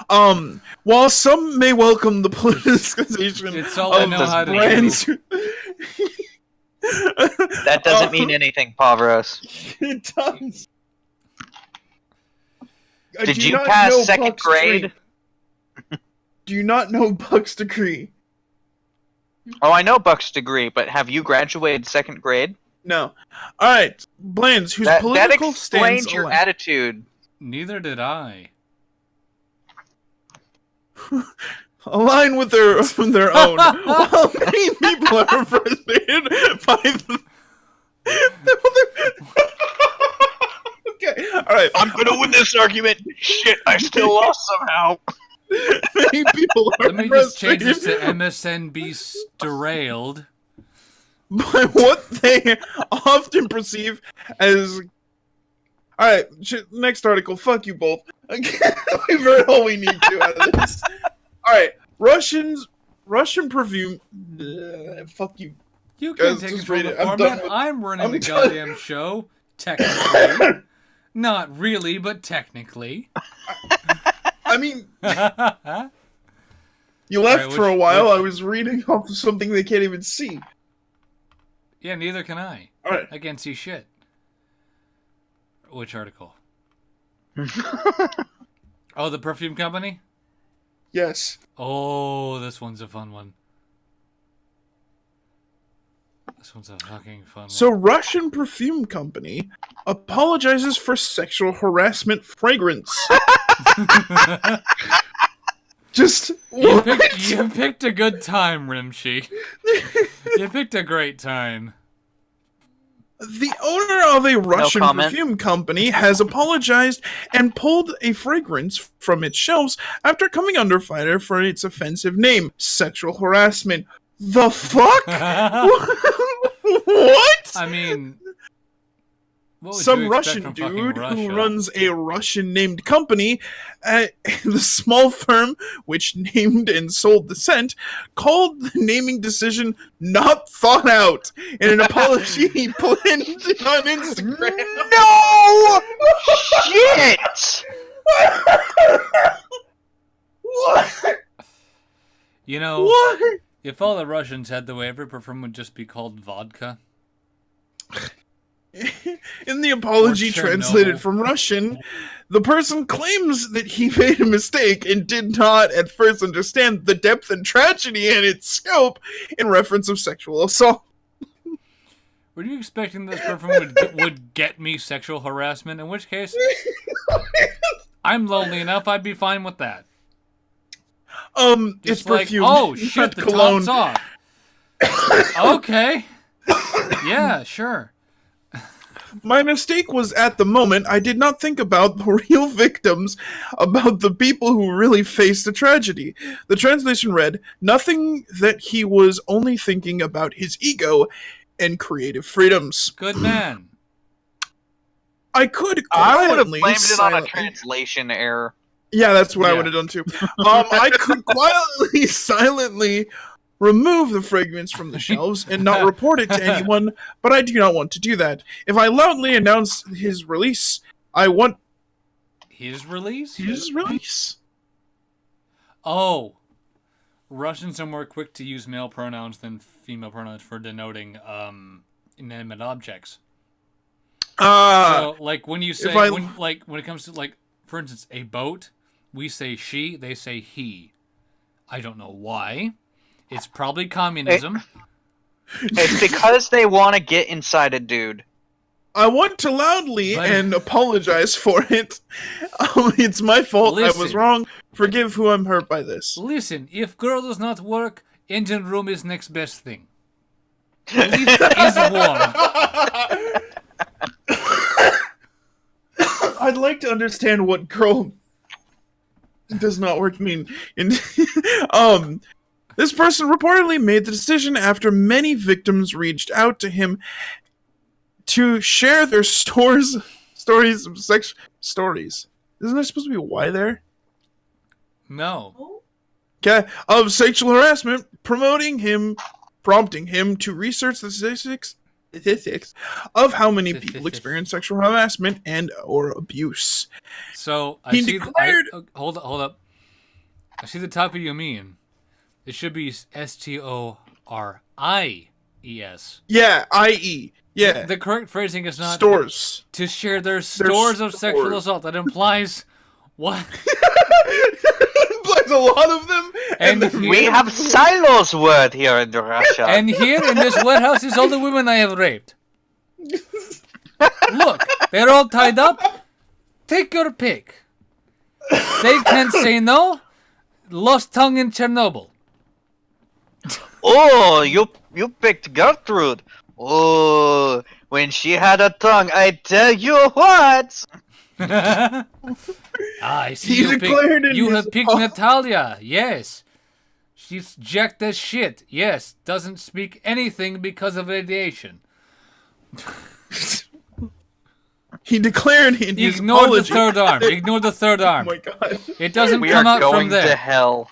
[SPEAKER 2] While some may welcome the politicization
[SPEAKER 3] it's all I know how to
[SPEAKER 2] brands...
[SPEAKER 5] That doesn't mean anything, Pavros.
[SPEAKER 2] It does.
[SPEAKER 5] Did you pass second grade?
[SPEAKER 2] Do you not know Buck's degree?
[SPEAKER 5] Oh, I know Buck's degree, but have you graduated second grade?
[SPEAKER 2] No. All right, Blans, whose
[SPEAKER 5] That
[SPEAKER 2] political
[SPEAKER 5] explains
[SPEAKER 2] stance
[SPEAKER 5] your
[SPEAKER 2] aligns-
[SPEAKER 5] attitude.
[SPEAKER 3] Neither did I.
[SPEAKER 2] align with their own. While many people are frustrated by the okay, all right.
[SPEAKER 5] I'm gonna win this argument. Shit, I still lost somehow.
[SPEAKER 2] Many people are
[SPEAKER 3] Let me just change this to
[SPEAKER 2] frustrated
[SPEAKER 3] MSNB derailed.
[SPEAKER 2] by what they often perceive as. All right, next article. Fuck you both. We've heard all we need to out of this. All right, Russian perfume. Fuck you.
[SPEAKER 3] You
[SPEAKER 2] Guys,
[SPEAKER 3] can take
[SPEAKER 2] just
[SPEAKER 3] control of
[SPEAKER 2] read
[SPEAKER 3] the
[SPEAKER 2] it. I'm done
[SPEAKER 3] format.
[SPEAKER 2] with-
[SPEAKER 3] I'm running
[SPEAKER 2] I'm
[SPEAKER 3] the
[SPEAKER 2] done.
[SPEAKER 3] goddamn show. Technically. Not really, but technically.
[SPEAKER 2] I mean,
[SPEAKER 3] Yeah,
[SPEAKER 2] you left
[SPEAKER 3] Alright,
[SPEAKER 2] for a
[SPEAKER 3] which-
[SPEAKER 2] while.
[SPEAKER 3] which-
[SPEAKER 2] I was reading off of something they can't even see.
[SPEAKER 3] neither can I.
[SPEAKER 2] All right.
[SPEAKER 3] I can't see shit. Which article? Oh, the perfume company?
[SPEAKER 2] Yes.
[SPEAKER 3] Oh, this one's a fun one. This one's a fucking fun
[SPEAKER 2] So,
[SPEAKER 3] one.
[SPEAKER 2] Russian perfume company apologizes for sexual harassment fragrance. Just
[SPEAKER 3] You picked a good time, Rimshee. You picked a great time.
[SPEAKER 2] The owner of a Russian
[SPEAKER 5] comment.
[SPEAKER 2] perfume company has apologized and pulled a fragrance from its shelves after coming under fire for its offensive name, sexual harassment. The fuck? What?
[SPEAKER 3] I mean, what would
[SPEAKER 2] Some
[SPEAKER 3] you expect
[SPEAKER 2] Russian
[SPEAKER 3] from fucking
[SPEAKER 2] dude
[SPEAKER 3] Russia?
[SPEAKER 2] who runs a Russian-named company, the small firm which named and sold the scent, called the naming decision not thought out in an apology he put in on Instagram.
[SPEAKER 5] No shit.
[SPEAKER 2] What?
[SPEAKER 3] You know,
[SPEAKER 2] What?
[SPEAKER 3] if all the Russians had the way, every perfume would just be called vodka.
[SPEAKER 2] In the apology
[SPEAKER 3] Or Chernobyl.
[SPEAKER 2] translated from Russian, the person claims that he made a mistake and did not at first understand the depth and tragedy and its scope in reference of sexual assault.
[SPEAKER 3] Were you expecting this perfume would get me sexual harassment? In which case, I'm lonely enough. I'd be fine with that.
[SPEAKER 2] It's
[SPEAKER 3] Just like,
[SPEAKER 2] perfume.
[SPEAKER 3] oh shit,
[SPEAKER 2] not
[SPEAKER 3] the
[SPEAKER 2] cologne.
[SPEAKER 3] top's off. Okay. Yeah, sure.
[SPEAKER 2] My mistake was at the moment I did not think about the real victims, about the people who really faced the tragedy. The translation read, nothing that he was only thinking about his ego and creative freedoms.
[SPEAKER 3] Good man.
[SPEAKER 2] I could
[SPEAKER 5] I would have
[SPEAKER 2] quietly,
[SPEAKER 5] blamed it on a
[SPEAKER 2] silently-
[SPEAKER 5] translation error.
[SPEAKER 2] Yeah, that's what I
[SPEAKER 3] Yeah.
[SPEAKER 2] would have done too. I could quietly, silently remove the fragrance from the shelves and not report it to anyone, but I do not want to do that. If I loudly announce his release, I want
[SPEAKER 3] His release?
[SPEAKER 2] his release.
[SPEAKER 3] Oh. Russians are more quick to use male pronouns than female pronouns for denoting inanimate objects. So, like when you say when it comes to, like, for instance, a boat, we say she, they say he. I don't know why. It's probably communism.
[SPEAKER 5] It's because they want to get inside a dude.
[SPEAKER 2] I want to loudly
[SPEAKER 3] But-
[SPEAKER 2] and apologize for it. It's my fault. I was
[SPEAKER 3] Listen.
[SPEAKER 2] wrong. Forgive who I'm hurt by this.
[SPEAKER 3] Listen, if girl does not work, engine room is next best thing. Lift is warm.
[SPEAKER 2] I'd like to understand what girl does not work mean. This person reportedly made the decision after many victims reached out to him to share their stories of sex stories. Isn't there supposed to be a Y there?
[SPEAKER 3] No.
[SPEAKER 2] Okay, of sexual harassment, prompting him to research the statistics of how many people experience sexual harassment and or abuse.
[SPEAKER 3] So I
[SPEAKER 2] He
[SPEAKER 3] see.
[SPEAKER 2] declared-
[SPEAKER 3] Hold up. I see the top of you mean. It should be STORIES.
[SPEAKER 2] Yeah, i.e. Yeah,
[SPEAKER 3] The correct phrasing is not
[SPEAKER 2] stores.
[SPEAKER 3] to share their stores of sexual
[SPEAKER 2] stores.
[SPEAKER 3] assault. That implies what?
[SPEAKER 2] Implies a lot of them,
[SPEAKER 3] And
[SPEAKER 2] they're-
[SPEAKER 3] he-
[SPEAKER 5] We have silos word here in Russia.
[SPEAKER 3] And here in this warehouse is all the women I have raped. Look, they're all tied up. Take your pick. They can't say no. Lost tongue in Chernobyl.
[SPEAKER 5] Oh, you picked Gertrude. Oh, when she had a tongue, I tell you what.
[SPEAKER 3] I see
[SPEAKER 2] He
[SPEAKER 3] you
[SPEAKER 2] declared in
[SPEAKER 3] you
[SPEAKER 2] his
[SPEAKER 3] have picked Natalia. Yes. She's jacked as shit. Yes. Doesn't speak anything because of radiation.
[SPEAKER 2] He declared in his
[SPEAKER 3] Ignore the
[SPEAKER 2] apology.
[SPEAKER 3] third arm. Ignore the third
[SPEAKER 2] Oh
[SPEAKER 3] arm.
[SPEAKER 2] my god.
[SPEAKER 3] It doesn't
[SPEAKER 5] We
[SPEAKER 3] come
[SPEAKER 5] are
[SPEAKER 3] out from
[SPEAKER 5] going to
[SPEAKER 3] there.
[SPEAKER 5] hell.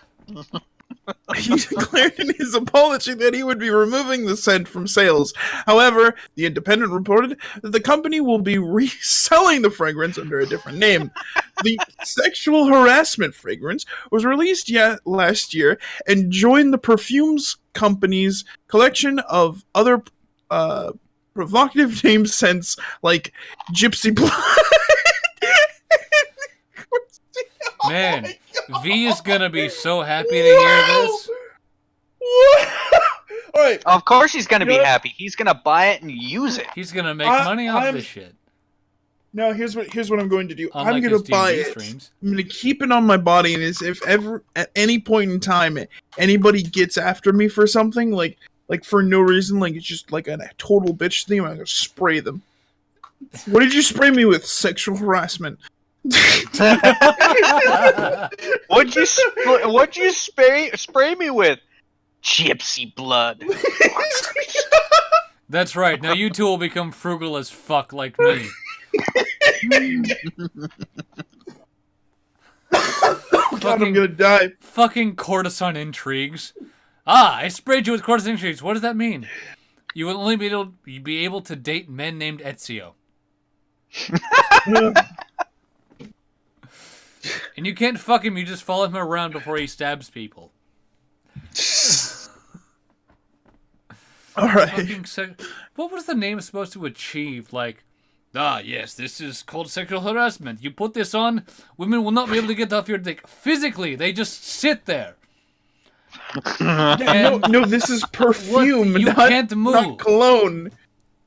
[SPEAKER 2] He declared in his apology that he would be removing the scent from sales. However, The Independent reported that the company will be reselling the fragrance under a different name. The sexual harassment fragrance was released last year and joined the perfumes company's collection of other provocative name scents like Gypsy Blood.
[SPEAKER 3] Man, V is gonna be so happy to hear this.
[SPEAKER 2] All right.
[SPEAKER 5] Of course he's gonna be
[SPEAKER 2] You know-
[SPEAKER 5] happy. He's gonna buy it and use it.
[SPEAKER 3] He's gonna make
[SPEAKER 2] I-
[SPEAKER 3] money off
[SPEAKER 2] I'm-
[SPEAKER 3] this shit.
[SPEAKER 2] No, here's what I'm going to do.
[SPEAKER 3] Unlike
[SPEAKER 2] I'm going
[SPEAKER 3] his
[SPEAKER 2] to buy
[SPEAKER 3] D&D
[SPEAKER 2] it.
[SPEAKER 3] streams.
[SPEAKER 2] I'm going to keep it on my body, and if ever at any point in time anybody gets after me for something, like for no reason, like it's just like a total bitch thing, I'm going to spray them. What did you spray me with? Sexual harassment.
[SPEAKER 5] What'd you spray me with? Gypsy blood.
[SPEAKER 3] That's right. Now you two will become frugal as fuck like me.
[SPEAKER 2] God, I'm gonna die.
[SPEAKER 3] Fucking courtesan intrigues. Ah, I sprayed you with courtesan intrigues. What does that mean? You will only be able to date men named Ezio. And you can't fuck him, you just follow him around before he stabs people.
[SPEAKER 2] Alright.
[SPEAKER 3] What was the name supposed to achieve? Like, yes, this is called sexual harassment. You put this on, women will not be able to get off your dick. Physically, they just sit there.
[SPEAKER 2] No, this is perfume,
[SPEAKER 3] You
[SPEAKER 2] not,
[SPEAKER 3] can't move.
[SPEAKER 2] not cologne.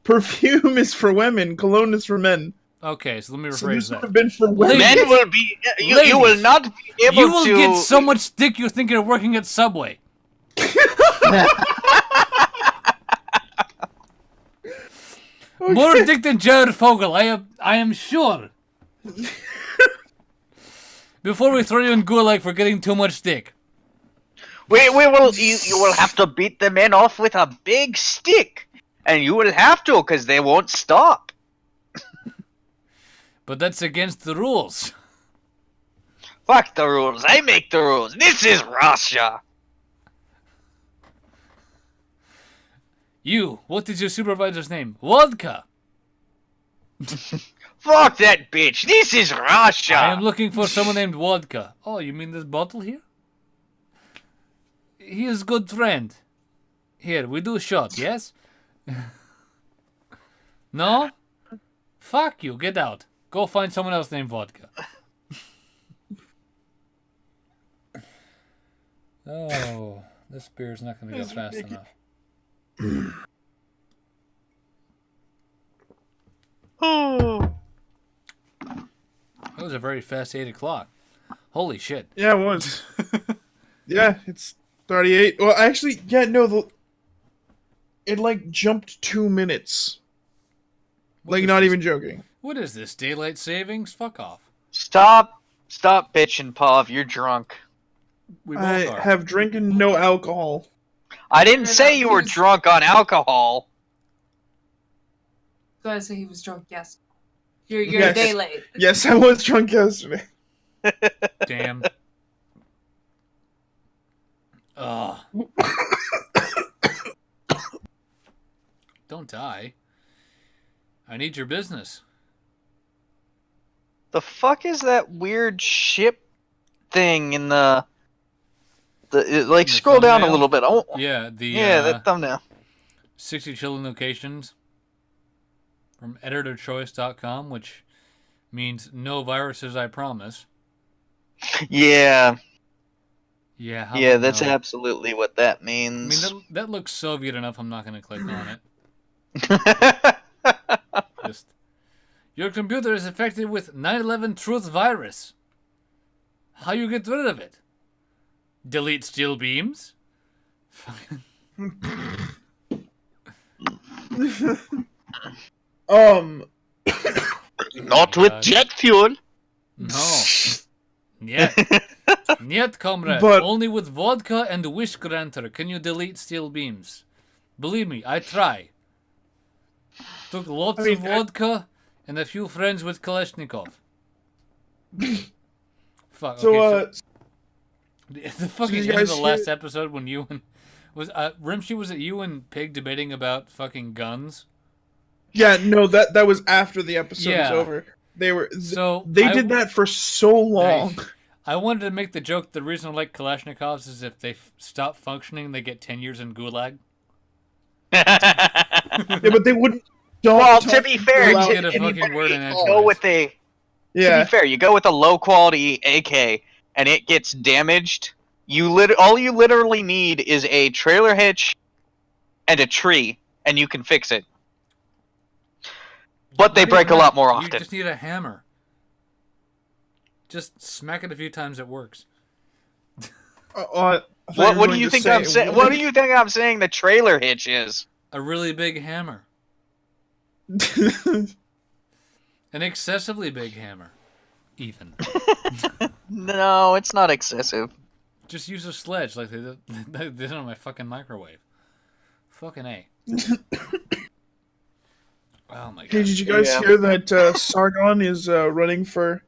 [SPEAKER 2] Perfume is for women, cologne is for men.
[SPEAKER 3] Okay, so let me
[SPEAKER 2] So
[SPEAKER 3] rephrase
[SPEAKER 2] this would
[SPEAKER 3] that.
[SPEAKER 2] have been for women.
[SPEAKER 5] Men will be. You will
[SPEAKER 3] Ladies,
[SPEAKER 5] not be able
[SPEAKER 3] You will
[SPEAKER 5] to.
[SPEAKER 3] get so much dick you think you're working at Subway. More dick than Jared Fogle, I am sure. Before we throw you in gulag for getting too much dick.
[SPEAKER 5] We will. You will have to beat the men off with a big stick, and you will have to, because they won't stop.
[SPEAKER 3] But that's against the rules.
[SPEAKER 5] Fuck the rules. I make the rules. This is Russia.
[SPEAKER 3] You, what is your supervisor's name? Vodka.
[SPEAKER 5] Fuck that bitch. This is Russia.
[SPEAKER 3] I am looking for someone named Vodka. Oh, you mean this bottle here? He is good friend. Here, we do shot, yes? No? Fuck you, get out. Go find someone else named Vodka. Oh, this beer's not going to go fast enough.
[SPEAKER 5] Oh.
[SPEAKER 3] That was a very fast 8 o'clock. Holy shit.
[SPEAKER 2] Yeah, it was. Yeah, it's 38. Well, actually, yeah, no, it like jumped 2 minutes.
[SPEAKER 3] What
[SPEAKER 2] Like,
[SPEAKER 3] is
[SPEAKER 2] not
[SPEAKER 3] this?
[SPEAKER 2] even joking.
[SPEAKER 3] What is this? Daylight savings? Fuck off.
[SPEAKER 5] Stop bitching, Pav. You're drunk.
[SPEAKER 3] We both
[SPEAKER 2] I
[SPEAKER 3] are.
[SPEAKER 2] have drinking no alcohol.
[SPEAKER 5] I didn't say you were drunk on alcohol.
[SPEAKER 4] So I say he was drunk, yes. You're
[SPEAKER 2] Yes.
[SPEAKER 4] a day late.
[SPEAKER 2] Yes, I was drunk yesterday.
[SPEAKER 3] Damn. Ugh. Don't die. I need your business.
[SPEAKER 5] The fuck is that weird ship thing in the like
[SPEAKER 3] The
[SPEAKER 5] scroll down a
[SPEAKER 3] thumbnail?
[SPEAKER 5] little bit. Oh,
[SPEAKER 3] Yeah, the
[SPEAKER 5] yeah, that thumbnail.
[SPEAKER 3] 60 chilling locations from editorchoice.com, which means no viruses, I promise.
[SPEAKER 5] Yeah,
[SPEAKER 3] Yeah, how
[SPEAKER 5] yeah,
[SPEAKER 3] about
[SPEAKER 5] that's
[SPEAKER 3] no?
[SPEAKER 5] absolutely what that
[SPEAKER 3] I mean,
[SPEAKER 5] means.
[SPEAKER 3] that looks Soviet enough, I'm not going to click on it. Just your computer is infected with 9/11 Truth virus. How you get rid of it? Delete steel beams?
[SPEAKER 5] Not with
[SPEAKER 3] God.
[SPEAKER 5] jet fuel.
[SPEAKER 3] No. Yet. Yet, comrade.
[SPEAKER 2] But-
[SPEAKER 3] Only with vodka and wish granter can you delete steel beams. Believe me, I try. Took lots of vodka and a few friends with Kalashnikov. Fuck.
[SPEAKER 2] So,
[SPEAKER 3] Okay, the fucking
[SPEAKER 2] you
[SPEAKER 3] end of the
[SPEAKER 2] guys
[SPEAKER 3] last
[SPEAKER 2] hear-
[SPEAKER 3] episode when you and Rimshee, was it you and Pig debating about fucking guns?
[SPEAKER 2] yeah, no, that was after the episode
[SPEAKER 3] Yeah.
[SPEAKER 2] was over. They were
[SPEAKER 3] So
[SPEAKER 2] they did that for so long.
[SPEAKER 3] I wanted to make the joke. The reason I like Kalashnikovs is if they stop functioning, they get 10 years in Gulag.
[SPEAKER 2] Yeah, but they wouldn't.
[SPEAKER 5] Well, to be fair,
[SPEAKER 3] Allow-
[SPEAKER 5] to
[SPEAKER 3] Get a
[SPEAKER 5] be
[SPEAKER 3] fucking
[SPEAKER 5] fair,
[SPEAKER 3] word
[SPEAKER 5] you
[SPEAKER 3] in
[SPEAKER 5] go
[SPEAKER 3] edgewise.
[SPEAKER 5] with a. To
[SPEAKER 2] Yeah,
[SPEAKER 5] be fair, you go with a low quality AK and it gets damaged. All you literally need is a trailer hitch and a tree, and you can fix it. But they
[SPEAKER 3] Not
[SPEAKER 5] break
[SPEAKER 3] even
[SPEAKER 5] a lot
[SPEAKER 3] that.
[SPEAKER 5] more
[SPEAKER 3] You
[SPEAKER 5] often.
[SPEAKER 3] just need a hammer. Just smack it a few times, it works.
[SPEAKER 2] I thought
[SPEAKER 5] What
[SPEAKER 2] were
[SPEAKER 5] do
[SPEAKER 2] going
[SPEAKER 5] you
[SPEAKER 2] to
[SPEAKER 5] think
[SPEAKER 2] say,
[SPEAKER 5] I'm saying? What do you think I'm saying? The trailer hitch is.
[SPEAKER 3] A really big hammer. An excessively big hammer. Even.
[SPEAKER 5] No, it's not excessive.
[SPEAKER 3] Just use a sledge like they did on my fucking microwave. Fucking A. Oh my god.
[SPEAKER 2] Hey, did you guys
[SPEAKER 5] Yeah.
[SPEAKER 2] hear that Sargon is running for?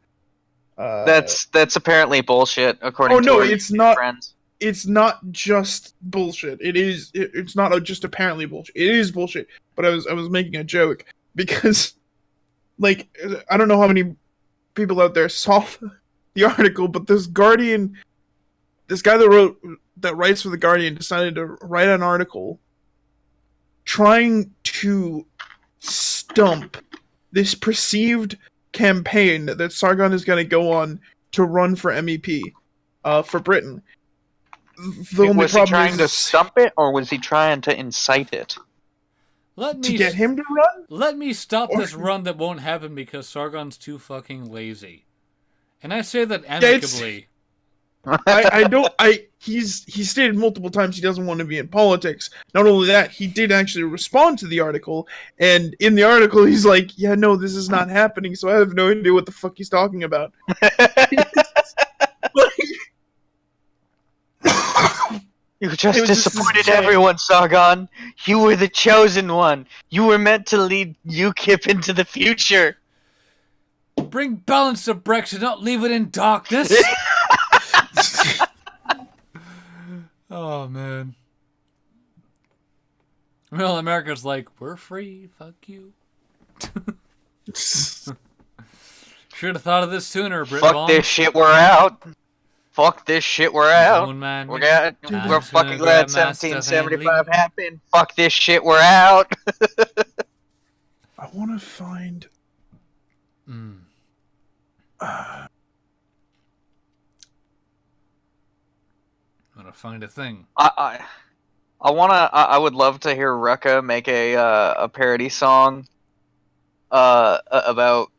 [SPEAKER 5] That's apparently bullshit, according
[SPEAKER 2] Oh,
[SPEAKER 5] to
[SPEAKER 2] no,
[SPEAKER 5] our
[SPEAKER 2] it's not.
[SPEAKER 5] friends.
[SPEAKER 2] It's not just bullshit. It's not just apparently bullshit. It is bullshit. But I was making a joke because, like, I don't know how many people out there saw the article, but this guy that writes for the Guardian decided to write an article trying to stump this perceived campaign that Sargon is going to go on to run for MEP for Britain.
[SPEAKER 5] Was he trying to stump it, or was he trying to incite it?
[SPEAKER 3] Let
[SPEAKER 2] to
[SPEAKER 3] me
[SPEAKER 2] get him to run?
[SPEAKER 3] Let me stop
[SPEAKER 2] Or-
[SPEAKER 3] this run that won't happen because Sargon's too fucking lazy. And I say that
[SPEAKER 2] it's-
[SPEAKER 3] amicably.
[SPEAKER 2] He stated multiple times he doesn't want to be in politics. Not only that, he did actually respond to the article, and in the article he's like, yeah, no, this is not happening, so I have no idea what the fuck he's talking about.
[SPEAKER 5] You just
[SPEAKER 2] It was just
[SPEAKER 5] disappointed
[SPEAKER 2] this
[SPEAKER 5] everyone, Sargon. You were the chosen one. You were meant to lead UKIP into the future.
[SPEAKER 3] Bring balance to Brexit, not leave it in darkness. Oh, man. Well, America's like, we're free, fuck you. Should have thought of this sooner, Brit
[SPEAKER 5] Fuck
[SPEAKER 3] Bong.
[SPEAKER 5] this shit, we're out. Fuck this shit, we're out.
[SPEAKER 3] Don't mind
[SPEAKER 5] We're
[SPEAKER 3] me.
[SPEAKER 5] we're
[SPEAKER 3] just
[SPEAKER 5] fucking
[SPEAKER 3] gonna
[SPEAKER 5] glad
[SPEAKER 3] grab my stuff and
[SPEAKER 5] 1775
[SPEAKER 3] leave.
[SPEAKER 5] happened. Fuck this shit, we're out.
[SPEAKER 2] I want to find.
[SPEAKER 3] Mm.
[SPEAKER 2] Uh,
[SPEAKER 3] I'm gonna find a thing.
[SPEAKER 5] I would love to hear Rucka make a parody song about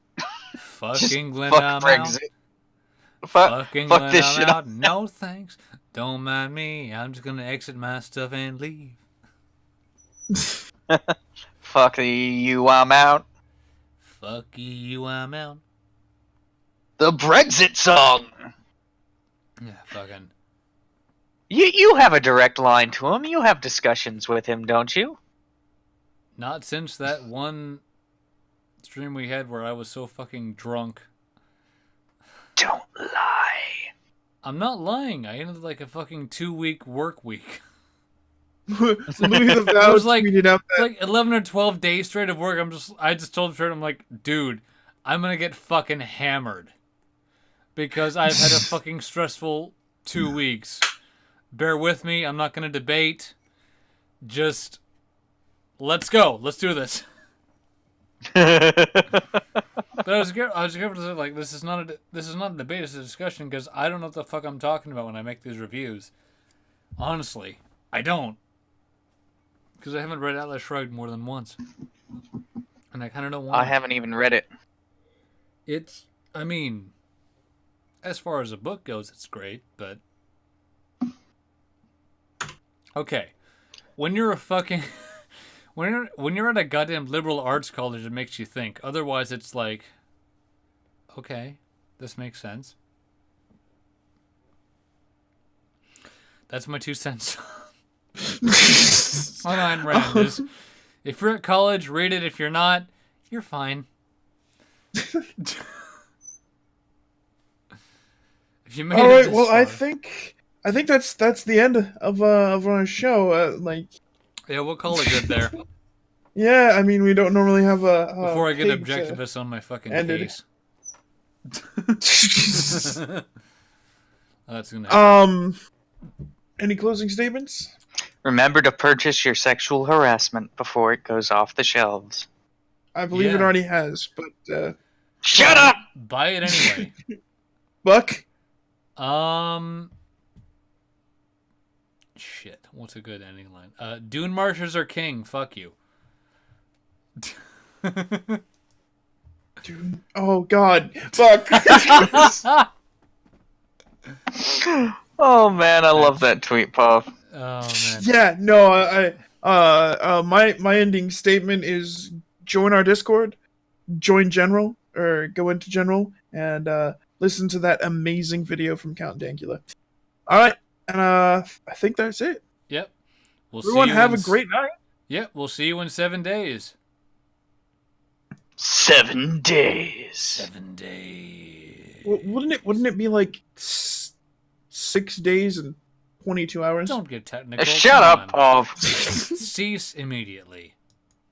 [SPEAKER 3] Fuck
[SPEAKER 5] just
[SPEAKER 3] England,
[SPEAKER 5] fuck
[SPEAKER 3] I'm
[SPEAKER 5] Brexit.
[SPEAKER 3] out.
[SPEAKER 5] Fuck
[SPEAKER 3] Fuck England,
[SPEAKER 5] this
[SPEAKER 3] I'm
[SPEAKER 5] shit.
[SPEAKER 3] out. No thanks. Don't mind me. I'm just gonna exit my stuff and leave.
[SPEAKER 5] Fuck the EU, I'm out.
[SPEAKER 3] Fuck you, I'm out.
[SPEAKER 5] The Brexit song.
[SPEAKER 3] Yeah, fucking.
[SPEAKER 5] You have a direct line to him. You have discussions with him, don't you?
[SPEAKER 3] Not since that one stream we had where I was so fucking drunk.
[SPEAKER 5] Don't lie.
[SPEAKER 3] I'm not lying. I ended like a fucking 2-week work week.
[SPEAKER 2] Louis the
[SPEAKER 3] It
[SPEAKER 2] Vow
[SPEAKER 3] was like-
[SPEAKER 2] tweeted out
[SPEAKER 3] It's
[SPEAKER 2] that
[SPEAKER 3] like 11 or 12 days straight of work. I just told him straight, I'm like, dude, I'm gonna get fucking hammered. Because I've had a fucking stressful 2 weeks. Bear with me, I'm not gonna debate. Just, let's go. Let's do this. But I was careful to say, like, this is not a debate, it's a discussion, because I don't know what the fuck I'm talking about when I make these reviews. Honestly, I don't. Because I haven't read Atlas Shrugged more than once. And and I kind of don't want.
[SPEAKER 5] I haven't even read it.
[SPEAKER 3] It's. I mean, as far as a book goes, it's great, but okay. When you're a fucking when you're at a goddamn liberal arts college, it makes you think. Otherwise, it's like, okay, this makes sense. That's my 2 cents. On Ayn Rand is, if you're at college, read it. If you're not, you're fine. If you made
[SPEAKER 2] All
[SPEAKER 3] it
[SPEAKER 2] right.
[SPEAKER 3] this
[SPEAKER 2] Well,
[SPEAKER 3] far.
[SPEAKER 2] I think that's the end of our show.
[SPEAKER 3] Yeah, we'll call it good there.
[SPEAKER 2] Yeah, I mean, we don't normally have a
[SPEAKER 3] Before I get
[SPEAKER 2] pig to-
[SPEAKER 3] objectivist on my fucking
[SPEAKER 2] ended.
[SPEAKER 3] case. That's gonna happen.
[SPEAKER 2] Any closing statements?
[SPEAKER 5] Remember to purchase your sexual harassment before it goes off the shelves.
[SPEAKER 2] I believe it
[SPEAKER 3] Yeah.
[SPEAKER 2] already has, but
[SPEAKER 5] Shut up!
[SPEAKER 3] Buy it anyway.
[SPEAKER 2] Buck.
[SPEAKER 3] Shit. What's a good ending line? Dune Marchers are king. Fuck you.
[SPEAKER 2] Dude, oh God, Buck.
[SPEAKER 5] Oh man, I love that tweet, Puff.
[SPEAKER 3] Oh man.
[SPEAKER 2] Yeah, no, my ending statement is join our Discord, join General, or go into General, and listen to that amazing video from Count Dankula. All right, and I think that's it.
[SPEAKER 3] Yep. We'll
[SPEAKER 2] Everyone
[SPEAKER 3] see you
[SPEAKER 2] have
[SPEAKER 3] in
[SPEAKER 2] a great night.
[SPEAKER 3] Yep. We'll see you in 7 days.
[SPEAKER 5] 7 days.
[SPEAKER 3] 7 days.
[SPEAKER 2] Wouldn't it be like 6 days and 22 hours?
[SPEAKER 3] Don't get technical.
[SPEAKER 5] Shut
[SPEAKER 3] Come
[SPEAKER 5] up,
[SPEAKER 3] on.
[SPEAKER 5] Puff.
[SPEAKER 3] Cease immediately.